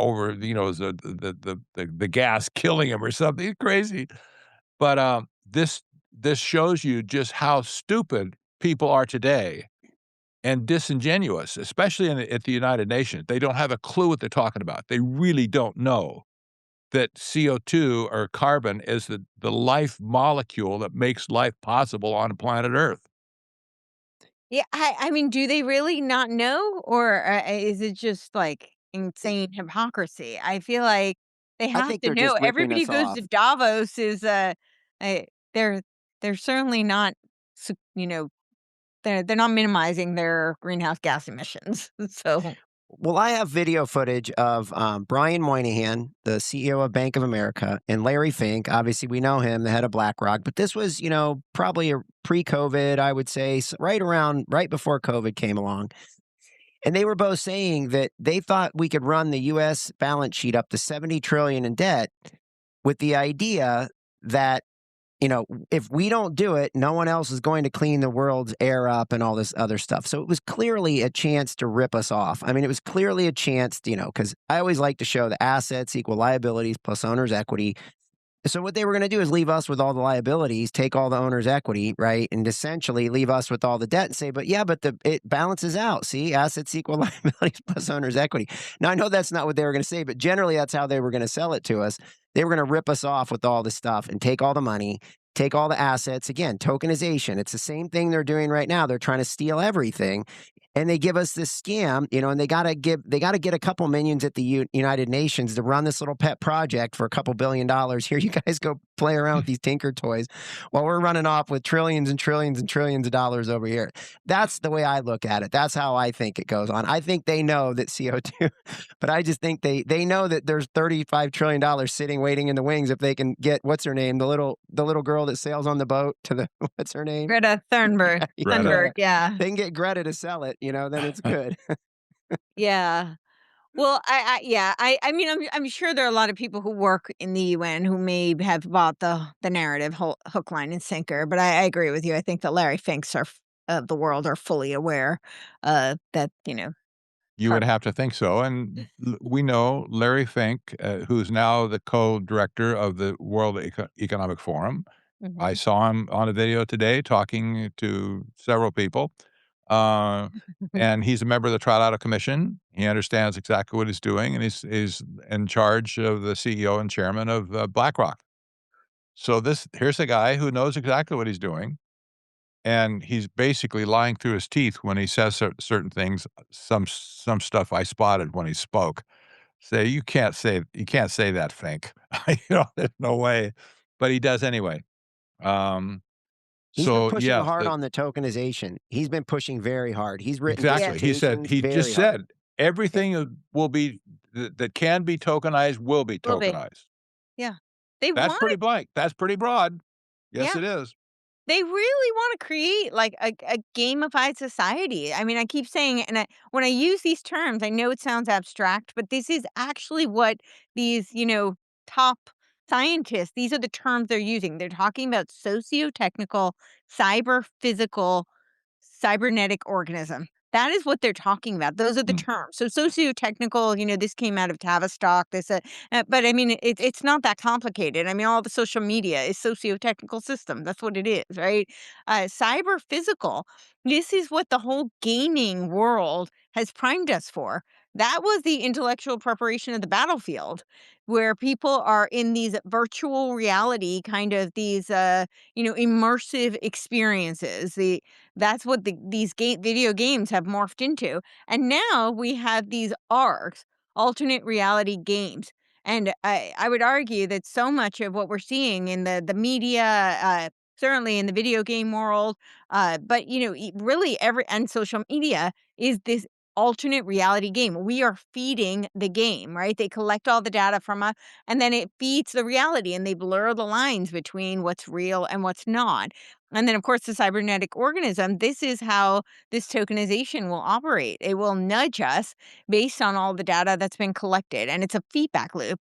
Speaker 2: gas killing them or something crazy. But this shows you just how stupid people are today and disingenuous, especially at the United Nations. They don't have a clue what they're talking about. They really don't know that CO2 or carbon is the life molecule that makes life possible on planet Earth.
Speaker 1: Yeah, I mean, do they really not know, or is it just like insane hypocrisy? I feel like they
Speaker 3: I
Speaker 1: have
Speaker 3: think
Speaker 1: to
Speaker 3: they're
Speaker 1: know.
Speaker 3: just ripping
Speaker 1: Everybody
Speaker 3: us
Speaker 1: who goes to
Speaker 3: off.
Speaker 1: Davos is uh they're they're certainly not they're not minimizing their greenhouse gas emissions. So
Speaker 3: Well, I have video footage of Brian Moynihan, the CEO of Bank of America, and Larry Fink. Obviously, we know him, the head of BlackRock. But this was, probably pre-COVID, I would say, right before COVID came along. And they were both saying that they thought we could run the U.S. balance sheet up to 70 trillion in debt with the idea that if we don't do it, no one else is going to clean the world's air up and all this other stuff. So it was clearly a chance to rip us off. I mean, it was clearly a chance, because I always like to show the assets equal liabilities plus owner's equity. So what they were going to do is leave us with all the liabilities, take all the owner's equity, right, and essentially leave us with all the debt and say, but it balances out. See, assets equal liabilities plus owner's equity. Now I know that's not what they were going to say, but generally that's how they were going to sell it to us. They were going to rip us off with all this stuff and take all the money, take all the assets. Again, tokenization. It's the same thing they're doing right now. They're trying to steal everything. And they give us this scam, and they got to get a couple minions at the United Nations to run this little pet project for a couple $1 billion. Here, you guys go play around with these Tinker toys while we're running off with trillions and trillions and trillions of dollars over here. That's the way I look at it. That's how I think it goes on. I think they know that CO2, but I just think they know that there's $35 trillion sitting waiting in the wings if they can get, what's her name, the little girl that sails on the boat to the, what's her name?
Speaker 1: Greta Thunberg.
Speaker 2: Greta.
Speaker 1: Thunberg, yeah.
Speaker 3: They can get Greta to sell it, then it's good.
Speaker 1: Yeah. Well, I mean, I'm sure there are a lot of people who work in the UN who may have bought the narrative hook, line, and sinker. But I agree with you. I think the Larry Finks of the world are fully aware that
Speaker 2: You would have to think so, and we know Larry Fink, who's now the co-director of the World Economic Forum. I
Speaker 1: Mhm.
Speaker 2: saw him on a video today talking to several people, uh, and he's a member of the Trilateral Commission. He understands exactly what he's doing, and he's in charge of the CEO and chairman of BlackRock. So here's a guy who knows exactly what he's doing, and he's basically lying through his teeth when he says certain things. Some stuff I spotted when he spoke. Say, you can't say that, Fink." There's no way, but he does anyway. Um,
Speaker 3: He's been
Speaker 2: so
Speaker 3: pushing
Speaker 2: yeah,
Speaker 3: hard on the tokenization. He's been pushing very hard. He's written
Speaker 2: exactly.
Speaker 3: dissertations
Speaker 2: He
Speaker 3: very
Speaker 2: just
Speaker 3: hard.
Speaker 2: said everything will be that can be tokenized will be
Speaker 1: Will be.
Speaker 2: tokenized.
Speaker 1: Yeah. They
Speaker 2: That's
Speaker 1: want
Speaker 2: pretty blank. That's pretty broad. Yes,
Speaker 1: Yeah.
Speaker 2: it is.
Speaker 1: They really wanna create, like, a gamified society. I mean, I keep saying it, and when I use these terms, I know it sounds abstract, but this is actually what these, top scientists, these are the terms they're using. They're talking about socio-technical, cyber-physical, cybernetic organism. That is what they're talking about. Those are the
Speaker 2: Mm.
Speaker 1: terms. So socio-technical, this came out of Tavistock. But I mean, it's not that complicated. I mean, all the social media is socio-technical system. That's what it is, right? Cyber physical. This is what the whole gaming world has primed us for. That was the intellectual preparation of the battlefield, where people are in these virtual reality kind of these, immersive experiences. That's what these video games have morphed into. And now we have these ARGs, alternate reality games. And I would argue that so much of what we're seeing in the media, certainly in the video game world, but really and social media is this alternate reality game. We are feeding the game, right? They collect all the data from us, and then it feeds the reality, and they blur the lines between what's real and what's not. And then, of course, the cybernetic organism, this is how this tokenization will operate. It will nudge us based on all the data that's been collected. And it's a feedback loop,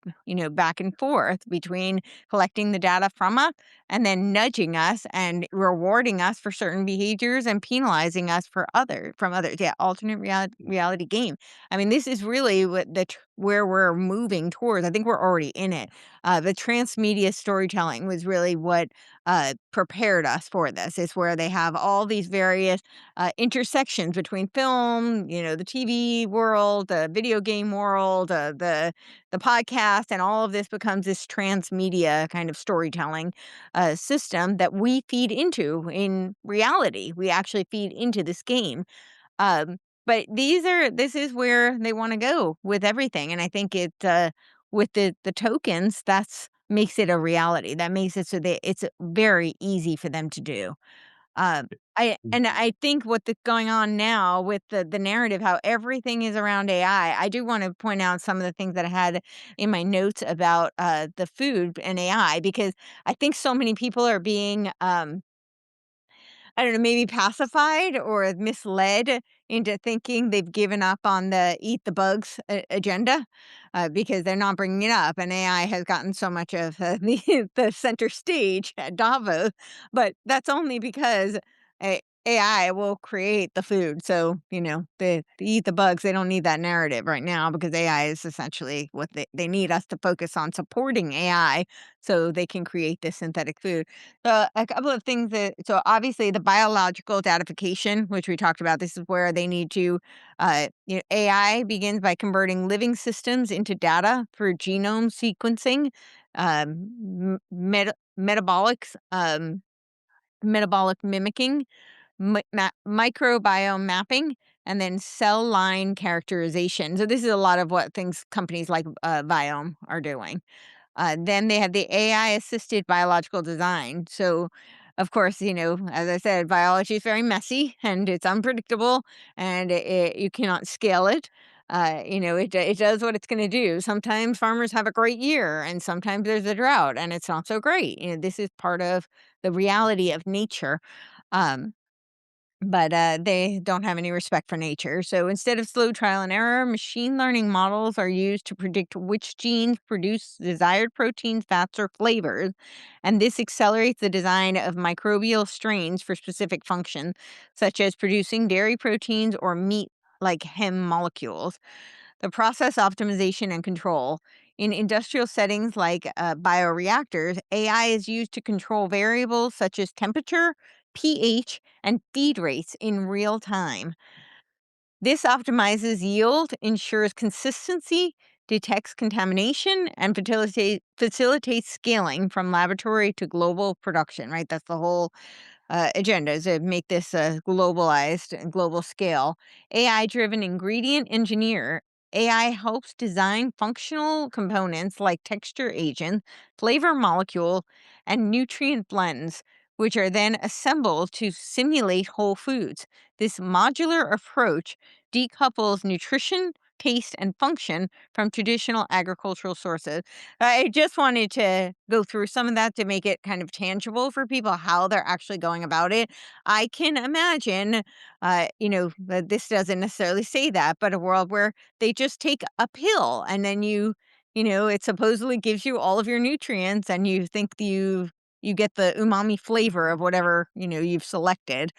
Speaker 1: back and forth between collecting the data from us and then nudging us and rewarding us for certain behaviors and penalizing us for from others. Yeah, alternate reality game. I mean, this is really where we're moving towards. I think we're already in it. The transmedia storytelling was really what prepared us for this. It's where they have all these various intersections between film, the TV world, the video game world, the podcast, and all of this becomes this transmedia kind of storytelling system that we feed into in reality. We actually feed into this game. Um, but this is where they want to go with everything, and I think it with the tokens, that's makes it a reality. That makes it so that it's very easy for them to do. Um, I think what's going on now with the narrative, how everything is around AI. I do want to point out some of the things that I had in my notes about the food and AI, because I think so many people are being I don't know, maybe pacified or misled into thinking they've given up on the eat the bugs agenda, because they're not bringing it up. And AI has gotten so much of the center stage at Davos, but that's only because AI will create the food. So, the eat the bugs, they don't need that narrative right now, because AI is essentially what they need us to focus on supporting AI so they can create this synthetic food. A couple of things so obviously the biological datification, which we talked about, this is where they need to, AI begins by converting living systems into data through genome sequencing, metabolics, metabolic mimicking, microbiome mapping, and then cell line characterization. So this is a lot of what companies like Biome are doing. Then they have the AI-assisted biological design. So, of course, as I said, biology is very messy and it's unpredictable, and you cannot scale it. It does what it's going to do. Sometimes farmers have a great year, and sometimes there's a drought, and it's not so great. This is part of the reality of nature. Um, but they don't have any respect for nature. So instead of slow trial and error, machine learning models are used to predict which genes produce desired proteins, fats, or flavors. And this accelerates the design of microbial strains for specific functions, such as producing dairy proteins or meat like hem molecules. The process optimization and control. In industrial settings like bioreactors, AI is used to control variables such as temperature, pH, and feed rates in real time. This optimizes yield, ensures consistency, detects contamination, and facilitates scaling from laboratory to global production, right? That's the whole agenda, is to make this globalized and global scale. AI driven ingredient engineer. AI helps design functional components like texture agents, flavor molecule, and nutrient blends, which are then assembled to simulate whole foods. This modular approach decouples nutrition, taste, and function from traditional agricultural sources. I just wanted to go through some of that to make it kind of tangible for people how they're actually going about it. I can imagine, that this doesn't necessarily say that, but a world where they just take a pill and then it supposedly gives you all of your nutrients and you think you get the umami flavor of whatever, you've selected.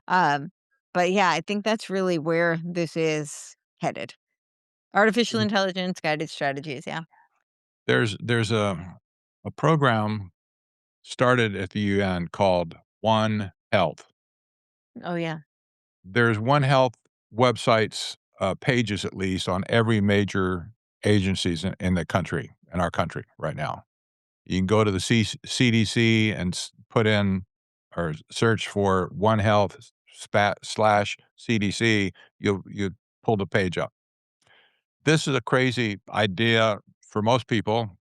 Speaker 1: Um, but yeah, I think that's really where this is headed. Artificial intelligence, guided strategies, yeah.
Speaker 2: There's a program started at the UN called One Health.
Speaker 1: Oh, yeah.
Speaker 2: There's One Health websites, pages at least, on every major agencies in the country, in our country right now. You can go to the CDC and put in or search for One Health slash CDC. You pull the page up. This is a crazy idea for most people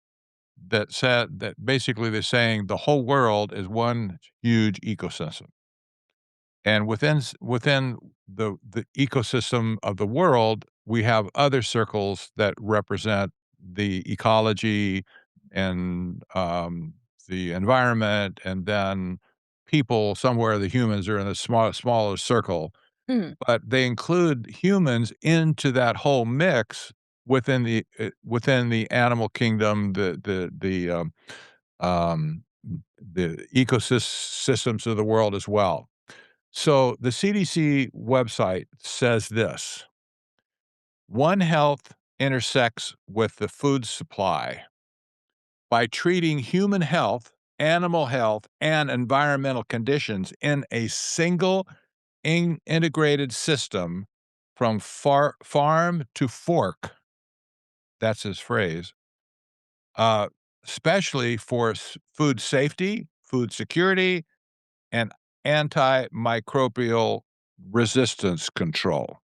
Speaker 2: that said that basically they're saying the whole world is one huge ecosystem. And within the ecosystem of the world, we have other circles that represent the ecology and the environment, and then people somewhere, the humans are in a smaller circle,
Speaker 1: Mhm.
Speaker 2: but they include humans into that whole mix within the animal kingdom, um, the ecosystems of the world as well. So the CDC website says this: One Health intersects with the food supply by treating human health, animal health, and environmental conditions in a single integrated system from farm to fork. That's his phrase. Uh, Especially for food safety, food security, and antimicrobial resistance control.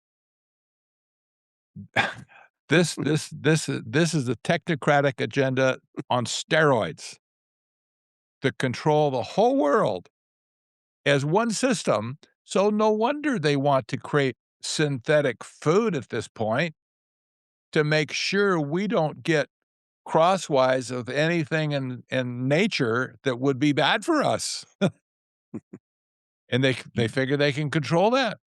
Speaker 2: This is the technocratic agenda on steroids to control the whole world as one system. So no wonder they want to create synthetic food at this point to make sure we don't get crosswise of anything in nature that would be bad for us. And they figure they can control that.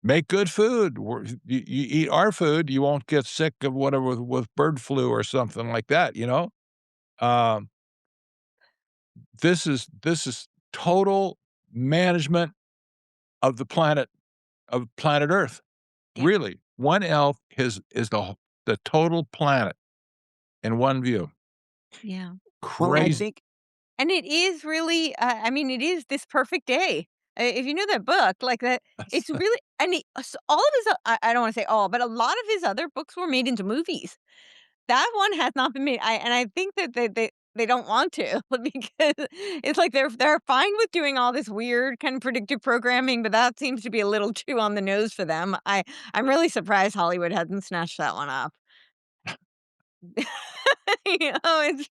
Speaker 2: Make good food. You eat our food, you won't get sick of whatever with bird flu or something like that, you know? Um, this is total management of the planet Earth.
Speaker 1: Yeah.
Speaker 2: Really, One Health is the total planet in one view.
Speaker 1: Yeah.
Speaker 3: Well, I
Speaker 2: Crazy.
Speaker 3: think
Speaker 1: And it is really, I mean, it is this perfect day. If you know that book, like that, it's really, and all of his, I don't want to say all, but a lot of his other books were made into movies. That one has not been made. And I think that they don't want to because it's like they're fine with doing all this weird kind of predictive programming, but that seems to be a little too on the nose for them. I'm really surprised Hollywood hasn't snatched that one up. You know, it's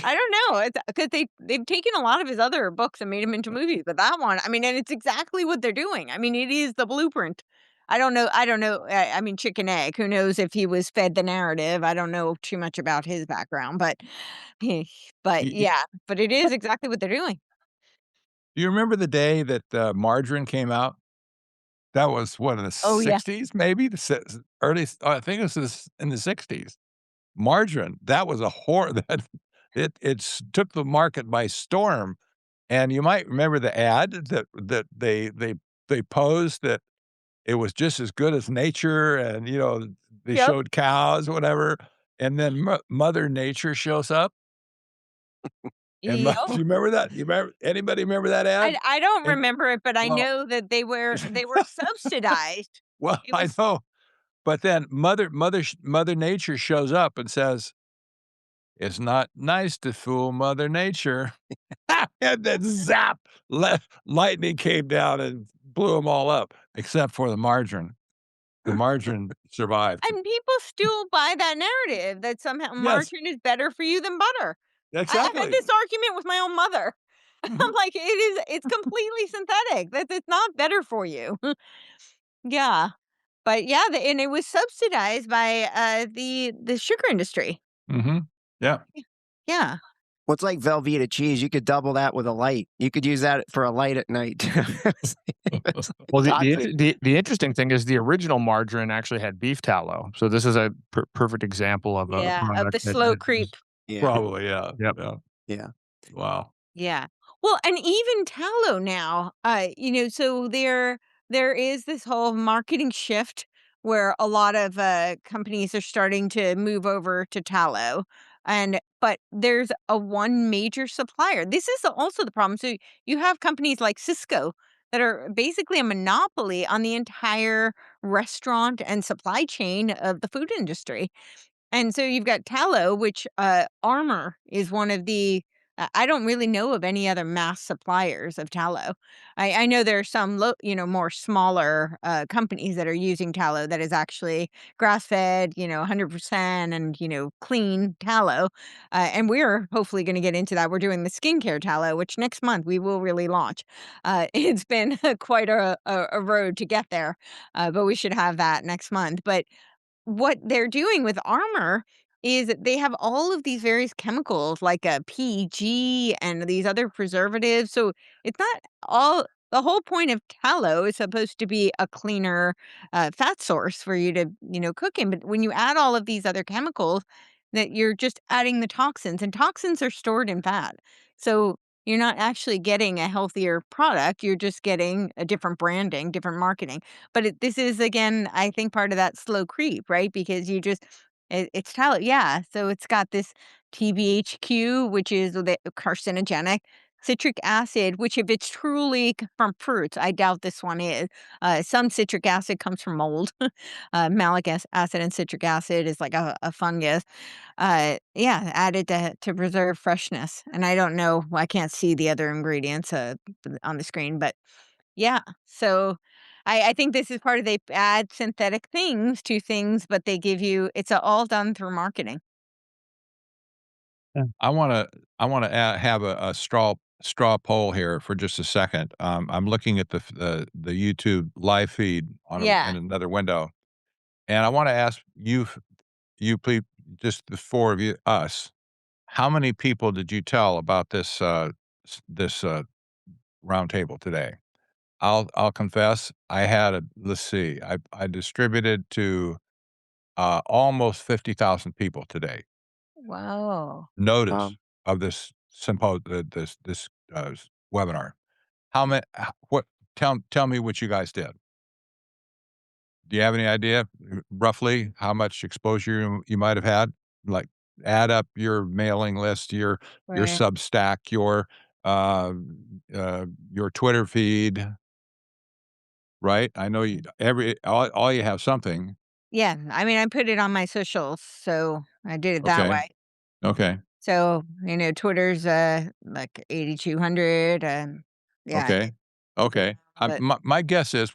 Speaker 1: I don't know, it's because they've taken a lot of his other books and made them into movies, but that one, I mean, and it's exactly what they're doing. I mean, it is the blueprint. I don't know, I mean, chicken egg, who knows if he was fed the narrative, I don't know too much about his background, but but
Speaker 2: Y
Speaker 1: yeah, but it is exactly what they're doing.
Speaker 2: You remember the day that, margarine came out? That was what, in the
Speaker 1: Oh, yeah.
Speaker 2: '60s, maybe? The early I think it was in the '60s. Margarine, that was a that took the market by storm, and you might remember the ad that they posed that it was just as good as nature and, they
Speaker 1: Yep.
Speaker 2: showed cows, whatever, and then Mother Nature shows up, and mo
Speaker 1: Yep.
Speaker 2: do you remember that? Anybody remember that ad?
Speaker 1: I don't
Speaker 2: And
Speaker 1: remember it, but I
Speaker 2: well
Speaker 1: know that they were subsidized.
Speaker 2: well,
Speaker 1: It
Speaker 2: I
Speaker 1: was
Speaker 2: know, but then Mother Nature shows up and says, "It's not nice to fool Mother Nature." And then zap, lightning came down and blew them all up, except for the margarine. The margarine survived.
Speaker 1: And people still buy that narrative that somehow
Speaker 2: Yes,
Speaker 1: margarine is better for you than butter. I've had
Speaker 2: exactly.
Speaker 1: this argument with my own mother. I'm
Speaker 2: Mhm.
Speaker 1: like, it's completely synthetic. That it's not better for you. Yeah. But yeah, and it was subsidized by the sugar industry.
Speaker 2: Mhm. Yeah.
Speaker 1: Yeah.
Speaker 3: well, it's like Velveeta cheese. You could double that with a light. You could use that for a light at night. It's
Speaker 4: Well,
Speaker 3: toxic.
Speaker 4: the interesting thing is the original margarine actually had beef tallow. So this is a perfect example of a
Speaker 1: Yeah, of the
Speaker 4: product
Speaker 1: slow
Speaker 4: that is.
Speaker 1: creep.
Speaker 3: Yeah,
Speaker 2: Probably, yeah,
Speaker 4: Yep.
Speaker 2: yeah.
Speaker 3: yeah.
Speaker 2: Wow.
Speaker 1: Yeah. Well, and even tallow now, so there is this whole marketing shift where a lot of companies are starting to move over to tallow, and but there's a one major supplier. This is also the problem. So you have companies like Cisco that are basically a monopoly on the entire restaurant and supply chain of the food industry. And so you've got tallow, which, Armor is one of the I don't really know of any other mass suppliers of tallow. I know there are some more smaller, companies that are using tallow that is actually grass-fed, 100% and, clean tallow, and we're hopefully gonna get into that. We're doing the skincare tallow, which next month we will really launch. It's been quite a road to get there, but we should have that next month. But what they're doing with Armor is that they have all of these various chemicals like a PEG and these other preservatives. So it's not all. The whole point of tallow is supposed to be a cleaner fat source for you to, cook in. But when you add all of these other chemicals, that you're just adding the toxins, and toxins are stored in fat. So you're not actually getting a healthier product. You're just getting a different branding, different marketing. But this is, again, I think part of that slow creep, right? Because it's tallow. Yeah. So it's got this TBHQ, which is the carcinogenic. Citric acid, which if it's truly from fruits, I doubt this one is. Some citric acid comes from mold. Malic acid and citric acid is like a fungus. Yeah, added to preserve freshness. And I don't know, I can't see the other ingredients on the screen, but yeah. So I think this is part of, they add synthetic things to things, but they give you, it's all done through marketing.
Speaker 2: I want to have a straw poll here for just a second. I'm looking at the YouTube live feed
Speaker 1: Yeah.
Speaker 2: in another window, and I want to ask you please, just the four of you, us, how many people did you tell about this roundtable today? I'll confess, I had let's see, I distributed to almost 50,000 people today.
Speaker 1: Wow.
Speaker 2: Notice of this webinar. How many? What? Tell me what you guys did. Do you have any idea, roughly, how much exposure you might have had? Like, add up your mailing list, your
Speaker 1: Right.
Speaker 2: Substack, uh, your Twitter feed, right? I know all you have something.
Speaker 1: Yeah. I mean, I put it on my socials, so I did it that
Speaker 2: Okay,
Speaker 1: way.
Speaker 2: okay,
Speaker 1: So, Twitter's like 8,200, and yeah,
Speaker 2: okay, okay.
Speaker 1: but
Speaker 2: My guess is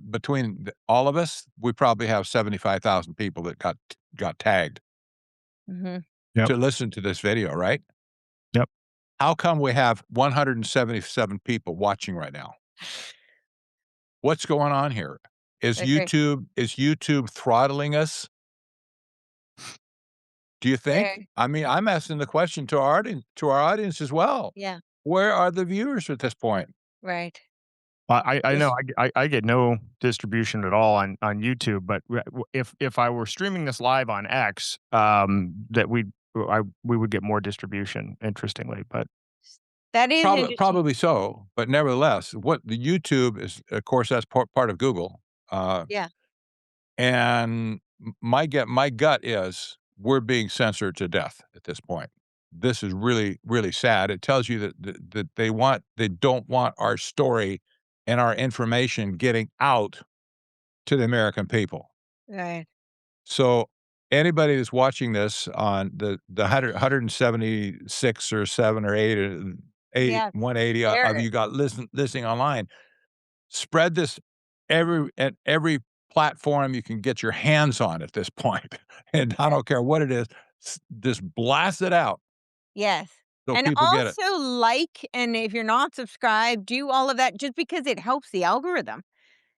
Speaker 2: between all of us, we probably have 75,000 people that got tagged
Speaker 1: mhm.
Speaker 4: Yep.
Speaker 2: to listen to this video, right?
Speaker 4: Yep.
Speaker 2: How come we have 177 people watching right now? What's going on here?
Speaker 1: Okay.
Speaker 2: Is YouTube throttling us? Do you think?
Speaker 1: Okay.
Speaker 2: I mean, I'm asking the question to our audience as well.
Speaker 1: Yeah.
Speaker 2: Where are the viewers at this point?
Speaker 1: Right.
Speaker 4: I know
Speaker 2: This
Speaker 4: I get no distribution at all on YouTube, but if I were streaming this live on X, that we would get more distribution, interestingly. But
Speaker 1: That is interesting.
Speaker 2: probably so, but nevertheless, what the YouTube is, of course, that's part of Google. Uh,
Speaker 1: Yeah.
Speaker 2: and my gut is we're being censored to death at this point. This is really, really sad. It tells you that they don't want our story and our information getting out to the American people.
Speaker 1: Right.
Speaker 2: So anybody that's watching this on the 176 or 7 or 8 or 8
Speaker 1: Yeah.
Speaker 2: 180 of
Speaker 1: Share it.
Speaker 2: you got listening online, spread this at every platform you can get your hands on at this point. And I don't care what it is, just blast it out
Speaker 1: Yes.
Speaker 2: so
Speaker 1: And
Speaker 2: people get it.
Speaker 1: also and if you're not subscribed, do all of that just because it helps the algorithm.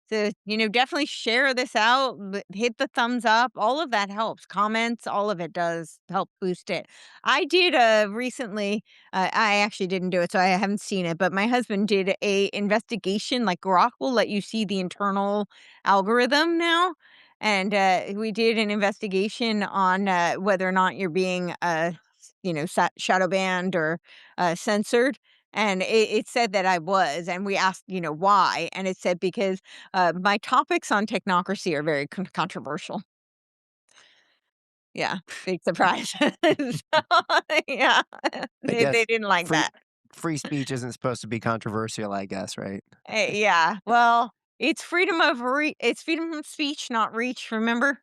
Speaker 1: So, definitely share this out, hit the thumbs up, all of that helps. Comments, all of it does help boost it. I did recently, I actually didn't do it, so I haven't seen it, but my husband did a investigation, like Grok will let you see the internal algorithm now. And we did an investigation on whether or not you're being, shadow banned or censored. And it said that I was, and we asked, why? And it said because my topics on technocracy are very controversial. Yeah, big surprise. So, yeah,
Speaker 3: I
Speaker 1: they
Speaker 3: guess
Speaker 1: didn't like
Speaker 3: free
Speaker 1: that.
Speaker 3: free speech isn't supposed to be controversial, I guess, right?
Speaker 1: Yeah, well, it's freedom of speech, not reach. Remember?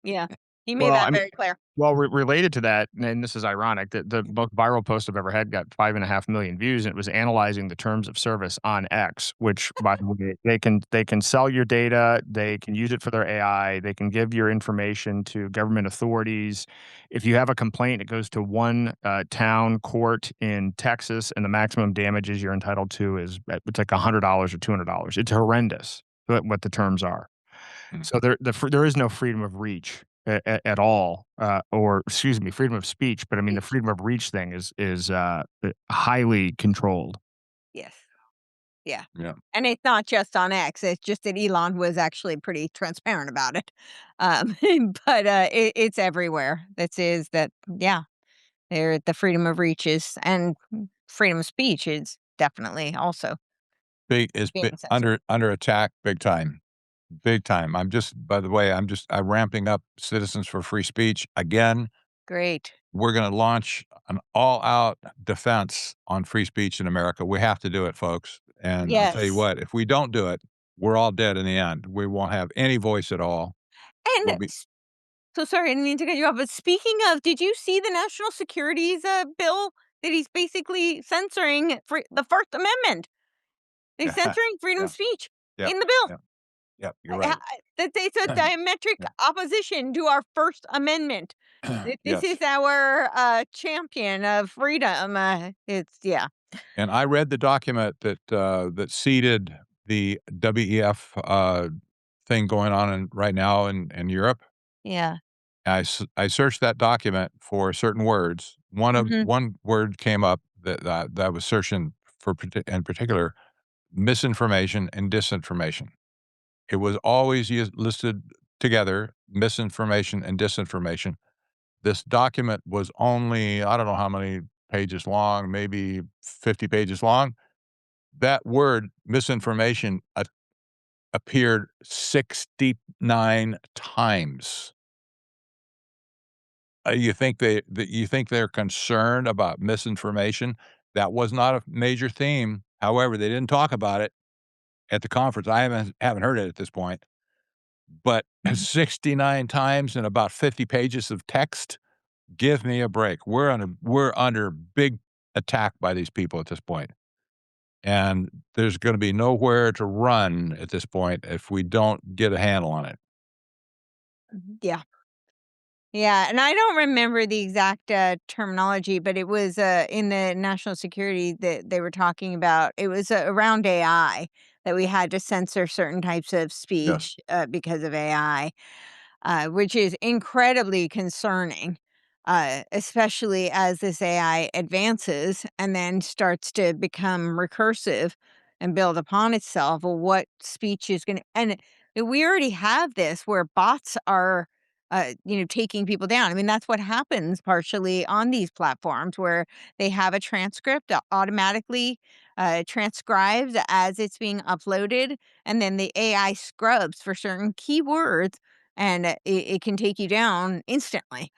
Speaker 1: Yeah, he made
Speaker 4: well,
Speaker 1: that
Speaker 4: I mean,
Speaker 1: very clear.
Speaker 4: well, related to that, and this is ironic, that the most viral post I've ever had got 5.5 million views, and it was analyzing the terms of service on X, which, by the way, they can sell your data, they can use it for their AI, they can give your information to government authorities. If you have a complaint, it goes to one town court in Texas, and the maximum damages you're entitled to is it's like $100 or $200. It's horrendous what the terms are.
Speaker 2: Mm.
Speaker 4: So there is no freedom of reach at all, or excuse me, freedom of speech. But I mean, the
Speaker 1: Speech.
Speaker 4: freedom of reach thing is highly controlled.
Speaker 1: Yes. Yeah.
Speaker 2: Yeah.
Speaker 1: And it's not just on X, it's just that Elon was actually pretty transparent about it. Um, but, it's everywhere. This is that yeah, the freedom of reach is and freedom of speech is definitely also being censored.
Speaker 2: Under attack big time. Big time. By the way, I'm ramping up Citizens for Free Speech again.
Speaker 1: Great.
Speaker 2: We're gonna launch an all-out defense on free speech in America. We have to do it, folks, and I'll tell you
Speaker 1: Yes.
Speaker 2: what, if we don't do it, we're all dead in the end. We won't have any voice at all.
Speaker 1: And
Speaker 2: We'll be
Speaker 1: so sorry, I didn't mean to cut you off, but speaking of, did you see the national securities, bill that he's basically censoring the First Amendment? He's censoring freedom
Speaker 2: Yeah,
Speaker 1: of speech
Speaker 2: yeah,
Speaker 1: in the bill.
Speaker 2: yeah, yeah, you're right.
Speaker 1: That it's a diametric
Speaker 2: Yeah.
Speaker 1: opposition to our First Amendment. This
Speaker 2: Yes,
Speaker 1: is our, champion of freedom, it's yeah.
Speaker 2: and I read the document that seeded the WEF, thing going on right now in Europe.
Speaker 1: Yeah.
Speaker 2: I searched that document for certain words.
Speaker 1: Mhm.
Speaker 2: One word came up that I was searching for in particular, misinformation and disinformation. It was always listed together, misinformation and disinformation. This document was only, I don't know how many pages long, maybe 50 pages long. That word misinformation appeared 69 times. You think they're concerned about misinformation? That was not a major theme. However, they didn't talk about it at the conference. I haven't heard it at this point, but 69 times and about 50 pages of text, give me a break. We're under big attack by these people at this point, and there's gonna be nowhere to run at this point if we don't get a handle on it.
Speaker 1: Yeah. Yeah, and I don't remember the exact, terminology, but it was, in the national security that they were talking about. It was, around AI that we had to censor certain types of
Speaker 2: Yes.
Speaker 1: speech, because of AI. Which is incredibly concerning, especially as this AI advances and then starts to become recursive and build upon itself. Well, what speech is going to, and we already have this where bots are, taking people down. I mean, that's what happens partially on these platforms where they have a transcript that automatically transcribes as it's being uploaded, and then the AI scrubs for certain keywords and it can take you down instantly.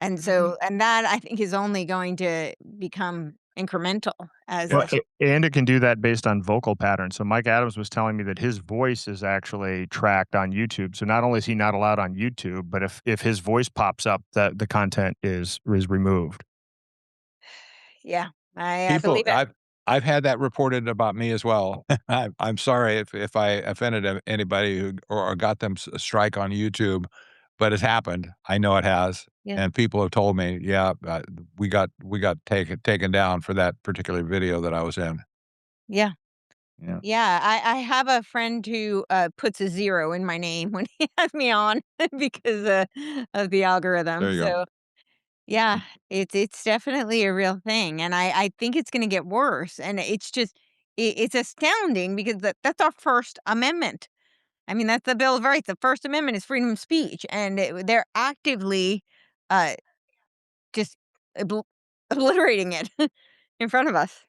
Speaker 1: And so and that I think is only going to become incremental as
Speaker 4: Well,
Speaker 1: a
Speaker 4: and it can do that based on vocal patterns. So Mike Adams was telling me that his voice is actually tracked on YouTube. So not only is he not allowed on YouTube, but if his voice pops up, the content is removed.
Speaker 1: yeah, I
Speaker 2: People
Speaker 1: believe it.
Speaker 2: I've had that reported about me as well. I'm sorry if I offended anybody or got them a strike on YouTube, but it's happened. I know it has,
Speaker 1: Yeah.
Speaker 2: and people have told me, "Yeah, we got taken down for that particular video that I was in."
Speaker 1: Yeah.
Speaker 2: Yeah,
Speaker 1: Yeah, I have a friend who, puts a 0 in my name when he has me on because, of the algorithm,
Speaker 2: there you go.
Speaker 1: so yeah, it's definitely a real thing, and I think it's gonna get worse, and it's just it's astounding because that's our First Amendment. I mean, that's the Bill of Rights. The First Amendment is freedom of speech, and they're actively, uh, just obl obliterating it in front of us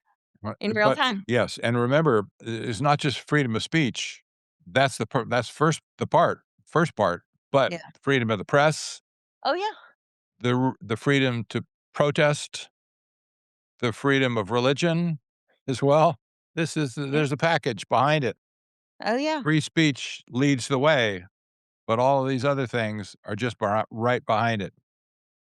Speaker 1: in real
Speaker 2: But
Speaker 1: time.
Speaker 2: yes, and remember, it's not just freedom of speech. That's first part, but
Speaker 1: Yeah.
Speaker 2: freedom of the press,
Speaker 1: Oh, yeah.
Speaker 2: the freedom to protest, the freedom of religion as well.
Speaker 1: Yeah.
Speaker 2: There's a package behind it.
Speaker 1: Oh, yeah.
Speaker 2: Free speech leads the way, but all of these other things are just right behind it.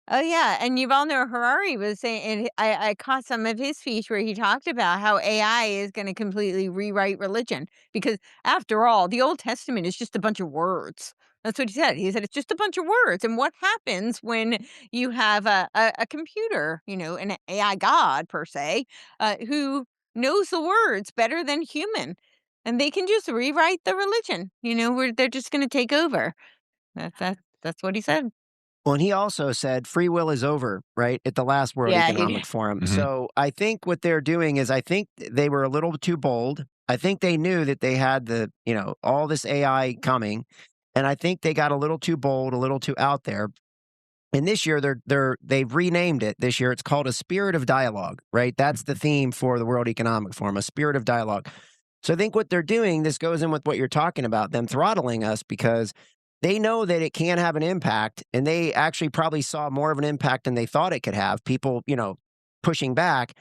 Speaker 1: Oh, yeah, and Yuval Noah Harari was saying and I caught some of his speech where he talked about how AI is gonna completely rewrite religion, because after all, the Old Testament is just a bunch of words. That's what he said. He said, "It's just a bunch of words," and what happens when you have a computer, an AI god per se, who knows the words better than human, and they can just rewrite the religion, where they're just gonna take over. That's what he said.
Speaker 3: Well, and he also said free will is over, right, at the last World
Speaker 1: Yeah, he did.
Speaker 3: Economic Forum.
Speaker 2: Mhm.
Speaker 3: So I think what they're doing is I think they were a little too bold. I think they knew that they had all this AI coming, and I think they got a little too bold, a little too out there. And this year they've renamed it. This year it's called a spirit of dialogue, right? That's the theme for the World Economic Forum, a spirit of dialogue. So I think what they're doing, this goes in with what you're talking about, them throttling us because they know that it can have an impact, and they actually probably saw more of an impact than they thought it could have. People, pushing back.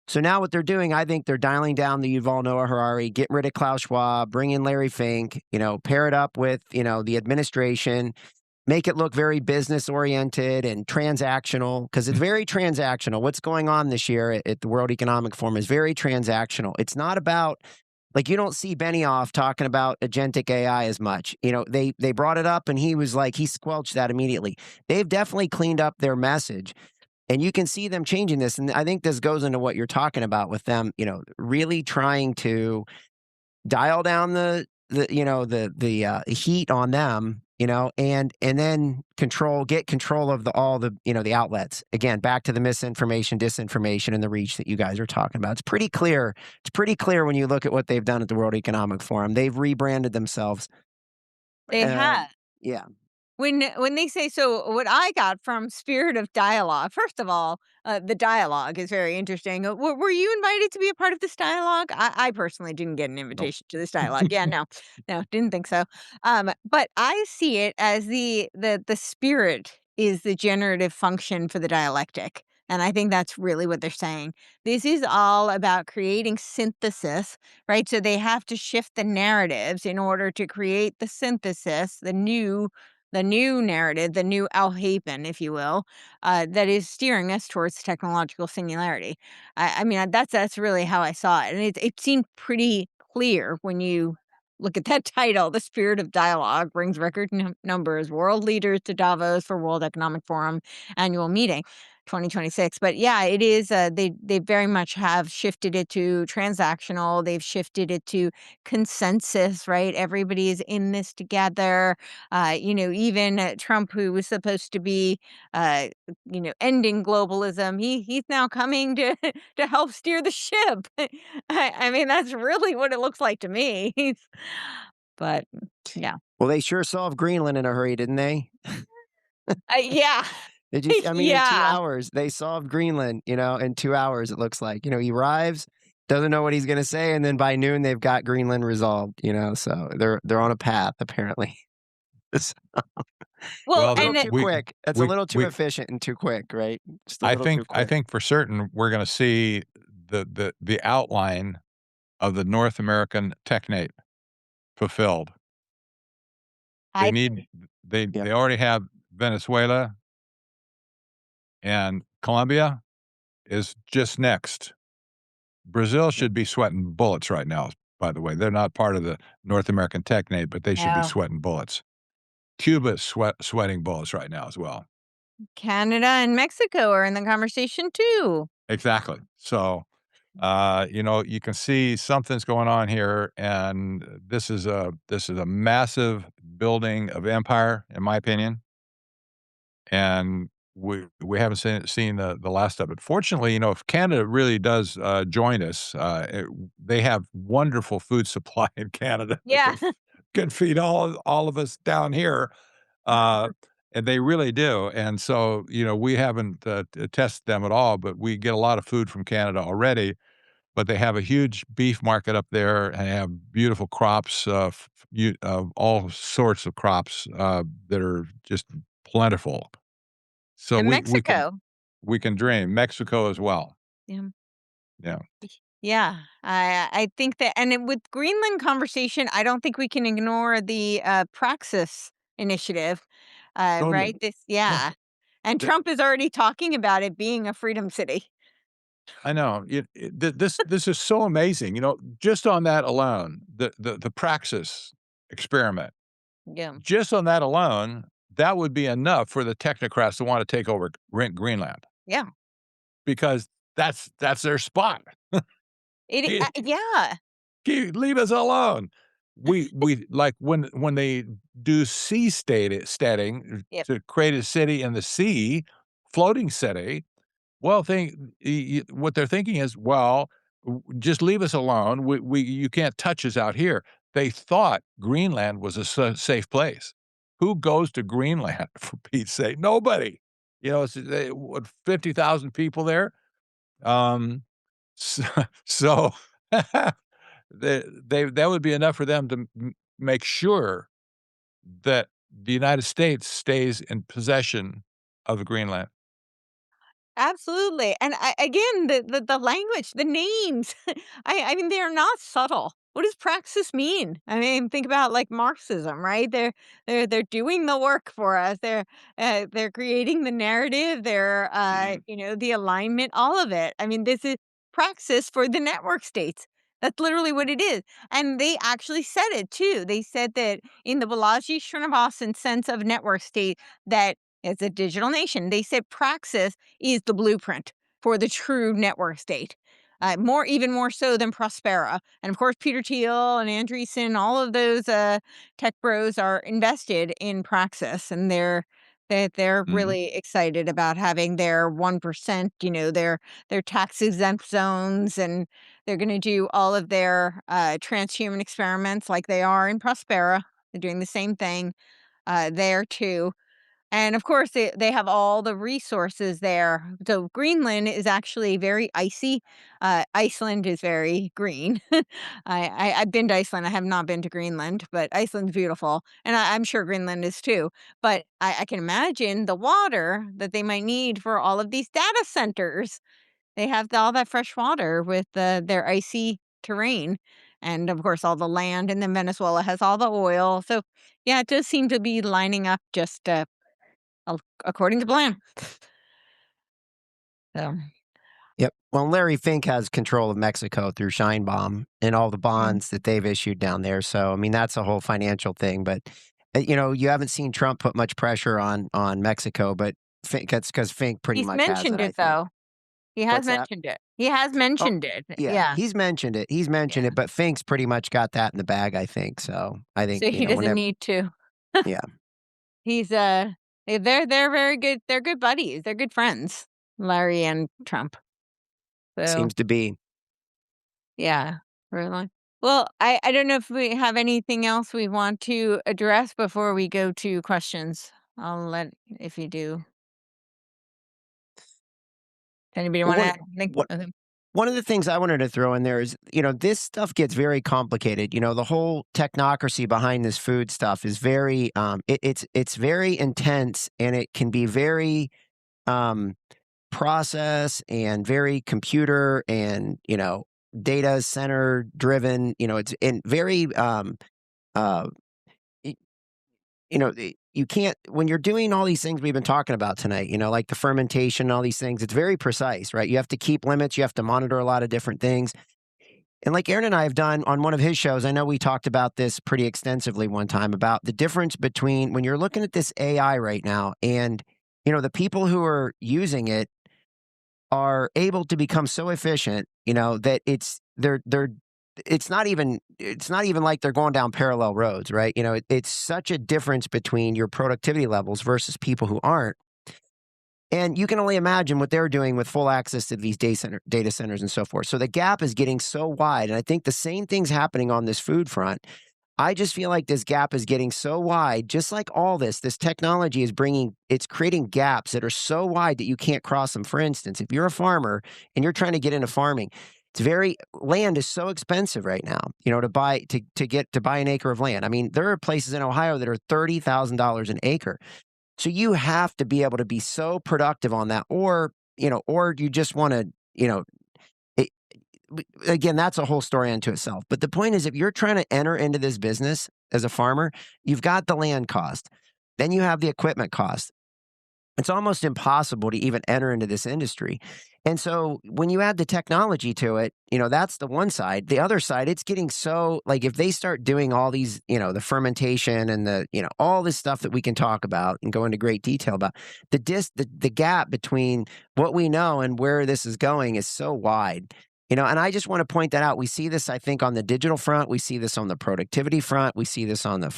Speaker 3: So now what they're doing, I think they're dialing down the Yuval Noah Harari, getting rid of Klaus Schwab, bring in Larry Fink, pair it up with, the administration, make it look very business oriented and transactional because it's very transactional. What's going on this year at the World Economic Forum is very transactional. It's not about you don't see Benioff talking about agentic AI as much. They brought it up and he was like, he squelched that immediately. They've definitely cleaned up their message. And you can see them changing this. And I think this goes into what you're talking about with them, really trying to dial down the heat on them, and then get control of all the outlets. Again, back to the misinformation, disinformation, and the reach that you guys are talking about. It's pretty clear. It's pretty clear when you look at what they've done at the World Economic Forum. They've rebranded themselves.
Speaker 1: They have.
Speaker 3: Yeah.
Speaker 1: When they say so, what I got from Spirit of Dialogue, first of all, the dialogue is very interesting. Were you invited to be a part of this dialogue? I personally didn't get an invitation to this dialogue. Yeah, no, didn't think so. But I see it as the spirit is the generative function for the dialectic. And I think that's really what they're saying. This is all about creating synthesis, right? So they have to shift the narratives in order to create the synthesis, the new narrative, the new Alhaven, if you will, that is steering us towards technological singularity. I mean, that's really how I saw it, and it seemed pretty clear when you look at that title. The Spirit of Dialogue brings record numbers world leaders to Davos for World Economic Forum annual meeting. 2026. But yeah, it is they very much have shifted it to transactional. They've shifted it to consensus, right? Everybody is in this together. Even Trump, who was supposed to be ending globalism, he's now coming to to help steer the ship. I mean, that's really what it looks like to me. But yeah.
Speaker 3: Well, they sure solved Greenland in a hurry, didn't they?
Speaker 1: Yeah.
Speaker 3: Did you? I mean, in 2
Speaker 1: Yeah.
Speaker 3: hours, they solved Greenland, in 2 hours, it looks like. He arrives, doesn't know what he's going to say, and then by noon, they've got Greenland resolved, so they're on a path, apparently.
Speaker 1: Well,
Speaker 3: It's a
Speaker 1: and
Speaker 3: little too quick. It's a little too
Speaker 2: we-
Speaker 3: efficient and too quick, right? Just a
Speaker 2: I
Speaker 3: little too
Speaker 2: think I
Speaker 3: quick.
Speaker 2: think for certain we're going to see the outline of the North American Technate fulfilled. They
Speaker 1: I
Speaker 2: need they
Speaker 3: Yeah.
Speaker 2: they already have Venezuela, and Colombia is just next. Brazil should be sweating bullets right now, by the way. They're not part of the North American Technate, but they should be
Speaker 1: Yeah.
Speaker 2: sweating bullets. Cuba's sweating bullets right now as well.
Speaker 1: Canada and Mexico are in the conversation too.
Speaker 2: Exactly. So, you can see something's going on here, and this is a massive building of empire, in my opinion. And we haven't seen the last of it. Fortunately, if Canada really does join us, they have wonderful food supply in Canada that
Speaker 1: Yeah.
Speaker 2: can feed all of us down here. And they really do. And so, we haven't tested them at all, but we get a lot of food from Canada already. But they have a huge beef market up there and have beautiful crops, all sorts of crops that are just plentiful. So
Speaker 1: And
Speaker 2: we can
Speaker 1: Mexico.
Speaker 2: dream. Mexico as well.
Speaker 1: Yeah.
Speaker 2: Yeah.
Speaker 1: Yeah. I think that, and with Greenland conversation, I don't think we can ignore the Praxis initiative.
Speaker 2: Totally.
Speaker 1: Right? Yeah. And
Speaker 2: The-
Speaker 1: Trump is already talking about it being a freedom city.
Speaker 2: I know. This is so amazing. Just on that alone, the Praxis experiment,
Speaker 1: Yeah.
Speaker 2: just on that alone, that would be enough for the technocrats to want to take over Greenland.
Speaker 1: Yeah.
Speaker 2: Because that's their spot.
Speaker 1: Yeah.
Speaker 2: Leave us alone. we like when they do sea steading
Speaker 1: Yep.
Speaker 2: to create a city in the sea, floating city. Well, what they're thinking is, well, just leave us alone. You can't touch us out here. They thought Greenland was a safe place. Who goes to Greenland for Pete's sake? Nobody. What, 50,000 people there. So, so that would be enough for them to make sure that the United States stays in possession of Greenland.
Speaker 1: Absolutely, and again, the language, the names, I mean, they are not subtle. What does praxis mean? I mean, think about, like, Marxism, right? They're doing the work for us. They're creating the narrative, the alignment, all of it. I mean, this is praxis for the network states. That's literally what it is, and they actually said it too. They said that in the Balaji Srinivasan sense of network state, that it's a digital nation. They said praxis is the blueprint for the true network state. Even more so than Prospera. And of course, Peter Thiel and Andreessen, all of those tech bros are invested in Praxis, and they're
Speaker 2: Mhm.
Speaker 1: really excited about having their 1%, their tax exempt zones, and they're going to do all of their transhuman experiments like they are in Prospera. They're doing the same thing there too. And of course, they have all the resources there. So Greenland is actually very icy. Iceland is very green. I've been to Iceland. I have not been to Greenland, but Iceland's beautiful, and I'm sure Greenland is too. But I can imagine the water that they might need for all of these data centers. They have all that fresh water with their icy terrain, and of course all the land. And then Venezuela has all the oil. So yeah, it does seem to be lining up just according to plan. So,
Speaker 3: Yep. Well, Larry Fink has control of Mexico through Scheinbaum and all the
Speaker 1: mm,
Speaker 3: bonds that they've issued down there. So, I mean, that's a whole financial thing. But you haven't seen Trump put much pressure on Mexico, but that's because Fink pretty
Speaker 1: he's
Speaker 3: much has it,
Speaker 1: mentioned
Speaker 3: I
Speaker 1: it
Speaker 3: think.
Speaker 1: though. He has
Speaker 3: What's that?
Speaker 1: mentioned it. He has
Speaker 3: Oh,
Speaker 1: mentioned it.
Speaker 3: yeah,
Speaker 1: Yeah,
Speaker 3: he's mentioned it. He's mentioned
Speaker 1: yeah.
Speaker 3: it, but Fink's pretty much got that in the bag, I think. So, I think
Speaker 1: So he doesn't
Speaker 3: whenever,
Speaker 1: need to.
Speaker 3: yeah,
Speaker 1: He's they're very good. They're good buddies. They're good friends, Larry and Trump. So
Speaker 3: seems to be.
Speaker 1: yeah, really. Well, I don't know if we have anything else we want to address before we go to questions. I'll let if you do. Anybody
Speaker 3: Well,
Speaker 1: want to add anything?
Speaker 3: one
Speaker 1: Okay.
Speaker 3: One of the things I wanted to throw in there is, this stuff gets very complicated. The whole technocracy behind this food stuff is very, it's very intense, and it can be very um, process and very computer and data center driven. It's in very uh, y- you can't when you're doing all these things we've been talking about tonight, like the fermentation and all these things, it's very precise, right? You have to keep limits, you have to monitor a lot of different things. And like Aaron and I have done on one of his shows, I know we talked about this pretty extensively one time about the difference between when you're looking at this AI right now and the people who are using it are able to become so efficient, that it's not even like they're going down parallel roads, right? It's such a difference between your productivity levels versus people who aren't. And you can only imagine what they're doing with full access to these data centers and so forth. So the gap is getting so wide. And I think the same thing's happening on this food front. I just feel like this gap is getting so wide, just like all this technology it's creating gaps that are so wide that you can't cross them. For instance, if you're a farmer and you're trying to get into farming, land is so expensive right now, to buy an acre of land. I mean, there are places in Ohio that are $30,000 an acre. So you have to be able to be so productive on that, or you just want to, it, again, that's a whole story unto itself. But the point is, if you're trying to enter into this business as a farmer, you've got the land cost, then you have the equipment cost. It's almost impossible to even enter into this industry. And so when you add the technology to it, that's the one side. The other side, it's getting so, like, if they start doing all these, the fermentation and all this stuff that we can talk about and go into great detail about, the gap between what we know and where this is going is so wide. And I just want to point that out. We see this, I think, on the digital front. We see this on the productivity front. We see this on the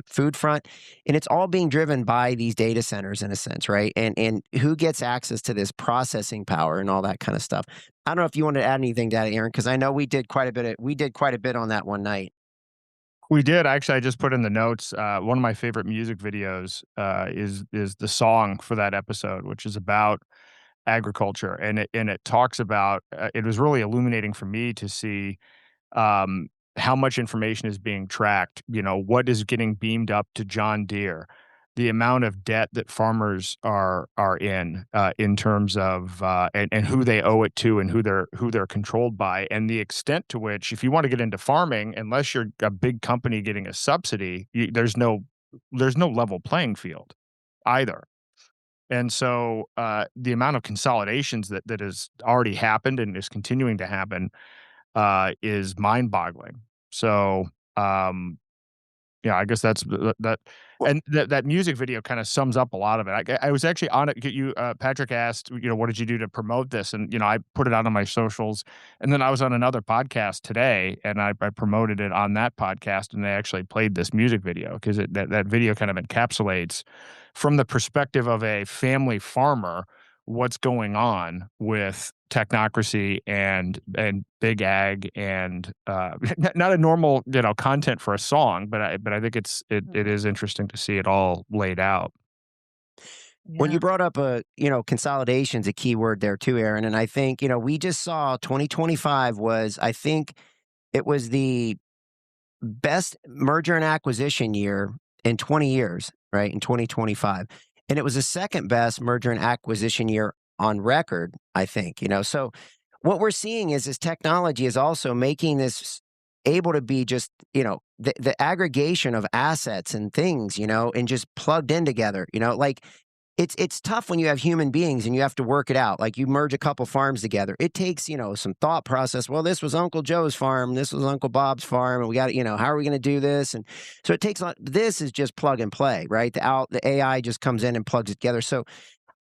Speaker 3: food front, and it's all being driven by these data centers in a sense, right? And who gets access to this processing power and all that kind of stuff. I don't know if you want to add anything to that, Aaron, because I know we did quite a bit on that one night.
Speaker 4: We did. Actually, I just put in the notes, one of my favorite music videos is the song for that episode, which is about agriculture, and it talks about, it was really illuminating for me to see, how much information is being tracked, what is getting beamed up to John Deere, the amount of debt that farmers are in terms of, and who they owe it to and who they're controlled by, and the extent to which, if you want to get into farming, unless you're a big company getting a subsidy, there's no level playing field either. And so, the amount of consolidations that has already happened and is continuing to happen, is mind-boggling. So, yeah, I guess that's that. And that music video kind of sums up a lot of it. I was actually on it. Patrick asked, what did you do to promote this? And I put it out on my socials, and then I was on another podcast today, and I promoted it on that podcast, and they actually played this music video because that video kind of encapsulates, from the perspective of a family farmer, what's going on with technocracy and big ag and not a normal content for a song, but I think it is interesting to see it all laid out.
Speaker 3: When you brought up consolidation's a key word there too, Aaron, and I think we just saw 2025 was, I think it was the best merger and acquisition year in 20 years, right? In 2025. And it was the second best merger and acquisition year on record, I think, So what we're seeing is this technology is also making this able to be just, the aggregation of assets and things, and just plugged in together, like it's tough when you have human beings and you have to work it out. Like you merge a couple farms together. It takes, some thought process. Well, this was Uncle Joe's farm. This was Uncle Bob's farm. And we got, how are we going to do this? And so it takes, this is just plug and play, right? The AI just comes in and plugs it together. So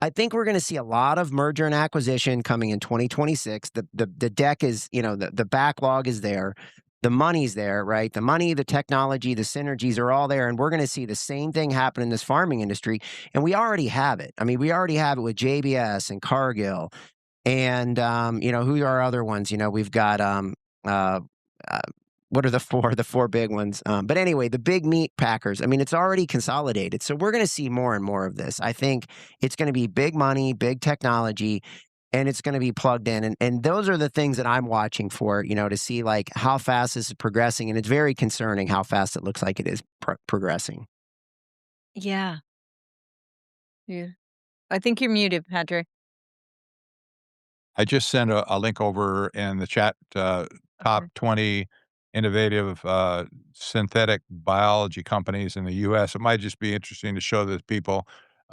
Speaker 3: I think we're going to see a lot of merger and acquisition coming in 2026. The deck is, the backlog is there. The money's there, right? The money, the technology, the synergies are all there. And we're going to see the same thing happen in this farming industry. And we already have it. I mean, we already have it with JBS and Cargill. And, who are our other ones? We've got, what are the four big ones? But anyway, the big meat packers. I mean, it's already consolidated. So we're going to see more and more of this. I think it's going to be big money, big technology, and it's going to be plugged in. And those are the things that I'm watching for, to see like how fast this is progressing. And it's very concerning how fast it looks like it is progressing.
Speaker 1: Yeah. Yeah. I think you're muted, Patrick.
Speaker 2: I just sent a link over in the chat, top 20 innovative synthetic biology companies in the U.S. It might just be interesting to show the people.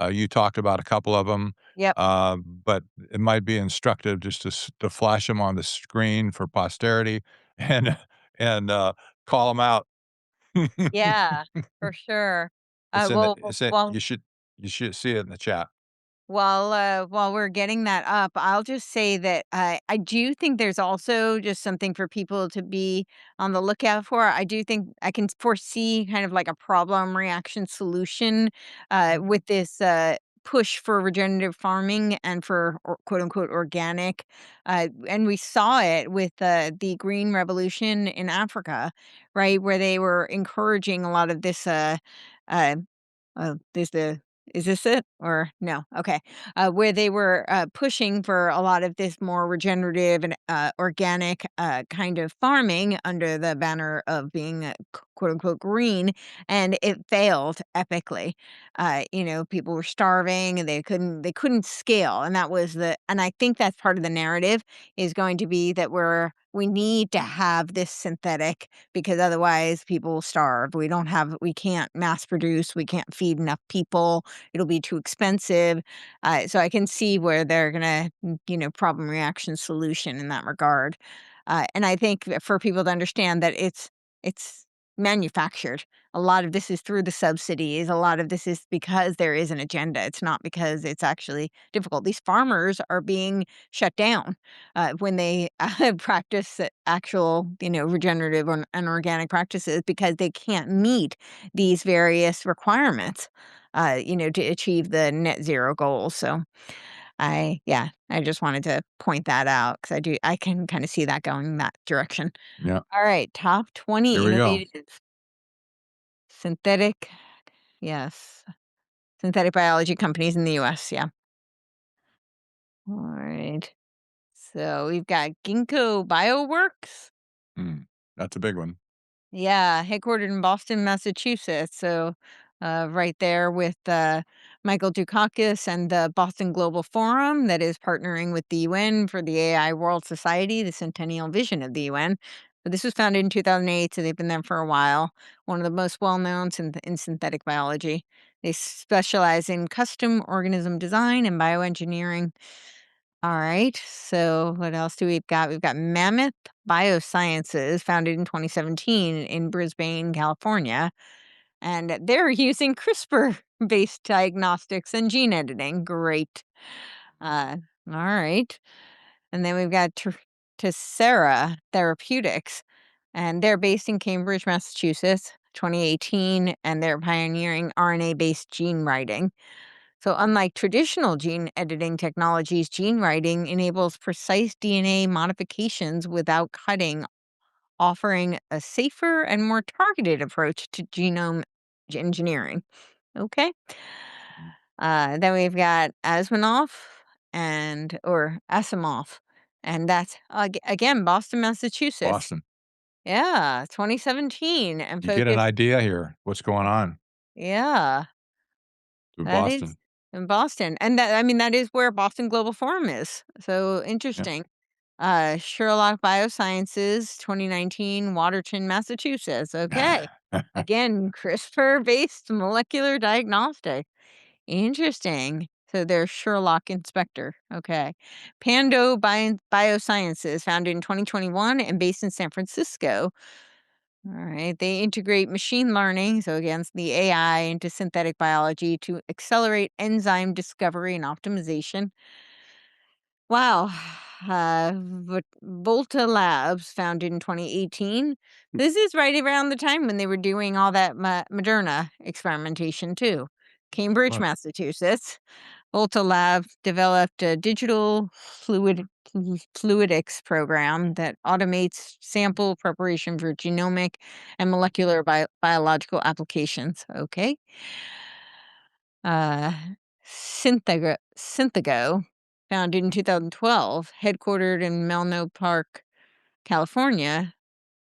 Speaker 2: You talked about a couple of them,
Speaker 1: Yep.
Speaker 2: but it might be instructive just to flash them on the screen for posterity and call them out.
Speaker 1: Yeah, for sure.
Speaker 2: It's in the,
Speaker 1: Well,
Speaker 2: it's in,
Speaker 1: well,
Speaker 2: you should see it in the chat.
Speaker 1: while we're getting that up, I'll just say that I do think there's also just something for people to be on the lookout for. I do think I can foresee kind of like a problem reaction solution with this push for regenerative farming and for quote unquote organic. And we saw it with the Green Revolution in Africa, right, where they were encouraging a lot of this. Uh, there's the is this it or no? Okay. Where they were pushing for a lot of this more regenerative and organic kind of farming under the banner of being quote unquote green, and it failed epically. People were starving and they couldn't scale, and that was and I think that's part of the narrative is going to be that we need to have this synthetic because otherwise people will starve. We can't mass produce, we can't feed enough people, it'll be too expensive. So I can see where they're gonna, problem reaction solution in that regard. And I think for people to understand that it's manufactured. A lot of this is through the subsidies. A lot of this is because there is an agenda. It's not because it's actually difficult. These farmers are being shut down when they practice actual, regenerative and organic practices because they can't meet these various requirements, to achieve the net zero goals. So I just wanted to point that out because I can kind of see that going that direction.
Speaker 2: Yeah.
Speaker 1: All right, top 20
Speaker 2: Here we go.
Speaker 1: innovative synthetic, yes, synthetic biology companies in the US. Yeah. All right. So we've got Ginkgo Bioworks.
Speaker 2: That's a big one.
Speaker 1: Yeah, headquartered in Boston, Massachusetts. So, right there with Michael Dukakis and the Boston Global Forum that is partnering with the UN for the AI World Society, the Centennial Vision of the UN. But this was founded in 2008, so they've been there for a while. One of the most well-known in synthetic biology. They specialize in custom organism design and bioengineering. All right. So what else do we've got? We've got Mammoth Biosciences, founded in 2017 in Brisbane, California. And they're using CRISPR-based diagnostics and gene editing. Great. All right. And then we've got Tessera Therapeutics, and they're based in Cambridge, Massachusetts, 2018, and they're pioneering RNA-based gene writing. So, unlike traditional gene editing technologies, gene writing enables precise DNA modifications without cutting, offering a safer and more targeted approach to genome engineering. Okay. Then we've got Asimov, and that's again Boston, Massachusetts.
Speaker 2: Boston.
Speaker 1: Yeah, 2017, and
Speaker 2: You get an
Speaker 1: focused.
Speaker 2: idea here. What's going on
Speaker 1: Yeah.
Speaker 2: to
Speaker 1: That is
Speaker 2: Boston?
Speaker 1: in Boston, and that is where Boston Global Forum is, so
Speaker 2: Yeah.
Speaker 1: interesting. Sherlock Biosciences, 2019, Watertown, Massachusetts, okay. Again, CRISPR-based molecular diagnostic. Interesting. So they're Sherlock Inspector, okay. Pando Biosciences, founded in 2021 and based in San Francisco. All right. They integrate machine learning, so again, it's the AI, into synthetic biology to accelerate enzyme discovery and optimization. Wow. Volta Labs, founded in 2018. This is right around the time when they were doing all that Moderna experimentation, too. Cambridge,
Speaker 2: Right.
Speaker 1: Massachusetts. Volta Lab developed a digital fluidics program that automates sample preparation for genomic and molecular biological applications. Okay. Synthago, founded in 2012, headquartered in Menlo Park, California,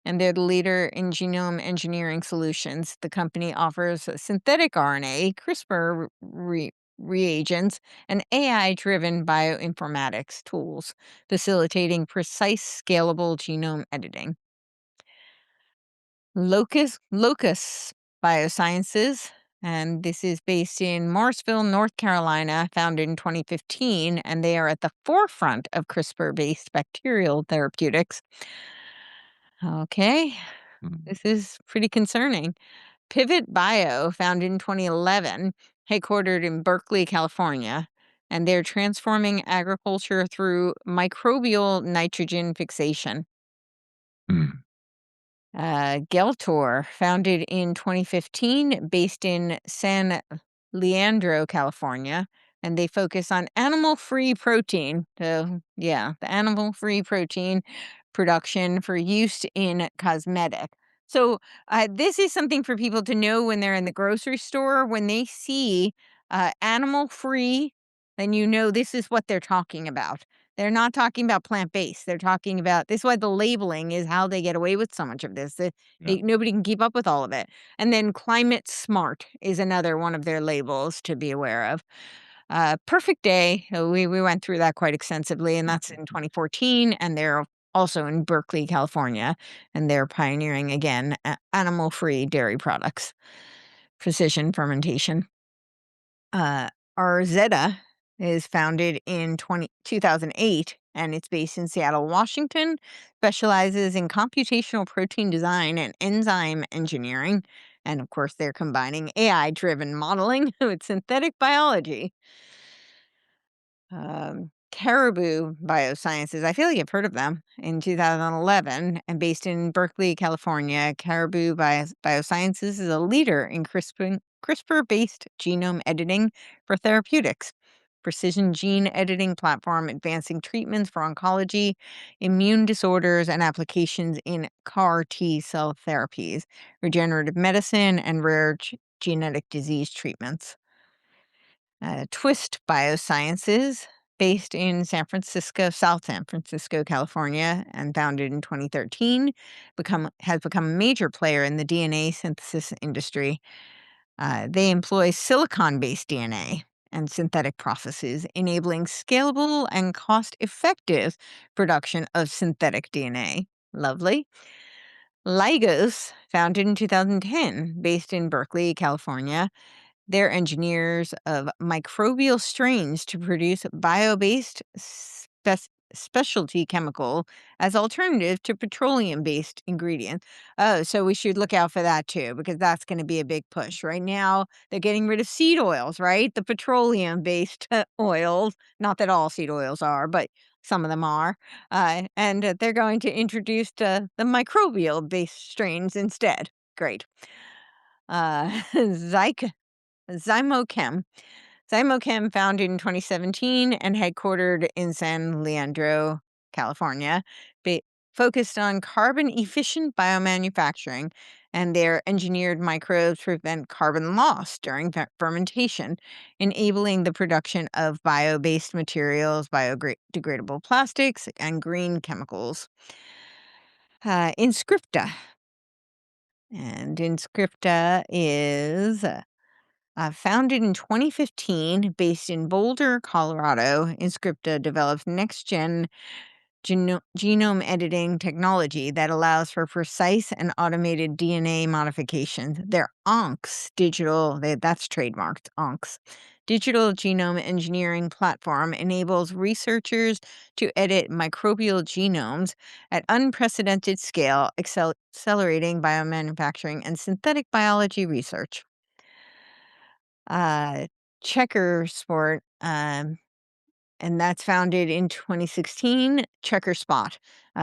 Speaker 1: and they're the leader in genome engineering solutions. The company offers synthetic RNA, CRISPR reagents, and AI-driven bioinformatics tools, facilitating precise, scalable genome editing. Locus Biosciences, and this is based in Morrisville, North Carolina, founded in 2015, and they are at the forefront of CRISPR-based bacterial therapeutics. Okay, this is pretty concerning. Pivot Bio, founded in 2011, headquartered in Berkeley, California, and they're transforming agriculture through microbial nitrogen fixation. Geltor, founded in 2015, based in San Leandro, California, and they focus on animal-free protein. So, yeah, the animal-free protein production for use in cosmetic. So, this is something for people to know when they're in the grocery store. When they see animal-free, then you know this is what they're talking about. They're not talking about plant-based. They're talking about this is why the labeling is how they get away with so much of this. Nobody can keep up with all of it. And then climate smart is another one of their labels to be aware of. Perfect Day, we went through that quite extensively, and that's in 2014, and they're also in Berkeley, California, and they're pioneering, again, animal-free dairy products, precision fermentation. Arzetta is founded in 2008, and it's based in Seattle, Washington, specializes in computational protein design and enzyme engineering. And of course, they're combining AI-driven modeling with synthetic biology. Caribou Biosciences, I feel like you've heard of them, in 2011, and based in Berkeley, California. Caribou Biosciences is a leader in CRISPR-based genome editing for therapeutics, precision gene editing platform advancing treatments for oncology, immune disorders, and applications in CAR T cell therapies, regenerative medicine, and rare genetic disease treatments. Twist Biosciences, based in South San Francisco, California, and founded in 2013, has become a major player in the DNA synthesis industry. They employ silicon-based DNA and synthetic processes, enabling scalable and cost-effective production of synthetic DNA. Lovely. Lygos, founded in 2010, based in Berkeley, California. They're engineers of microbial strains to produce bio-based specialty chemical as alternative to petroleum-based ingredients. Oh, so we should look out for that too, because that's going to be a big push. Right now, they're getting rid of seed oils, right? The petroleum-based oils. Not that all seed oils are, but some of them are. And they're going to introduce the microbial-based strains instead. Great. Zymochem. Zymochem, founded in 2017 and headquartered in San Leandro, California, focused on carbon-efficient biomanufacturing, and their engineered microbes prevent carbon loss during fermentation, enabling the production of bio-based materials, biodegradable plastics, and green chemicals. Inscripta. And Inscripta is founded in 2015, based in Boulder, Colorado. Inscripta develops next-gen genome editing technology that allows for precise and automated DNA modifications. Their ONCS that's trademarked, ONCS. Digital genome engineering platform enables researchers to edit microbial genomes at unprecedented scale, accelerating biomanufacturing and synthetic biology research. Checker Sport, and that's founded in 2016. Checker Spot,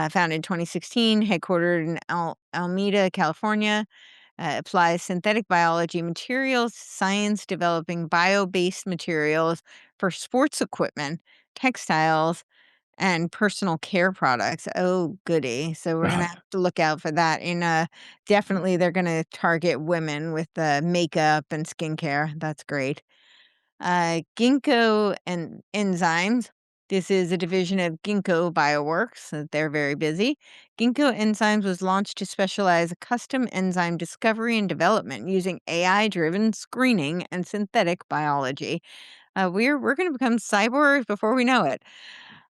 Speaker 1: founded in 2016, headquartered in Alameda, California, applies synthetic biology materials science, developing bio-based materials for sports equipment, textiles, and personal care products. Oh, goody. So we're going to have to look out for that. Definitely they're going to target women with makeup and skincare. That's great. Ginkgo and Enzymes. This is a division of Ginkgo Bioworks. So they're very busy. Ginkgo Enzymes was launched to specialize custom enzyme discovery and development using AI-driven screening and synthetic biology. We're going to become cyborgs before we know it.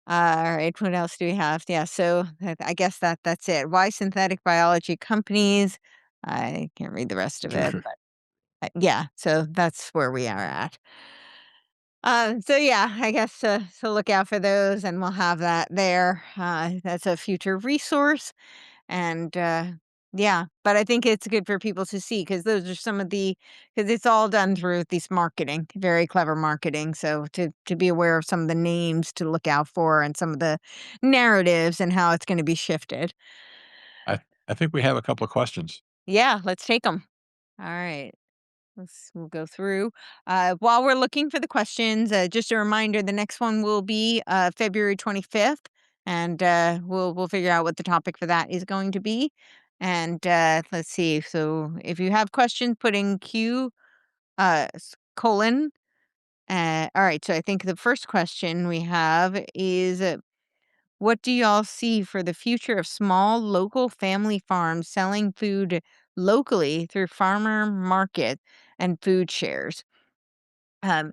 Speaker 1: All right, what else do we have? Yeah, so I guess that's it. Why synthetic biology companies? I can't read the rest of it, but yeah, so that's where we are at. So yeah, I guess so look out for those, and we'll have that there. That's a future resource, and yeah, but I think it's good for people to see, because those are some of because it's all done through these marketing, very clever marketing. So to be aware of some of the names to look out for, and some of the narratives and how it's going to be shifted.
Speaker 2: I think we have a couple of questions.
Speaker 1: Yeah, let's take them. All right. We'll go through. While we're looking for the questions, just a reminder: the next one will be February 25th, and we'll figure out what the topic for that is going to be. And let's see. So if you have questions, put in Q colon. All right. So I think the first question we have is, what do y'all see for the future of small local family farms selling food locally through farmer market and food shares? Um,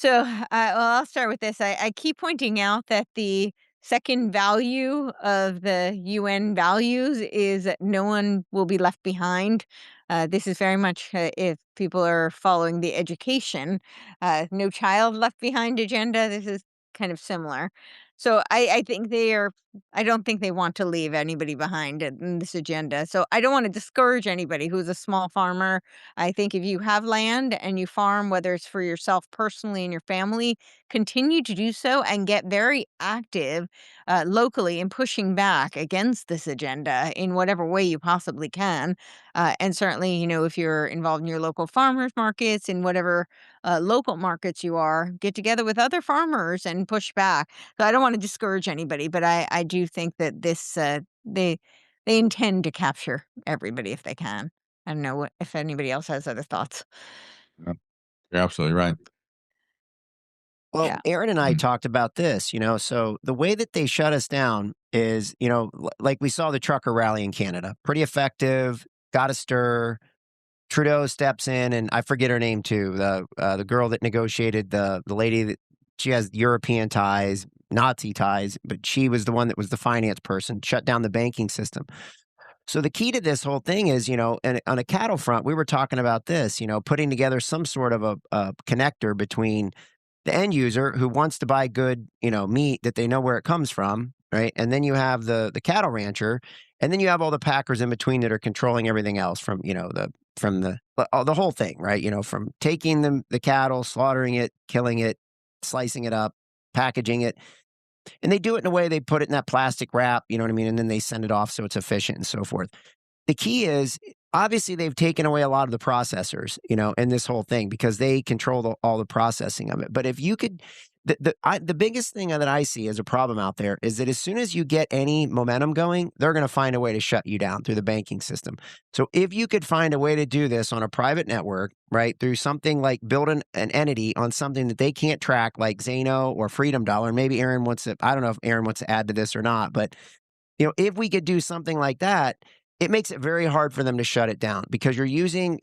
Speaker 1: I'll start with this. I keep pointing out that the second value of the UN values is that no one will be left behind. This is very much, if people are following the education, no child left behind agenda. This is kind of similar. So I think I don't think they want to leave anybody behind in this agenda. So I don't want to discourage anybody who's a small farmer. I think if you have land and you farm, whether it's for yourself personally and your family, continue to do so and get very active locally in pushing back against this agenda in whatever way you possibly can. And certainly, if you're involved in your local farmers markets, in whatever local markets you are, get together with other farmers and push back. So I don't want to discourage anybody, but I do think that this they intend to capture everybody if they can. I don't know if anybody else has other thoughts.
Speaker 2: Yeah, you're absolutely right.
Speaker 3: Well,
Speaker 1: Yeah.
Speaker 3: Aaron and I talked about this, so the way that they shut us down is, like we saw the trucker rally in Canada, pretty effective, got a stir. Trudeau steps in, and I forget her name too. The girl that negotiated, the lady that she has European ties, Nazi ties, but she was the one that was the finance person, shut down the banking system. So the key to this whole thing is, and on a cattle front, we were talking about this, putting together some sort of a connector between the end user who wants to buy good, meat that they know where it comes from, right? And then you have the cattle rancher, and then you have all the packers in between that are controlling everything else from, the whole thing, right? From taking the cattle, slaughtering it, killing it, slicing it up, packaging it. And they do it in a way, they put it in that plastic wrap, you know what I mean? And then they send it off so it's efficient and so forth. The key is, obviously, they've taken away a lot of the processors, in this whole thing because they control all the processing of it. But if you could, the biggest thing that I see as a problem out there is that as soon as you get any momentum going, they're going to find a way to shut you down through the banking system. So if you could find a way to do this on a private network, right, through something like build an entity on something that they can't track, like Zano or Freedom Dollar, and maybe Aaron wants to, I don't know if Aaron wants to add to this or not, but if we could do something like that, it makes it very hard for them to shut it down because you're using,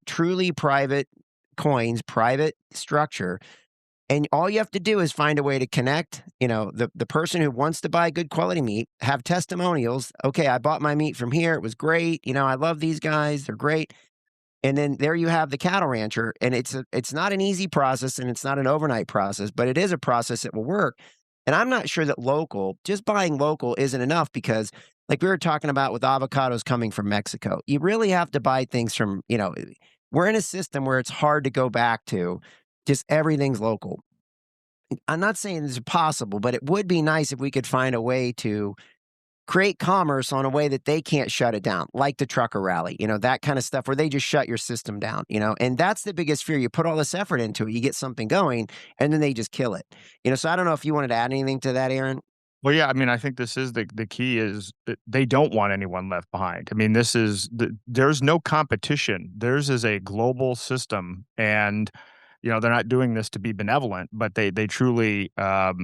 Speaker 3: truly private coins, private structure. And all you have to do is find a way to connect, the person who wants to buy good quality meat, have testimonials. Okay, I bought my meat from here. It was great. I love these guys. They're great. And then there you have the cattle rancher. And it's not an easy process and it's not an overnight process, but it is a process that will work. And I'm not sure that just buying local isn't enough because like we were talking about with avocados coming from Mexico, you really have to buy things from, we're in a system where it's hard to go back to just everything's local. I'm not saying it's possible, but it would be nice if we could find a way to create commerce on a way that they can't shut it down, like the trucker rally, that kind of stuff where they just shut your system down, and that's the biggest fear. You put all this effort into it, you get something going, and then they just kill it, so I don't know if you wanted to add anything to that, Aaron.
Speaker 4: Well, yeah, I mean, I think this is the key is that they don't want anyone left behind. I mean, there's no competition. Theirs is a global system, and they're not doing this to be benevolent, but they truly are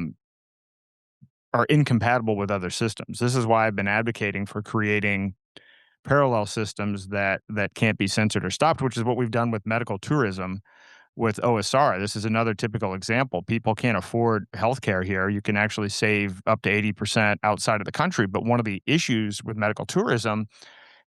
Speaker 4: incompatible with other systems. This is why I've been advocating for creating parallel systems that can't be censored or stopped, which is what we've done with medical tourism with OSR. This is another typical example. People can't afford healthcare here. You can actually save up to 80% outside of the country. But one of the issues with medical tourism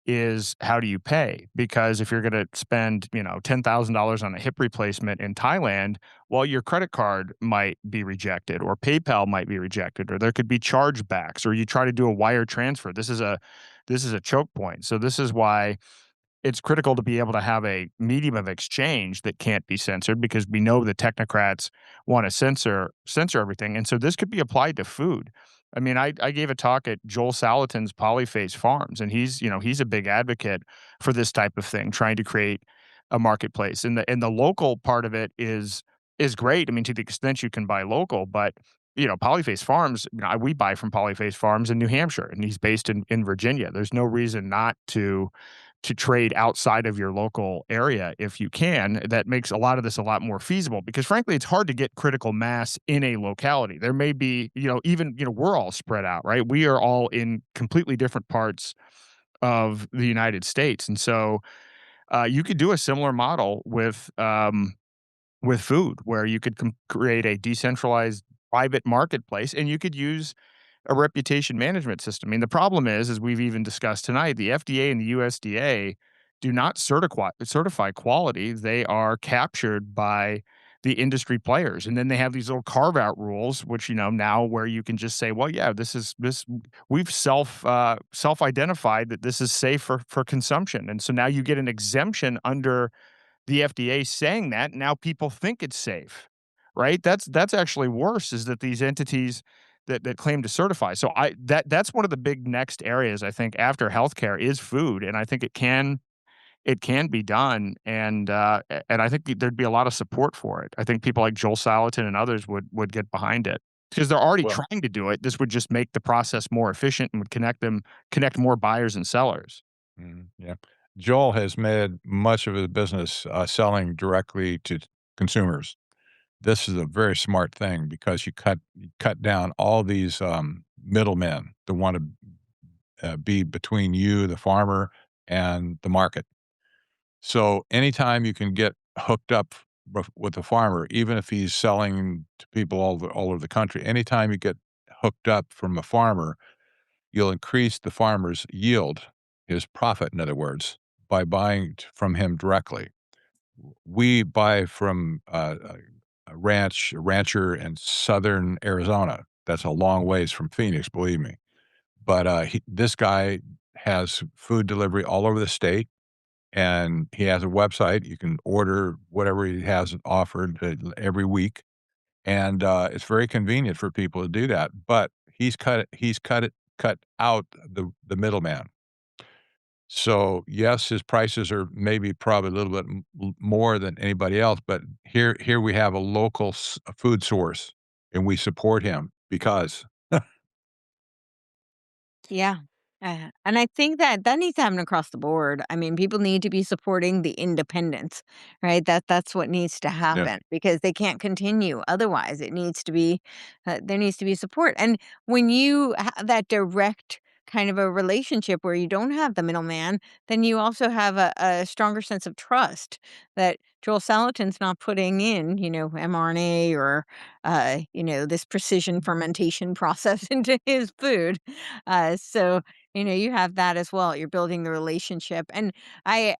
Speaker 4: is how do you pay? Because if you're going to spend, $10,000 on a hip replacement in Thailand, well, your credit card might be rejected or PayPal might be rejected, or there could be chargebacks, or you try to do a wire transfer. This is a choke point. So this is why it's critical to be able to have a medium of exchange that can't be censored, because we know the technocrats want to censor everything. And so this could be applied to food. I mean, I gave a talk at Joel Salatin's Polyface Farms, and he's a big advocate for this type of thing, trying to create a marketplace. And the local part of it is great. I mean, to the extent you can buy local, but Polyface Farms, we buy from Polyface Farms in New Hampshire, and he's based in Virginia. There's no reason not to trade outside of your local area if you can. That makes a lot of this a lot more feasible, because frankly, it's hard to get critical mass in a locality. There may be, we're all spread out, right? We are all in completely different parts of the United States. And so you could do a similar model with food, where you could create a decentralized private marketplace, and you could use a reputation management system. I mean, the problem is, as we've even discussed tonight, the FDA and the USDA do not certify quality. They are captured by the industry players. And then they have these little carve out rules, which, now where you can just say, well, yeah, we've self-identified that this is safe for consumption. And so now you get an exemption under the FDA saying that. Now people think it's safe, right? That's actually worse, is that these entities that claim to certify. So that's one of the big next areas, I think, after healthcare is food. And I think it can be done, and I think there'd be a lot of support for it. I think people like Joel Salatin and others would get behind it because they're already trying to do it. This would just make the process more efficient and would connect more buyers and sellers.
Speaker 2: Yeah. Joel has made much of his business selling directly to consumers. This is a very smart thing because you cut down all these middlemen that want to be between you, the farmer, and the market. So anytime you can get hooked up with the farmer, even if he's selling to people all over the country, anytime you get hooked up from a farmer, you'll increase the farmer's yield, his profit, in other words, by buying from him directly. We buy from a rancher in southern Arizona. That's a long ways from Phoenix, believe me. But this guy has food delivery all over the state. And he has a website. You can order whatever he has offered every week, and it's very convenient for people to do that. But he's cut out the middleman. So yes, his prices are maybe probably a little bit more than anybody else. But here we have a local food source, and we support him because
Speaker 1: Yeah. And I think that needs to happen across the board. I mean, people need to be supporting the independents, right? That's what needs to
Speaker 2: yeah.
Speaker 1: happen because they can't continue otherwise. It needs to be there needs to be support. And when you have that direct kind of a relationship where you don't have the middleman, then you also have a stronger sense of trust that Joel Salatin's not putting in, mRNA or this precision fermentation process into his food. So you have that as well. You're building the relationship, and I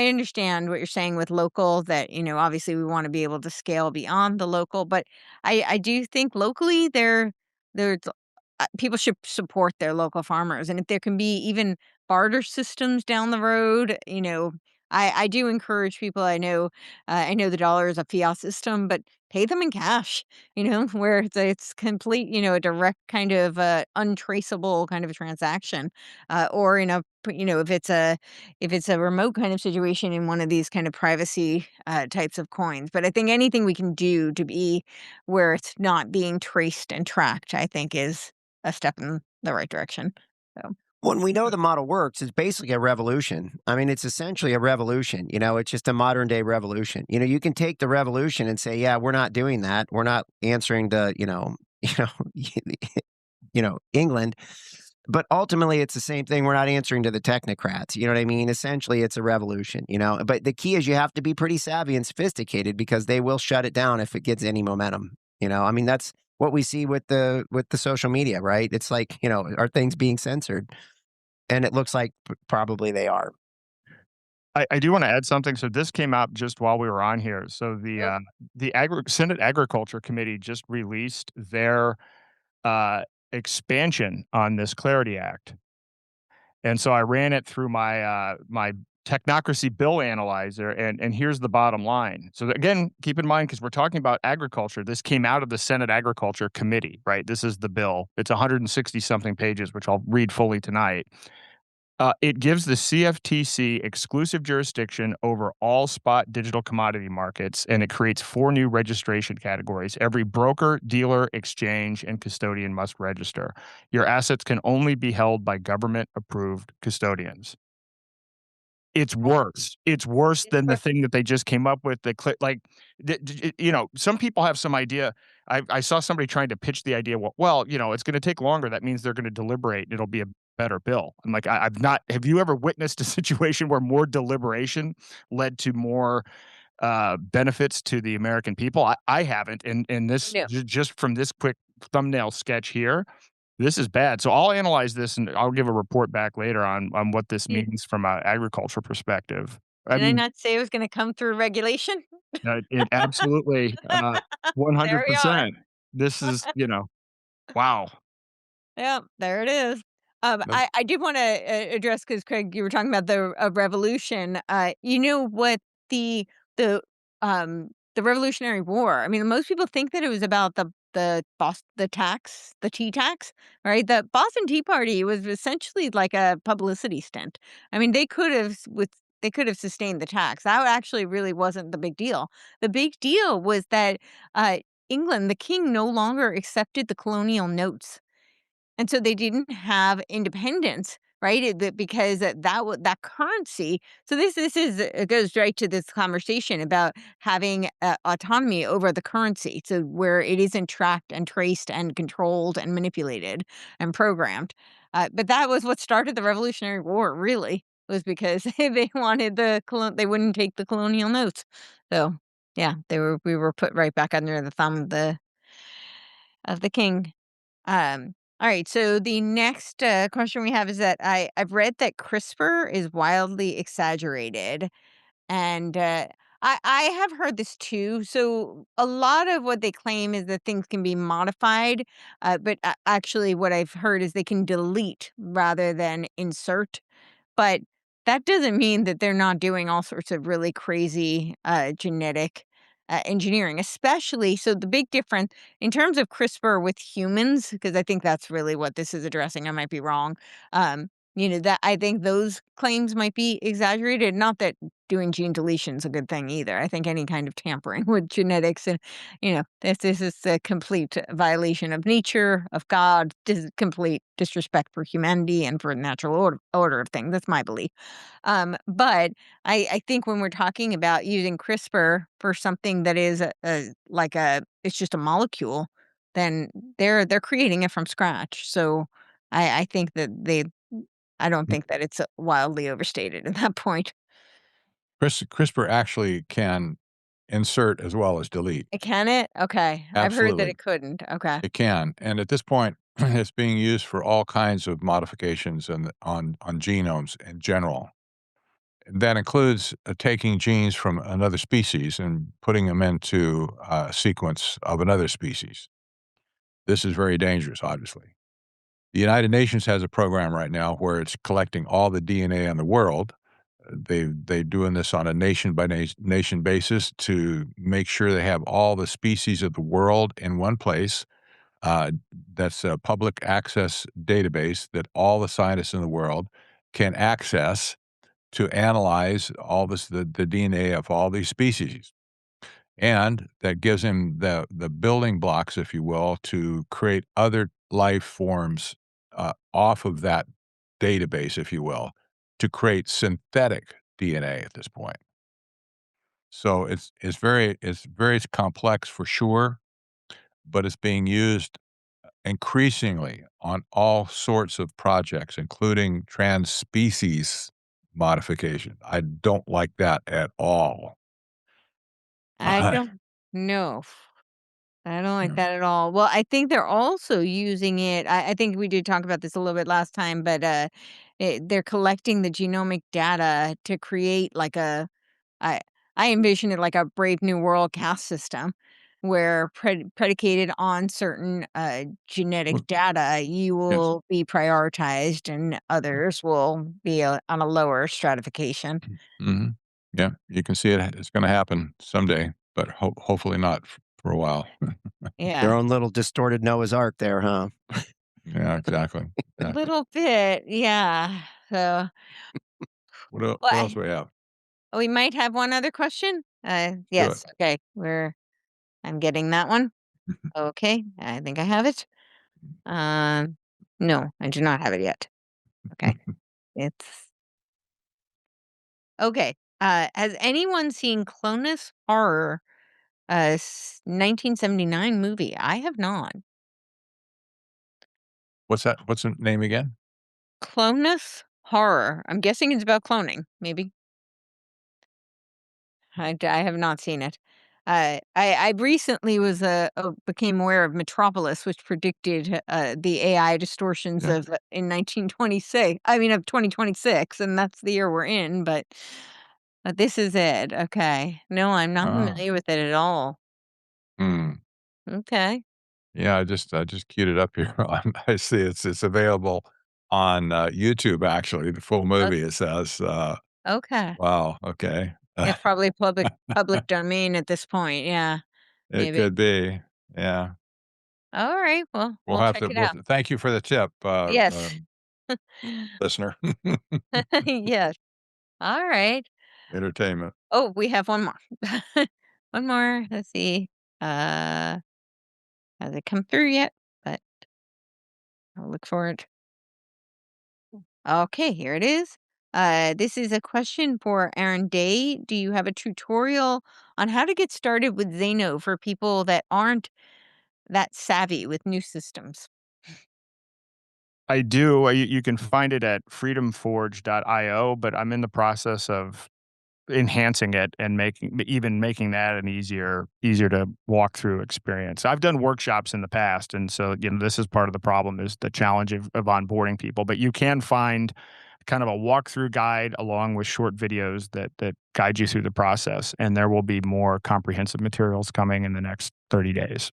Speaker 1: understand what you're saying with local. That obviously we want to be able to scale beyond the local, but I do think locally there's people should support their local farmers, and if there can be even barter systems down the road, I do encourage people. I know the dollar is a fiat system, but pay them in cash, where it's complete, a direct kind of untraceable kind of a transaction, or if it's a remote kind of situation in one of these kind of privacy types of coins. But I think anything we can do to be where it's not being traced and tracked, I think is a step in the right direction. So.
Speaker 3: When we know the model works, it's basically a revolution. I mean, it's essentially a revolution. It's just a modern day revolution. You can take the revolution and say, yeah, we're not doing that. We're not answering to, England. But ultimately, it's the same thing. We're not answering to the technocrats. You know what I mean? Essentially, it's a revolution, But the key is you have to be pretty savvy and sophisticated because they will shut it down if it gets any momentum. I mean, that's what we see with the social media, right? It's like, are things being censored? And it looks like probably they are.
Speaker 4: I do want to add something. So this came out just while we were on here. So the Senate Agriculture Committee just released their expansion on this Clarity Act, and so I ran it through my Technocracy bill analyzer, and here's the bottom line. So again, keep in mind, because we're talking about agriculture, this came out of the Senate Agriculture Committee, right? This is the bill. It's 160 something pages, which I'll read fully tonight. It gives the CFTC exclusive jurisdiction over all spot digital commodity markets, and it creates 4 new registration categories. Every broker, dealer, exchange, and custodian must register. Your assets can only be held by government-approved custodians. It's worse. It's worse than the thing that they just came up with. Some people have some idea. I saw somebody trying to pitch the idea. Well, it's going to take longer. That means they're going to deliberate, and it'll be a better bill. I'm like, I've not. Have you ever witnessed a situation where more deliberation led to more benefits to the American people? I haven't. And this just from this quick thumbnail sketch here. This is bad. So I'll analyze this and I'll give a report back later on what this means from an agriculture perspective. I
Speaker 1: Did I
Speaker 4: mean,
Speaker 1: not say it was gonna come through regulation?
Speaker 4: it absolutely,
Speaker 1: There we are.
Speaker 4: 100%. This is, wow.
Speaker 1: Yep, there it is.
Speaker 2: No.
Speaker 1: I did wanna, address because Craig, you were talking about the, revolution. You know what the, the Revolutionary War, I mean, most people think that it was about the tea tax, right? The Boston Tea Party was essentially like a publicity stunt. I mean, they could have sustained the tax. That actually really wasn't the big deal. The big deal was that, uh, England, the king no longer accepted the colonial notes. And so they didn't have independence, right? Because that currency. So this is it goes right to this conversation about having autonomy over the currency, so where it isn't tracked and traced and controlled and manipulated and programmed. But that was what started the Revolutionary War. Really, was because they wanted they wouldn't take the colonial notes. So yeah, we were put right back under the thumb of the king. All right. So the next question we have is that I've read that CRISPR is wildly exaggerated, and I have heard this too. So a lot of what they claim is that things can be modified, but actually, what I've heard is they can delete rather than insert. But that doesn't mean that they're not doing all sorts of really crazy genetic engineering, especially. So, the big difference in terms of CRISPR with humans, because I think that's really what this is addressing. I might be wrong. That I think those claims might be exaggerated. Not that doing gene deletion is a good thing either. I think any kind of tampering with genetics and, this is a complete violation of nature, of God, complete disrespect for humanity and for the natural order of things. That's my belief. But I think when we're talking about using CRISPR for something that is it's just a molecule, then they're creating it from scratch. So I think that I don't think that it's wildly overstated at that point.
Speaker 2: CRISPR actually can insert as well as delete.
Speaker 1: Can it? Okay. I've heard that
Speaker 2: Absolutely.
Speaker 1: it couldn't. Okay.
Speaker 2: It can, and at this point, it's being used for all kinds of modifications on genomes in general. That includes, taking genes from another species and putting them into a sequence of another species. This is very dangerous, obviously. The United Nations has a program right now where it's collecting all the DNA in the world. They're doing this on a nation by nation basis to make sure they have all the species of the world in one place. That's a public access database that all the scientists in the world can access to analyze all the DNA of all these species. And that gives him the building blocks, if you will, to create other life forms off of that database, if you will, to create synthetic DNA at this point. So it's very complex for sure, but it's being used increasingly on all sorts of projects, including trans-species modification. I don't like that at all.
Speaker 1: I don't know. I don't like that at all. Well, I think they're also using it. I think we did talk about this a little bit last time, but they're collecting the genomic data to create like I I envision it like a Brave New World caste system where predicated on certain genetic
Speaker 2: Well,
Speaker 1: data, you
Speaker 2: yes.
Speaker 1: will be prioritized and others will be on a lower stratification.
Speaker 2: Mhm. Yeah, you can see it's gonna happen someday, but hopefully not for a while.
Speaker 3: Their
Speaker 1: Yeah,
Speaker 3: own little distorted Noah's Ark there, huh?
Speaker 2: Yeah, exactly,
Speaker 1: a
Speaker 2: exactly.
Speaker 1: little bit. Yeah. So,
Speaker 2: What else
Speaker 1: well,
Speaker 2: do we have?
Speaker 1: we might have one other question.
Speaker 2: Do it.
Speaker 1: Yes. Okay. I'm getting that one. Okay. I think I have it. Um, no, I do not have it yet. Okay. It's okay. Has anyone seen Clonus Horror, 1979 movie? I have not.
Speaker 2: What's that? What's the name again?
Speaker 1: Clonus Horror. I'm guessing it's about cloning, maybe. I have not seen it. I recently became aware of Metropolis, which predicted the AI distortions
Speaker 2: Yeah.
Speaker 1: of in 1926. I mean, of 2026, and that's the year we're in. But This is it. Okay. No, I'm not familiar with it at all.
Speaker 2: Hmm.
Speaker 1: Okay.
Speaker 2: Yeah, I just queued it up here. I see it's available on YouTube. Actually, the full
Speaker 1: O-
Speaker 2: movie. It says,
Speaker 1: Okay.
Speaker 2: "Wow, okay."
Speaker 1: It's probably public domain at this point. Yeah,
Speaker 2: It
Speaker 1: maybe.
Speaker 2: could be. Yeah,
Speaker 1: All right. Well,
Speaker 2: we'll
Speaker 1: we'll
Speaker 2: have
Speaker 1: check
Speaker 2: to.
Speaker 1: it
Speaker 2: Well,
Speaker 1: out.
Speaker 2: thank you for the tip,
Speaker 1: Yes.
Speaker 2: listener.
Speaker 1: Yes. All right.
Speaker 2: Entertainment.
Speaker 1: Oh, we have one more. One more. Let's see. Uh, has it come through yet? But I'll look for it. Okay, here it is. This is a question for Aaron Day. Do you have a tutorial on how to get started with Zeno for people that aren't that savvy with new systems?
Speaker 4: I do. You can find it at freedomforge.io, but I'm in the process of enhancing it and making that an easier to walk through experience. I've done workshops in the past, and so this is part of the problem, is the challenge of onboarding people. But you can find kind of a walkthrough guide along with short videos that guide you through the process, and there will be more comprehensive materials coming in the next 30 days.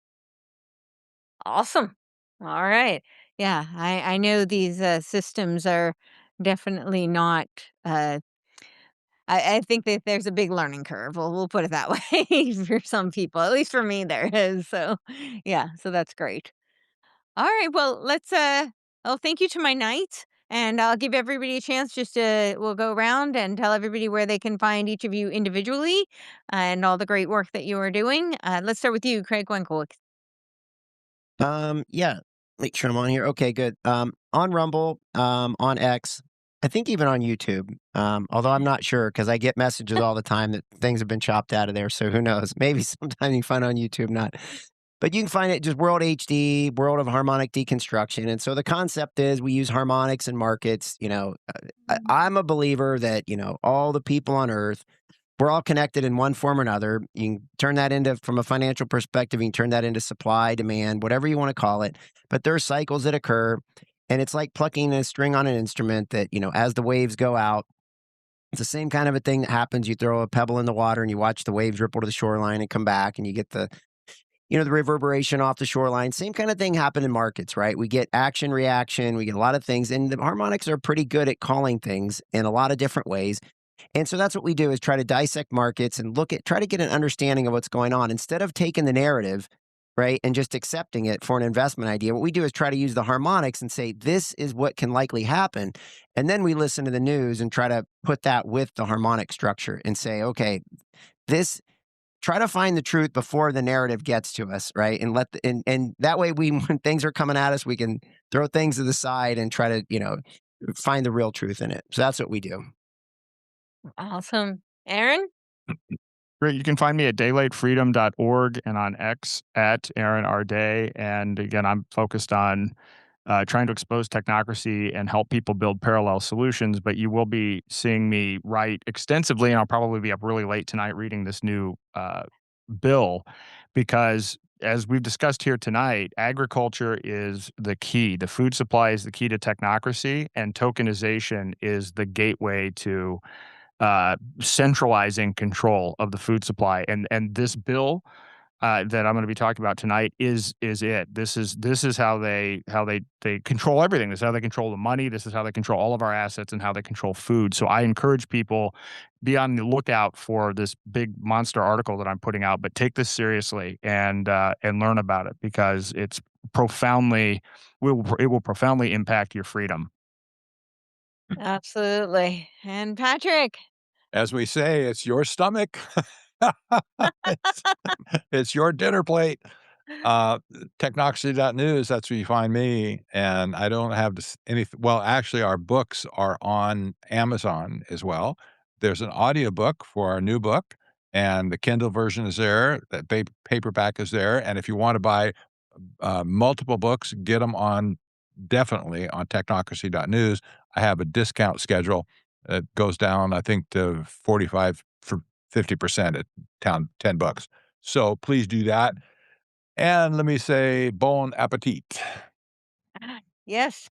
Speaker 1: Awesome. All right. Yeah, I know these systems are definitely not. Uh, I think that there's a big learning curve. We'll put it that way for some people. At least for me, there is. So, yeah. So that's great. All right. Well, let's. Oh, thank you to my knights, and I'll give everybody a chance. Just to we'll go around and tell everybody where they can find each of you individually, and all the great work that you are doing. Let's start with you, Craig Winkle.
Speaker 3: Yeah. Make sure I'm on here. Okay, good. On Rumble, on X, I think even on YouTube. Although I'm not sure because I get messages all the time that things have been chopped out of there. So who knows? Maybe sometime you can find it on YouTube, not. But you can find it just World HD, World of Harmonic Deconstruction. And so the concept is we use harmonics and markets. I'm a believer that, all the people on Earth, we're all connected in one form or another. You can turn that into, from a financial perspective, you can turn that into supply, demand, whatever you want to call it. But there are cycles that occur. And it's like plucking a string on an instrument that, as the waves go out, it's the same kind of a thing that happens. You throw a pebble in the water and you watch the waves ripple to the shoreline and come back and you get the reverberation off the shoreline. Same kind of thing happened in markets, right? We get action, reaction, we get a lot of things. And the harmonics are pretty good at calling things in a lot of different ways. And so that's what we do, is try to dissect markets and try to get an understanding of what's going on. Instead of taking the narrative, right, and just accepting it for an investment idea, what we do is try to use the harmonics and say, this is what can likely happen. And then we listen to the news and try to put that with the harmonic structure and say, okay, try to find the truth before the narrative gets to us, right? And and that way when things are coming at us, we can throw things to the side and try to, find the real truth in it. So that's what we do.
Speaker 1: Awesome, Aaron.
Speaker 4: Great. You can find me at daylightfreedom.org and on X at Aaron R. Day. And again, I'm focused on trying to expose technocracy and help people build parallel solutions. But you will be seeing me write extensively, and I'll probably be up really late tonight reading this new bill, because as we've discussed here tonight, agriculture is the key. The food supply is the key to technocracy, and tokenization is the gateway to centralizing control of the food supply. And this bill that I'm going to be talking about tonight is it. This is how they control everything. This is how they control the money. This is how they control all of our assets and how they control food. So I encourage people, be on the lookout for this big monster article that I'm putting out, but take this seriously and learn about it, because it's it will profoundly impact your freedom.
Speaker 1: Absolutely. And Patrick.
Speaker 2: As we say, it's your stomach. it's, it's your dinner plate. Technocracy.news, that's where you find me. And I don't have anything. Well, actually, our books are on Amazon as well. There's an audiobook for our new book, and the Kindle version is there. That paperback is there. And if you want to buy multiple books, get them definitely on technocracy.news. I have a discount schedule. It goes down, I think, to 45 for 50% at $10. So please do that. And let me say, bon appetit.
Speaker 1: Yes.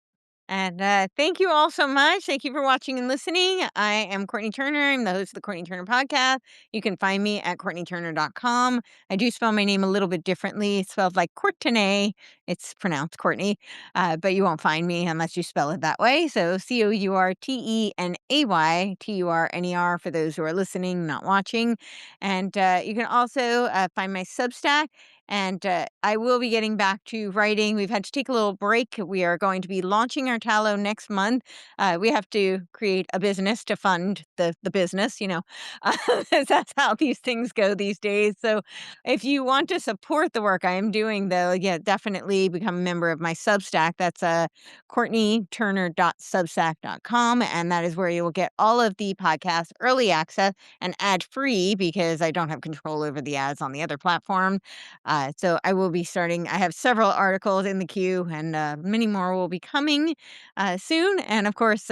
Speaker 1: And thank you all so much. Thank you for watching and listening. I am Courtney Turner. I'm the host of the Courtney Turner Podcast. You can find me at CourtneyTurner.com. I do spell my name a little bit differently. It's spelled like Courtenay. It's pronounced Courtney, but you won't find me unless you spell it that way. So COURTENAY, TURNER for those who are listening, not watching. And you can also find my Substack. And I will be getting back to writing. We've had to take a little break. We are going to be launching our tallow next month. We have to create a business to fund the business, that's how these things go these days. So if you want to support the work I am doing, though, yeah, definitely become a member of my Substack. That's CourtneyTurner.substack.com. And that is where you will get all of the podcasts early access and ad-free because I don't have control over the ads on the other platform. So I will be starting. I have several articles in the queue, and many more will be coming soon. And of course,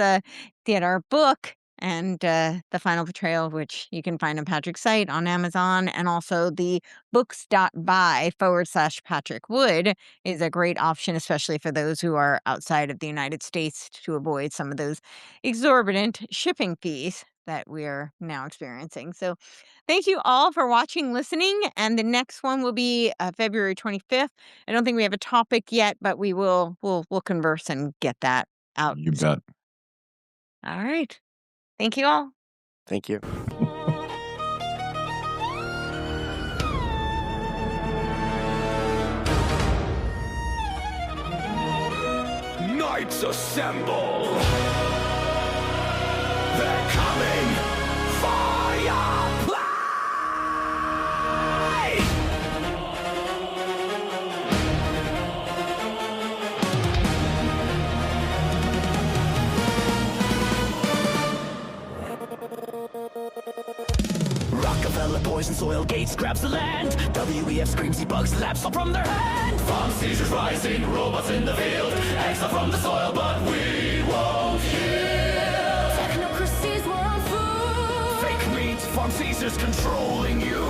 Speaker 1: get our book and The Final Betrayal, which you can find on Patrick's site on Amazon, and also the books.buy/Patrick Wood is a great option, especially for those who are outside of the United States to avoid some of those exorbitant shipping fees that we're now experiencing. So thank you all for watching, listening, and the next one will be February 25th. I don't think we have a topic yet, but we'll converse and get that out.
Speaker 2: You bet.
Speaker 1: All right. Thank you all.
Speaker 3: Thank you.
Speaker 12: Knights assemble! They're coming! Fire! Play! Rockefeller poison soil, Gates grabs the land. WEF screams, he bugs, labs fall from their hand. Farm seizures rising, robots in the field. Exile from the soil, but we won't yield. Technocracy's world food. Fake meat, farm seizures controlling you.